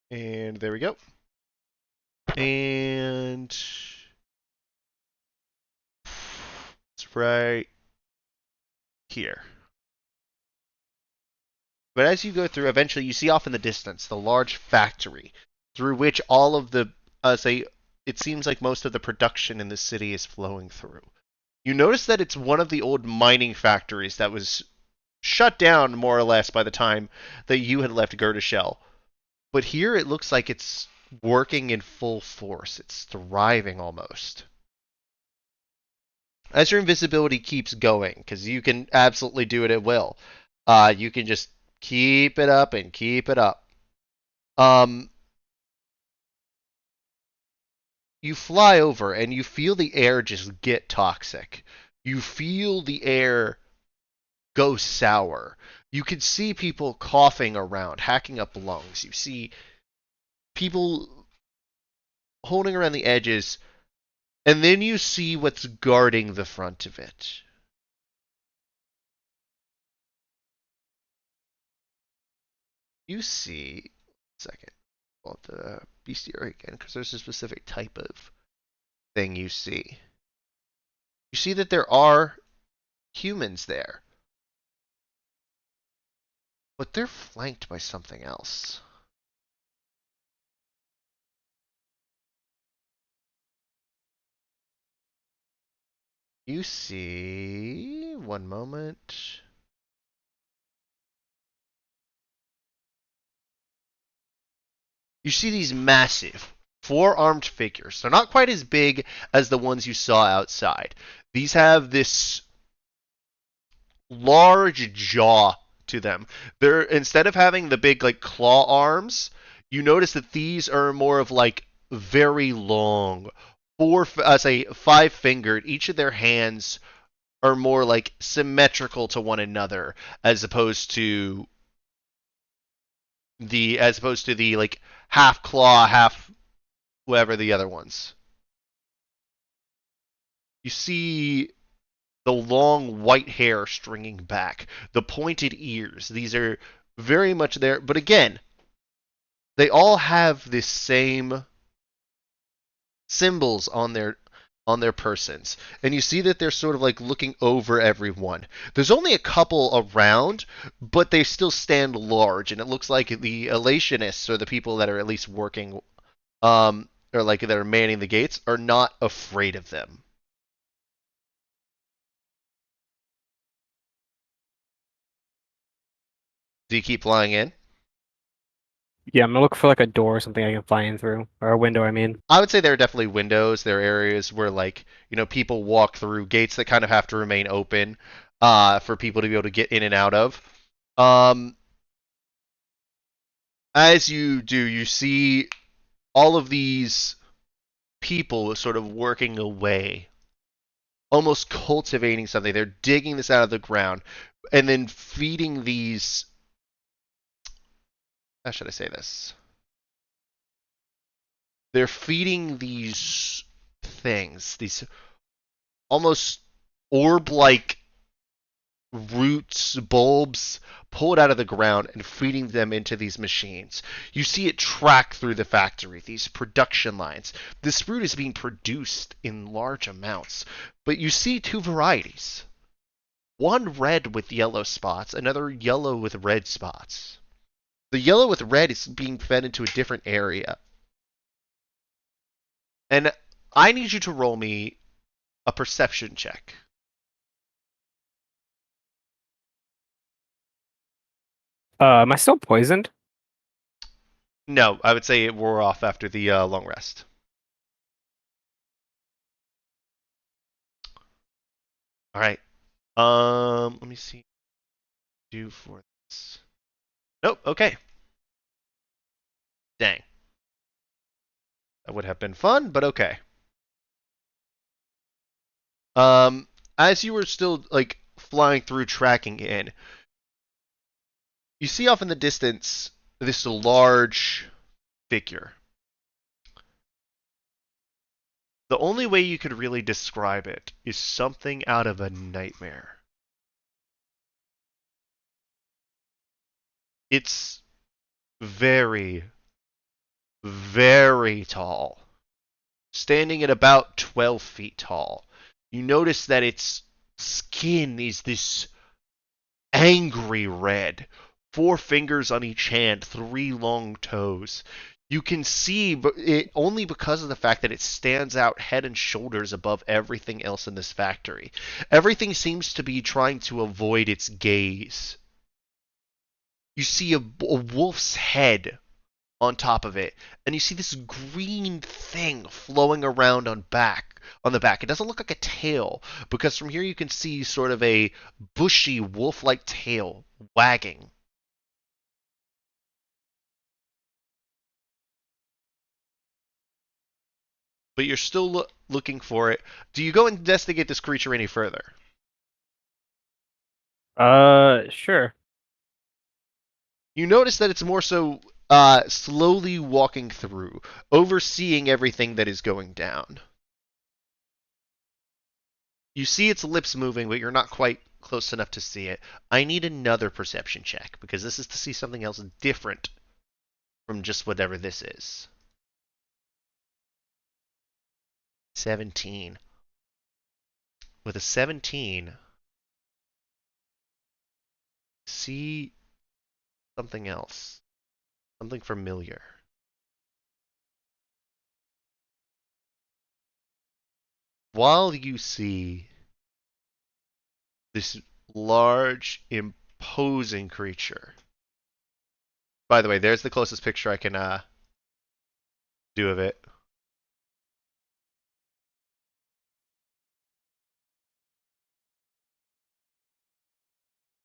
And there we go. And it's right here. But as you go through, eventually you see off in the distance the large factory through which all of the, it seems like most of the production in the city is flowing through. You notice that it's one of the old mining factories that was shut down more or less by the time that you had left Gerdeshell. But here it looks like it's working in full force. It's thriving almost. As your invisibility keeps going, because you can absolutely do it at will, you can just keep it up and keep it up. You fly over and you feel the air just get toxic. You feel the air go sour. You can see people coughing around, hacking up lungs. You see people holding around the edges, and then you see what's guarding the front of it. You see, second, pull up the bestiary again, because there's a specific type of thing you see. You see that there are humans there, but they're flanked by something else. You see, one moment. You see these massive four-armed figures. They're not quite as big as the ones you saw outside. These have this large jaw to them. They're, instead of having the big like claw arms, you notice that these are more of like very long, say 5-fingered. Each of their hands are more like symmetrical to one another as opposed to the like half claw, half whatever the other ones. You see The long white hair stringing back, the pointed ears. These are very much there. But again, they all have this same symbols on their persons, and you see that they're sort of like looking over everyone. There's only a couple around, but they still stand large, and it looks like the elationists, or the people that are at least working, or like that are manning the gates, are not afraid of them. Do you keep flying in? Yeah, I'm gonna look for like a door or something I can fly in through, or a window. I mean. I would say there are definitely windows. There are areas where, like, people walk through gates that kind of have to remain open for people to be able to get in and out of. Um, as you do, you see all of these people sort of working away, almost cultivating something. They're digging this out of the ground and then feeding these. How should I say this? They're feeding these things, these almost orb-like roots, bulbs, pulled out of the ground and feeding them into these machines. You see it track through the factory, these production lines. This fruit is being produced in large amounts, but you see two varieties. One red with yellow spots, another yellow with red spots. The yellow with red is being fed into a different area. And I need you to roll me a perception check. Am I still poisoned? No, I would say it wore off after the long rest. All right. Let me see. Do for this. Nope. Okay. Dang. That would have been fun, but okay. As you were still like flying through, tracking in, you see off in the distance this large figure. The only way you could really describe it is something out of a nightmare. It's very, very tall, standing at about 12 feet tall. You notice that its skin is this angry red, 4 fingers on each hand, 3 long toes. You can see it only because of the fact that it stands out head and shoulders above everything else in this factory. Everything seems to be trying to avoid its gaze. You see a wolf's head on top of it, and you see this green thing flowing around on the back. It doesn't look like a tail, because from here you can see sort of a bushy wolf-like tail wagging. But you're still looking for it. Do you go investigate this creature any further? Sure. You notice that it's more so slowly walking through, overseeing everything that is going down. You see its lips moving, but you're not quite close enough to see it. I need another perception check, because this is to see something else different from just whatever this is. 17. With a 17, see something else. Something familiar. While you see this large, imposing creature. By the way, there's the closest picture I can do of it.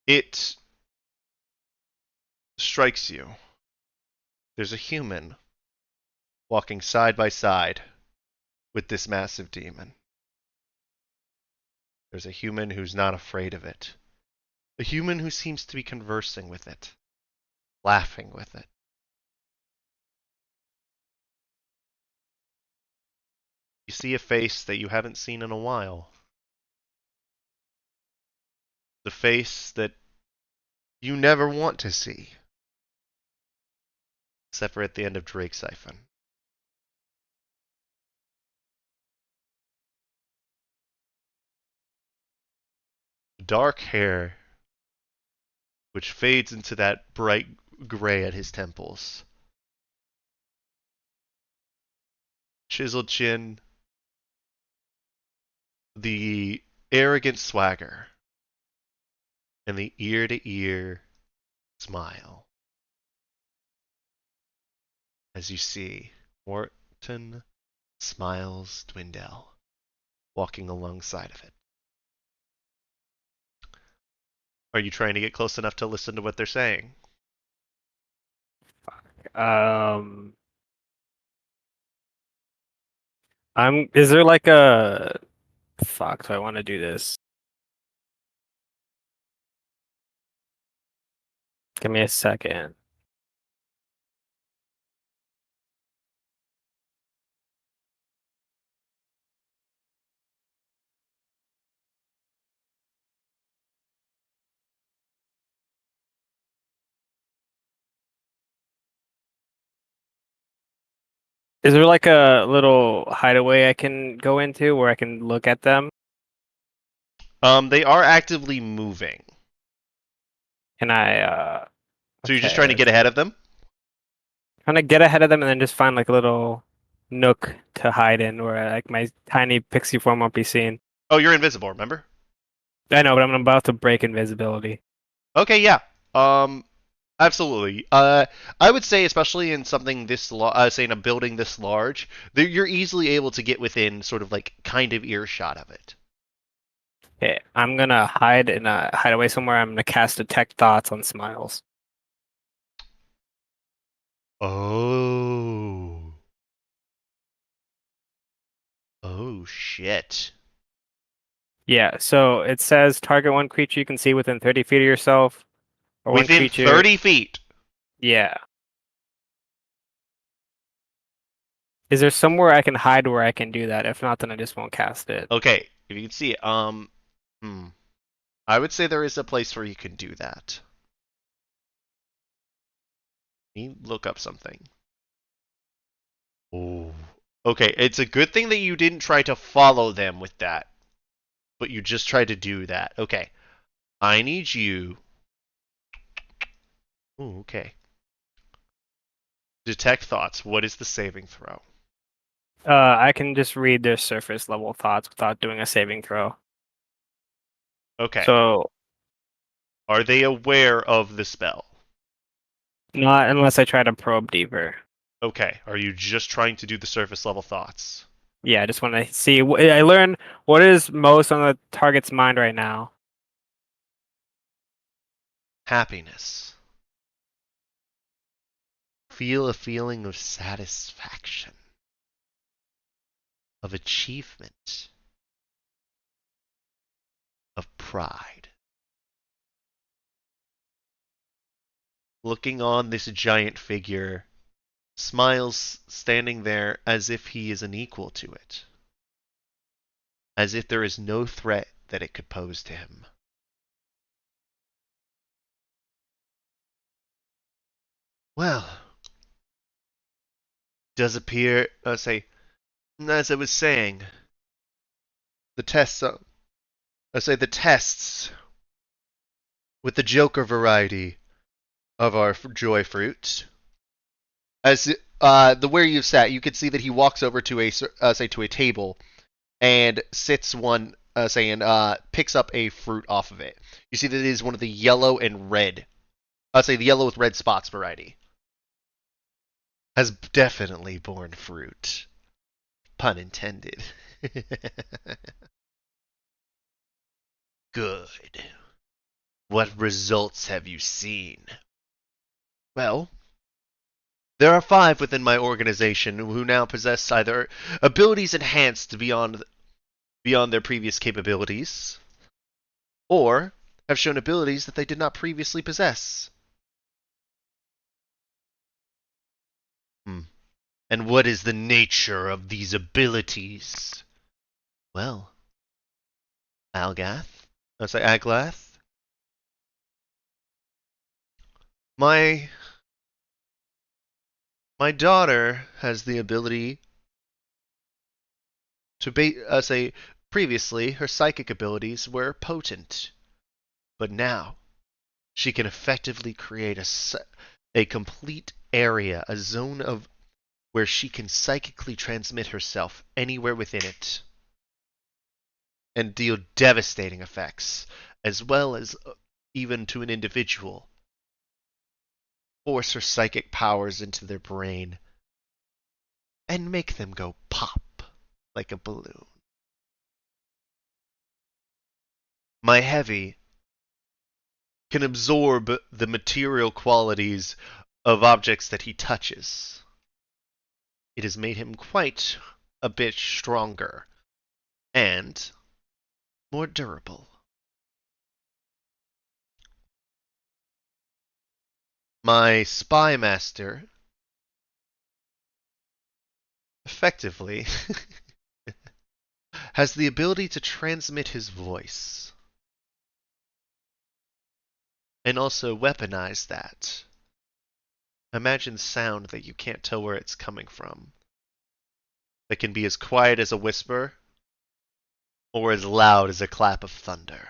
It strikes you. There's a human walking side by side with this massive demon. There's a human who's not afraid of it. A human who seems to be conversing with it, laughing with it. You see a face that you haven't seen in a while. The face that you never want to see. Except for at the end of Drake's Siphon. Dark hair, which fades into that bright gray at his temples. Chiseled chin. The arrogant swagger. And the ear-to-ear smile. As you see Morton Smiles Dwindell walking alongside of it. Are you trying to get close enough to listen to what they're saying? Is there like a fuck? Do I want to do this? Give me a second. Is there like a little hideaway I can go into where I can look at them? They are actively moving. Can I So you're just okay, trying to get ahead of them? trying to get ahead of them and then just find like a little nook to hide in where like my tiny pixie form won't be seen. Oh, you're invisible, remember? I know, but I'm about to break invisibility. Okay, yeah. Absolutely. I would say, especially in something this say in a building this large, that you're easily able to get within sort of like kind of earshot of it. Okay, I'm gonna hide in a hideaway somewhere. I'm gonna cast Detect Thoughts on Smiles. Oh. Oh shit. Yeah, so it says target one creature you can see within 30 feet of yourself, or one Within creature. 30 feet. Yeah. Is there somewhere I can hide where I can do that? If not, then I just won't cast it. Okay, if you can see it, I would say there is a place where you can do that. Let me look up something. Oh. Okay, it's a good thing that you didn't try to follow them with that. But you just tried to do that. Okay. I need you. Ooh, okay. Detect thoughts. What is the saving throw? I can just read their surface level thoughts without doing a saving throw. Okay. So Are they aware of the spell? not unless I try to probe deeper. Okay. Are you just trying to do the surface level thoughts? Yeah, I just want to see. I learn what is most on the target's mind right now. Happiness. Feel a feeling of satisfaction, of achievement, of pride. Looking on this giant figure, Smiles standing there as if he is an equal to it. As if there is no threat that it could pose to him. Well, does appear, as I was saying, the tests, the tests with the Joker variety of our joy fruit. As the where you sat, you could see that he walks over to to a table and sits one, and picks up a fruit off of it. You see that it is one of the yellow and red, the yellow with red spots variety. Has definitely borne fruit. Pun intended. Good. What results have you seen? Well, there are 5 within my organization who now possess either abilities enhanced beyond their previous capabilities, or have shown abilities that they did not previously possess. And what is the nature of these abilities? Well, Aglath, My daughter has the ability to say previously her psychic abilities were potent, but now she can effectively create a complete area, a zone of where she can psychically transmit herself anywhere within it and deal devastating effects, as well as even to an individual. Force her psychic powers into their brain and make them go pop like a balloon. My heavy can absorb the material qualities of objects that he touches. It has made him quite a bit stronger and more durable. My spy master effectively has the ability to transmit his voice and also weaponize that. Imagine sound that you can't tell where it's coming from, that can be as quiet as a whisper or as loud as a clap of thunder.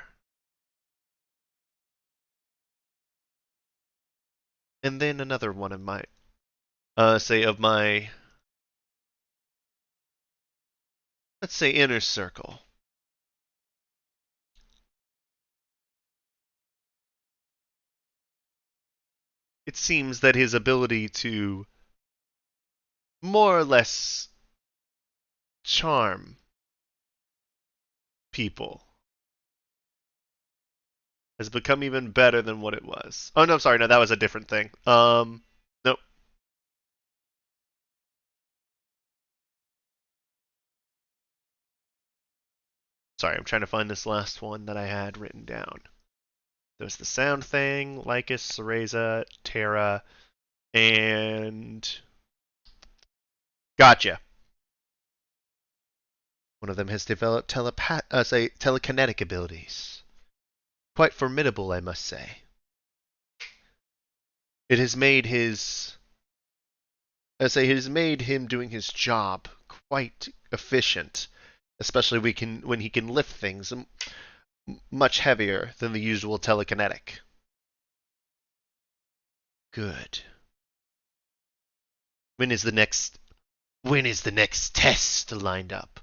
And then another one of my, let's say inner circle. It seems that his ability to more or less charm people has become even better than what it was. Oh no, sorry, no, that was a different thing. Nope. Sorry, I'm trying to find this last one that I had written down. There's the sound thing, Lycus, Cereza, Terra, and gotcha. One of them has developed telekinetic abilities. Quite formidable, I must say. It has made it has made him doing his job quite efficient, especially when he can lift things much heavier than the usual telekinetic. Good. When is the next test lined up?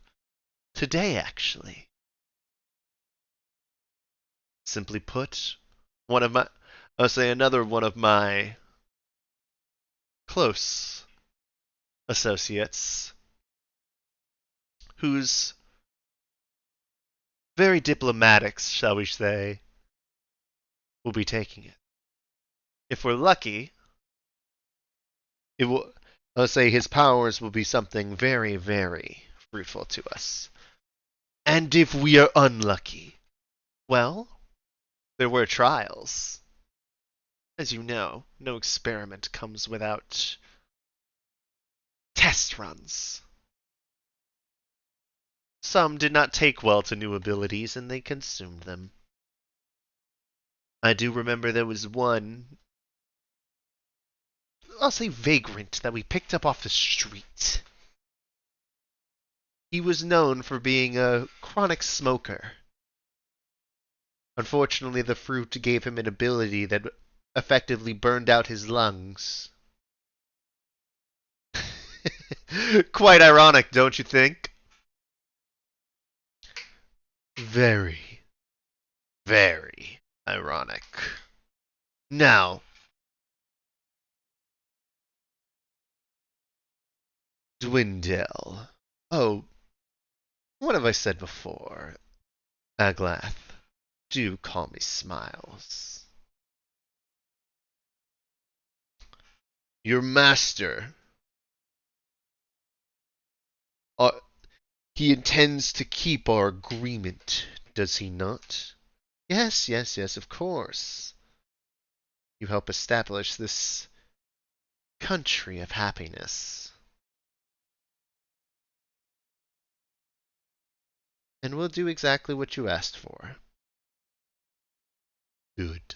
Today, actually. Simply put, another one of my close associates who's very diplomatic, shall we say, will be taking it. If we're lucky, it will. His powers will be something very, very fruitful to us. And if we are unlucky, well, there were trials. As you know, no experiment comes without test runs. Some did not take well to new abilities, and they consumed them. I do remember there was one, I'll say vagrant, that we picked up off the street. He was known for being a chronic smoker. Unfortunately, the fruit gave him an ability that effectively burned out his lungs. Quite ironic, don't you think? Very, very ironic. Now, Dwindle. Oh, what have I said before? Aglath, do call me Smiles. Your master. He intends to keep our agreement, does he not? Yes, yes, yes, of course. You help establish this country of happiness. And we'll do exactly what you asked for. Good.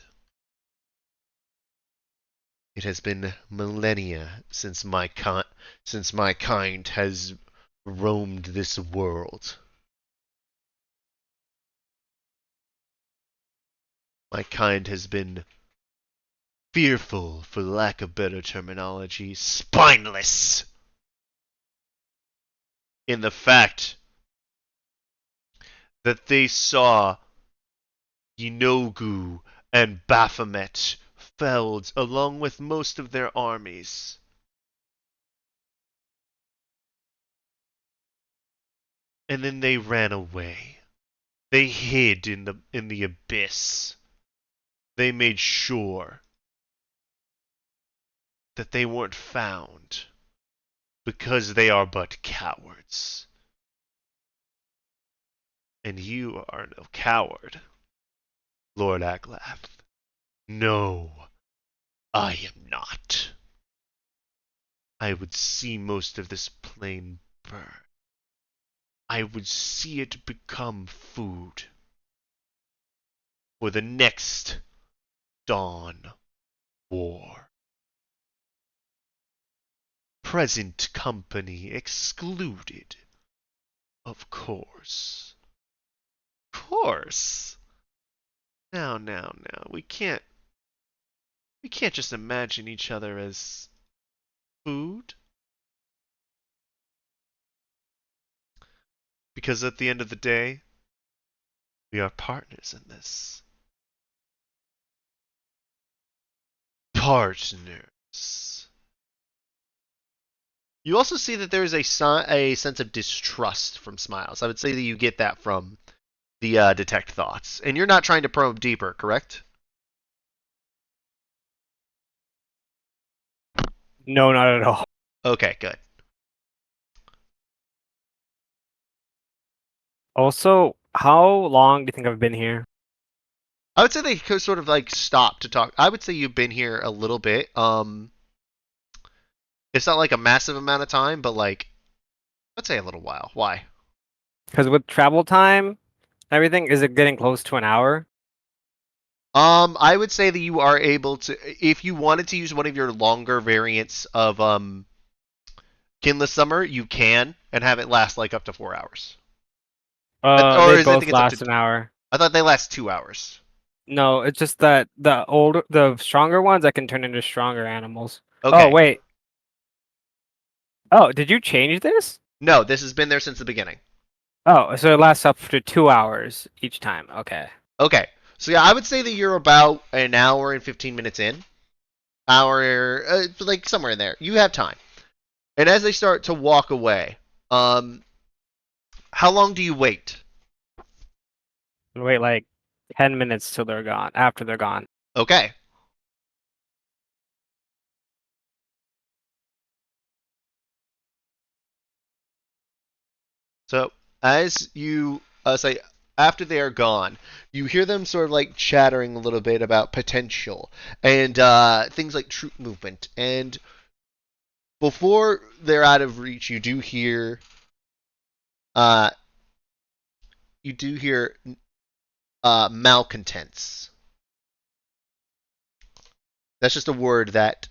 It has been millennia since my kind has roamed this world. My kind has been fearful, for lack of better terminology, spineless in the fact that they saw Yinogu and Baphomet felled along with most of their armies. And then they ran away. They hid in the abyss. They made sure that they weren't found because they are but cowards. And you are no coward, Lord Aglath. No, I am not. I would see most of this plain burn. I would see it become food for the next dawn war. Present company excluded, of course. Course. Now. We can't just imagine each other as food. Because at the end of the day, we are partners in this. Partners. You also see that there is a sense of distrust from Smiles. I would say that you get that from the detect thoughts. And you're not trying to probe deeper, correct? No, not at all. Okay, good. Also, how long do you think I've been here? I would say they could sort of like stop to talk. I would say you've been here a little bit. It's not like a massive amount of time, but like, let's say a little while. Why? Because with travel time, everything, is it getting close to an hour? I would say that you are able to, if you wanted to use one of your longer variants of Kinless Summer, you can, and have it last like up to 4 hours. Or They is I both think it's up last to. an hour. I thought they last 2 hours. No, it's just that the stronger ones I can turn into stronger animals. Okay. Oh, wait. Oh, did you change this? No, this has been there since the beginning. Oh, so it lasts up to 2 hours each time. Okay. Okay. So yeah, I would say that you're about an hour and 15 minutes in. Like somewhere in there. You have time. And as they start to walk away, how long do you wait? Wait like 10 minutes till they're gone. After they're gone. Okay. So as you say, after they are gone, you hear them sort of like chattering a little bit about potential and things like troop movement. And before they're out of reach, uh, you do hear malcontents. That's just a word that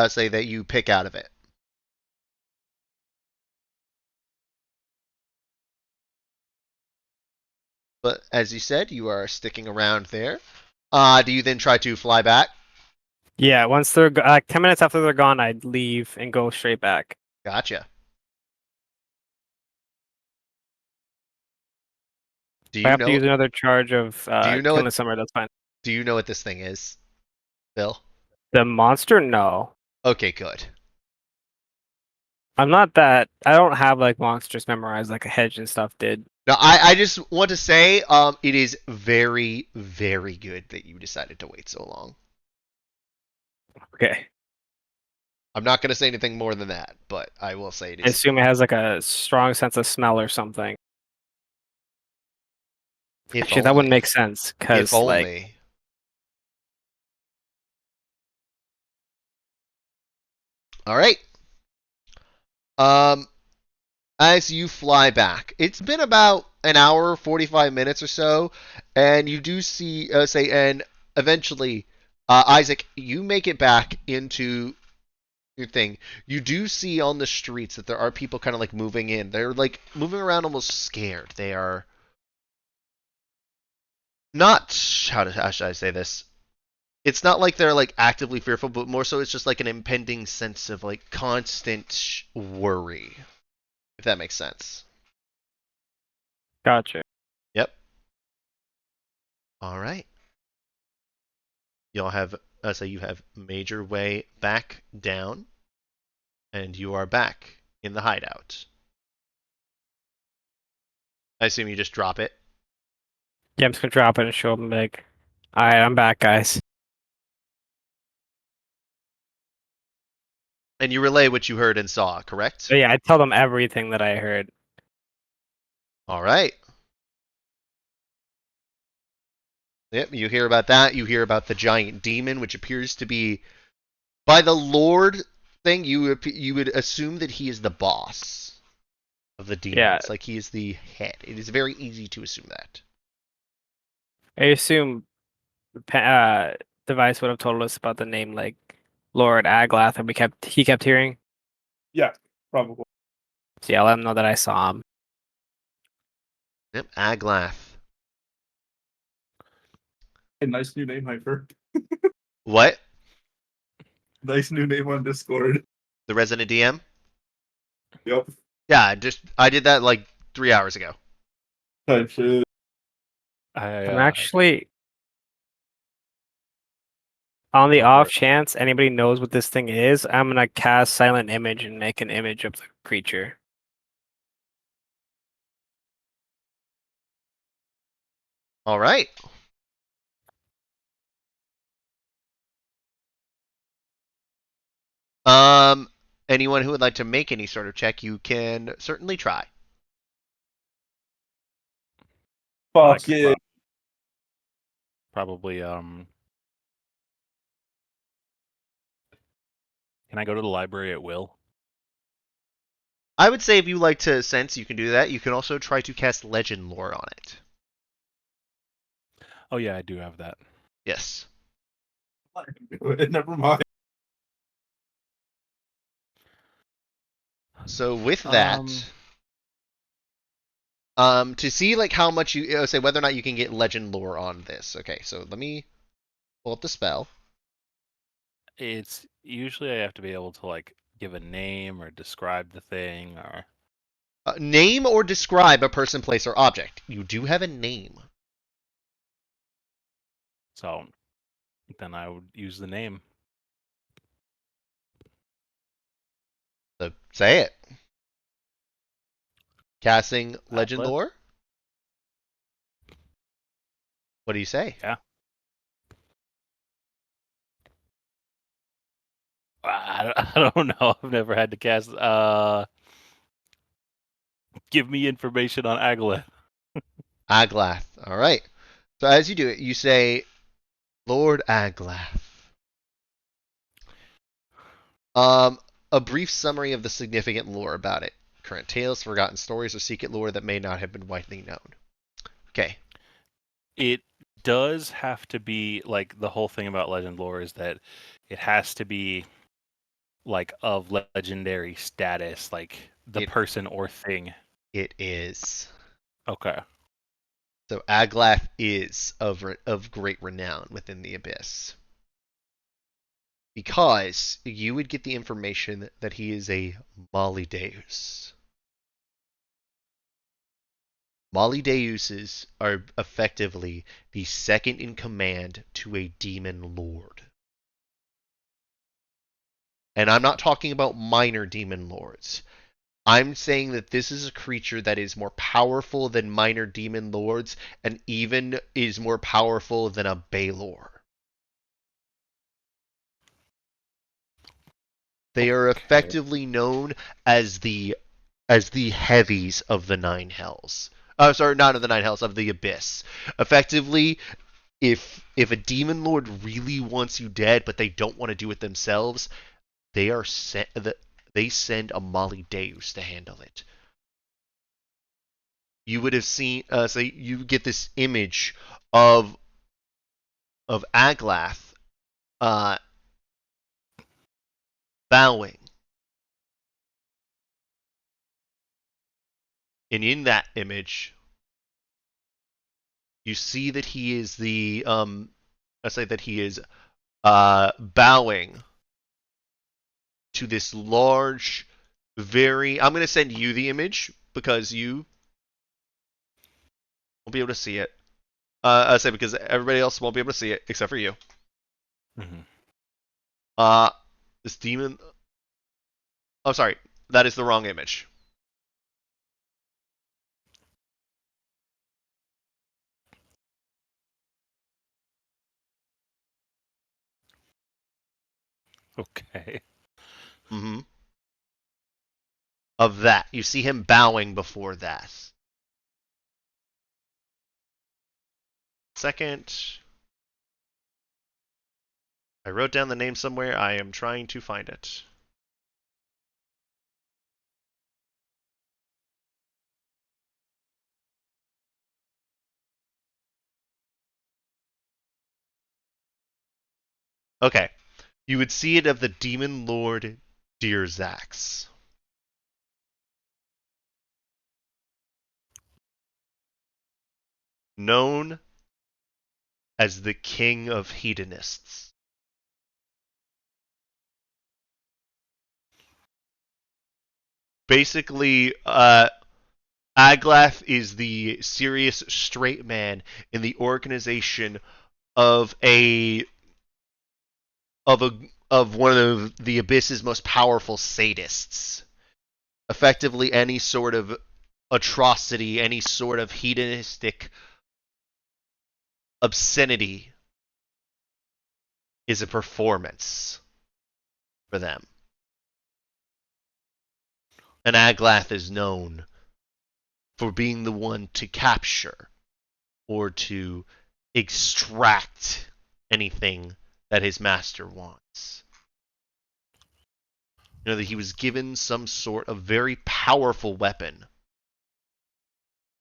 say that you pick out of it. But as you said, you are sticking around there. Do you then try to fly back? Yeah, once they're like 10 minutes after they're gone, I'd leave and go straight back. Gotcha. Do If I you have to know? use another charge of Do you know Killing Summer, that's fine. Do you know what this thing is, Bill? The monster? No. Okay, good. I'm not that. I don't have like monsters memorized like a hedge and stuff did. Now, I just want to say, it is very, very good that you decided to wait so long. Okay. I'm not going to say anything more than that, but I will say it I is. assume it has like a strong sense of smell or something. If Actually, that wouldn't only. make sense If because like only. All right. As you fly back, it's been about an hour, 45 minutes or so, and you do see, and eventually Isaac, you make it back into your thing. You do see on the streets that there are people kind of like moving in. They're like moving around almost scared. They are not, how should I say this? It's not like they're like actively fearful, but more so it's just like an impending sense of like constant worry, if that makes sense. Gotcha. Yep. All right. Y'all have, so you have made your way back down, and you are back in the hideout. I assume you just drop it. Yeah, I'm just gonna drop it and show them like, all right, I'm back, guys. And you relay what you heard and saw, correct? So yeah, I tell them everything that I heard. All right. Yep, you hear about that. You hear about the giant demon, which appears to be, by the Lord thing, you would assume that he is the boss of the demons. Yeah. Like he is the head. It is very easy to assume that. I assume Device would have told us about the name like Lord Aglath, and he kept hearing. Yeah, probably. So yeah, let him know that I saw him. Yep, Aglath. A nice new name, Hyper. What? Nice new name on Discord. The resident DM? Yep. Yeah, I did that like 3 hours ago. Type shit. I'm actually on the off chance anybody knows what this thing is. I'm gonna cast Silent Image and make an image of the creature. All right. Anyone who would like to make any sort of check, you can certainly try. Fuck it. Probably, can I go to the library at will? I would say if you like to sense, you can do that. You can also try to cast legend lore on it. Oh yeah, I do have that. Yes. Never mind. So with that, to see like how much you say whether or not you can get legend lore on this. Okay, so let me pull up the spell. It's usually I have to be able to like give a name or describe the thing or Name or describe a person, place, or object. You do have a name. so then I would use the name. So say it. Casting legend Atlas. lore? What do you say? Yeah. I don't know. I've never had to cast. Give me information on Aglath. Aglath. All right. So as you do it, you say, Lord Aglath. A brief summary of the significant lore about it. Current tales, forgotten stories, or secret lore that may not have been widely known. Okay. It does have to be like the whole thing about legend lore is that it has to be like of legendary status, like the person or thing. It is. Okay. So Aglath is of great renown within the Abyss. Because you would get the information that he is a Deus. Deuses are effectively the second in command to a demon lord. And I'm not talking about minor demon lords. I'm saying that this is a creature that is more powerful than minor demon lords and even is more powerful than a Baelor. They are effectively known as the heavies of the Nine Hells. Sorry, not of the Nine Hells, of the Abyss. Effectively, if a demon lord really wants you dead, but they don't want to do it themselves, they send a Deus to handle it. You would have seen, so you get this image of Aglath uh, bowing. And in that image, you see that he is let's say that he is bowing to this large, I'm going to send you the image because you won't be able to see it. I say because everybody else won't be able to see it except for you. Mm-hmm. This demon. Oh, sorry, that is the wrong image. Okay. Mm-hmm. Of that, you see him bowing before that. Second, I wrote down the name somewhere. I am trying to find it. Okay. You would see it of the demon lord Deerzax. Known as the king of hedonists. Basically, Aglath is the serious straight man in the organization of of one of the Abyss's most powerful sadists. Effectively, any sort of atrocity, any sort of hedonistic obscenity is a performance for them. And Aglath is known for being the one to capture or to extract anything that his master wants. You know that he was given some sort of very powerful weapon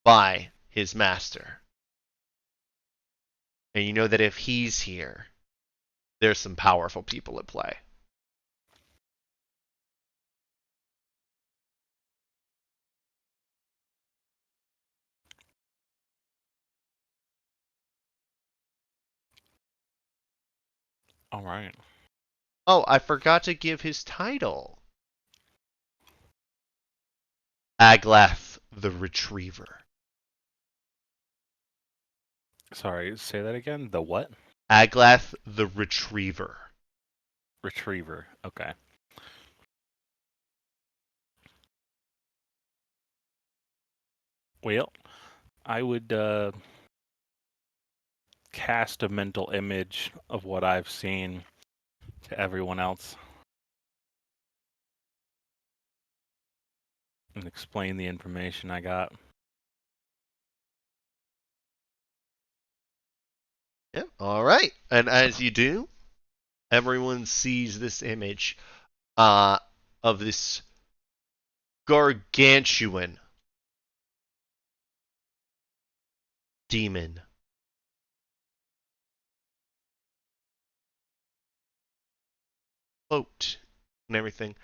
by his master. And you know that if he's here, there's some powerful people at play. All right. Oh, I forgot to give his title. Aglath the Retriever. Sorry, say that again. The what? Aglath the Retriever. Retriever. Okay. Well, I would cast a mental image of what I've seen to everyone else and explain the information I got. Yeah, all right. And as you do, everyone sees this image of this gargantuan demon. Cloaked and everything.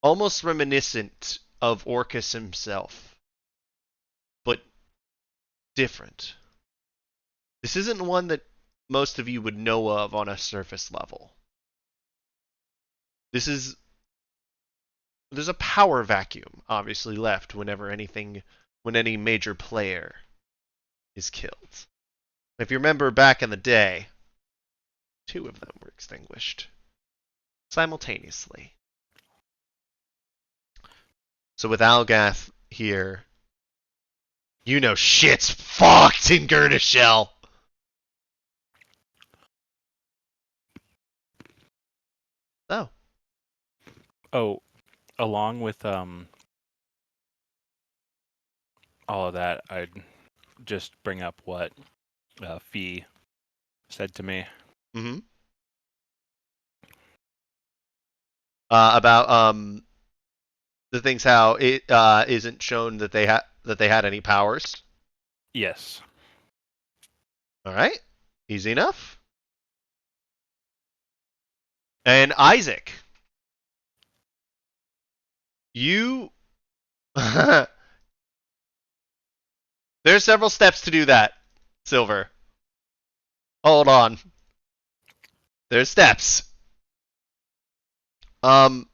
Almost reminiscent of Orcus himself, but different. This isn't one that most of you would know of on a surface level. There's a power vacuum obviously left when any major player is killed. If you remember back in the day, 2 of them were extinguished simultaneously. So with Algath here, you know shit's fucked in Gurnishell. Oh. Oh, along with all of that, I'd just bring up what Fee said to me. Mm-hmm. About the things how it isn't shown that they had any powers. Yes. All right, easy enough. And Isaac, you. There's several steps to do that, Silver. Hold on. There's steps. As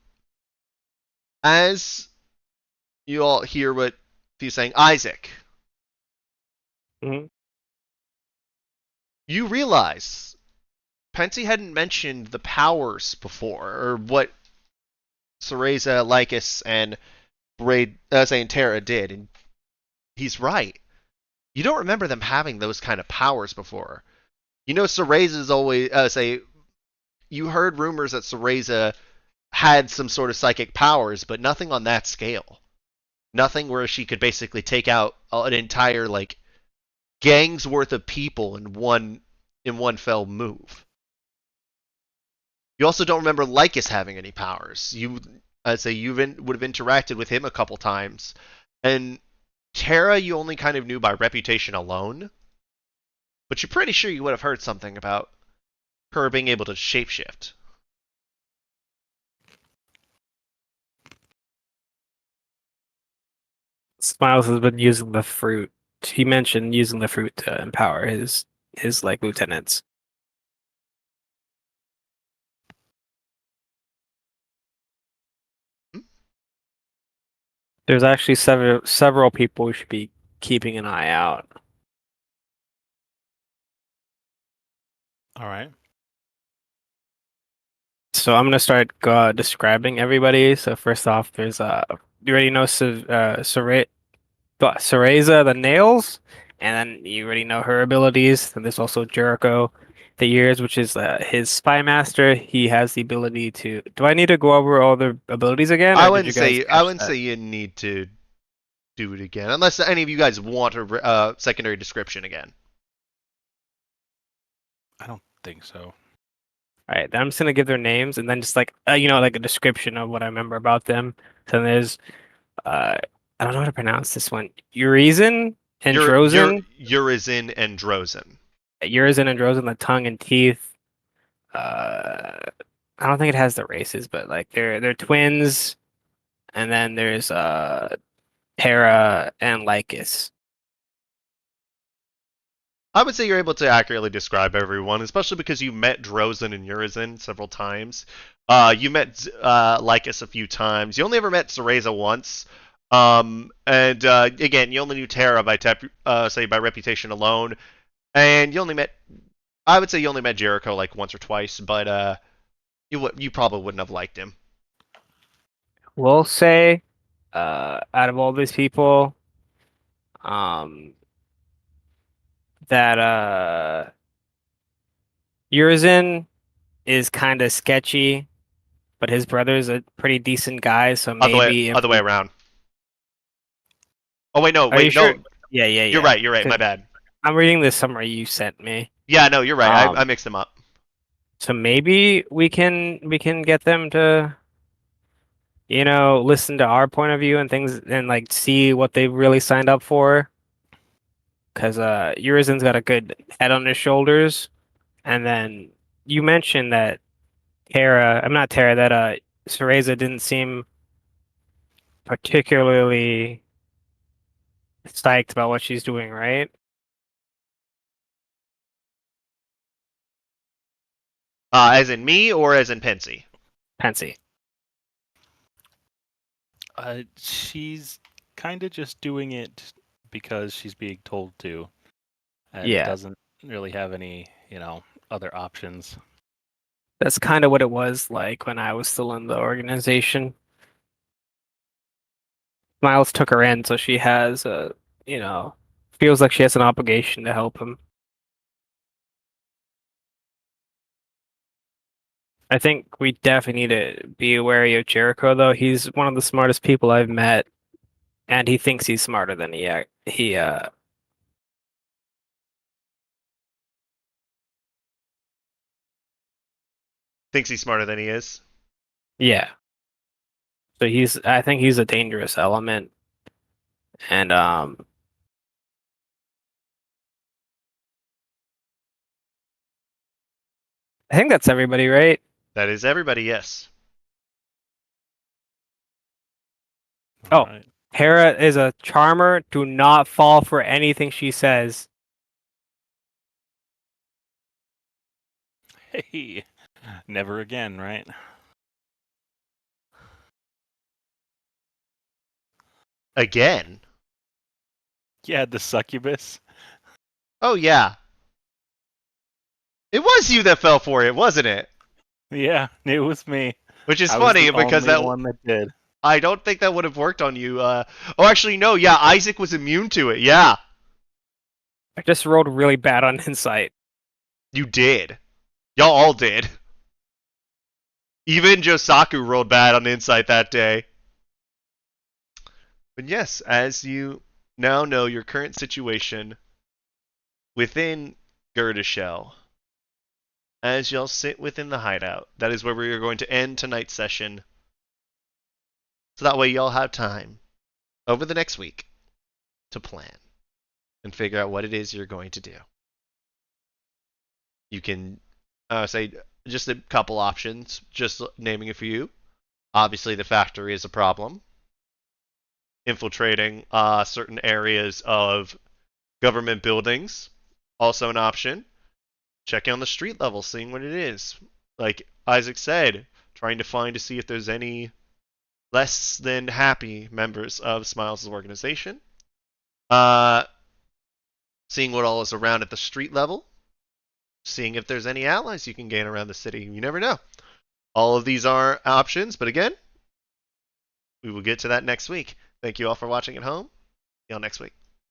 you all hear what he's saying, Isaac, Mhm. you realize Pensy hadn't mentioned the powers before, or what Cereza, Lycus, and Terra did, and he's right. You don't remember them having those kind of powers before. You know, Cereza's always you heard rumors that Cereza had some sort of psychic powers, but nothing on that scale. Nothing where she could basically take out an entire gang's worth of people in one fell move. You also don't remember Lycus having any powers. I'd say you would have interacted with him a couple times, and Terra you only kind of knew by reputation alone, but you're pretty sure you would have heard something about her being able to shapeshift. Smiles has been using the fruit. He mentioned using the fruit to empower his lieutenants. There's actually several people we should be keeping an eye out. All right. So I'm gonna start describing everybody. So first off, there's you already know Cereza the nails, and then you already know her abilities. And there's also Jericho the ears, which is his spy master. He has the ability to. Do I need to go over all the abilities again, I or did you wouldn't guys say catch that? you need to do it again, unless any of you guys want a secondary description again. I don't think so. All right, then I'm just gonna give their names and then just like a description of what I remember about them. So there's I don't know how to pronounce this one. Urizen and Drozen. Urizen and Drozen. Urizen and Drozen, the tongue and teeth. I don't think it has the races, but like they're twins. And then there's Terra and Lycus. I would say you're able to accurately describe everyone, especially because you met Drozen and Urizen several times. You met Lycus a few times. You only ever met Cereza once. And again, you only knew Terra by by reputation alone. And I would say you only met Jericho like once or twice, but you probably wouldn't have liked him. We'll say, out of all these people, um, that Urizen is kind of sketchy, but his brother's a pretty decent guy, so maybe if Other way around. Oh wait, no, Are you sure? no. Yeah, yeah, You're yeah. right. You're right. My bad. I'm reading the summary you sent me. Yeah, no, you're right. I Um, mixed them up. So maybe we can get them to, listen to our point of view and things and like see what they really signed up for. Because Urizen's got a good head on his shoulders. And then you mentioned that I'm not Terra, that Cereza didn't seem particularly psyched about what she's doing, right? As in me or as in Pensy? Pensy. She's kind of just doing it because she's being told to, and Yeah. doesn't really have any, other options. That's kind of what it was like when I was still in the organization. Miles took her in, so she has feels like she has an obligation to help him. I think we definitely need to be wary of Jericho, though. He's one of the smartest people I've met, and he thinks he's smarter than he. Thinks he's smarter than he is. Yeah. So I think he's a dangerous element, and I think that's everybody, right? That is everybody, yes. Oh. Alright. Hera is a charmer. Do not fall for anything she says. Hey, never again, right? Again? Yeah, the succubus. Oh, yeah. It was you that fell for it, wasn't it? Yeah, it was me. Which is I was funny the because only that one that did. I don't think that would have worked on you. Oh, actually, no. Yeah, Isaac was immune to it. Yeah, I just rolled really bad on insight. you did. Y'all all did. Even Josaku rolled bad on insight that day. But yes, as you now know your current situation within Girdashell, as y'all sit within the hideout, that is where we are going to end tonight's session. So that way y'all have time over the next week to plan and figure out what it is you're going to do. You can say just a couple options, just naming a few. Obviously, the factory is a problem. Infiltrating certain areas of government buildings, also an option. Checking on the street level, seeing what it is. Like Isaac said, trying to find to see if there's any less than happy members of Smiles' organization. Seeing what all is around at the street level. Seeing if there's any allies you can gain around the city. You never know. All of these are options, but again, we will get to that next week. Thank you all for watching at home. See y'all next week.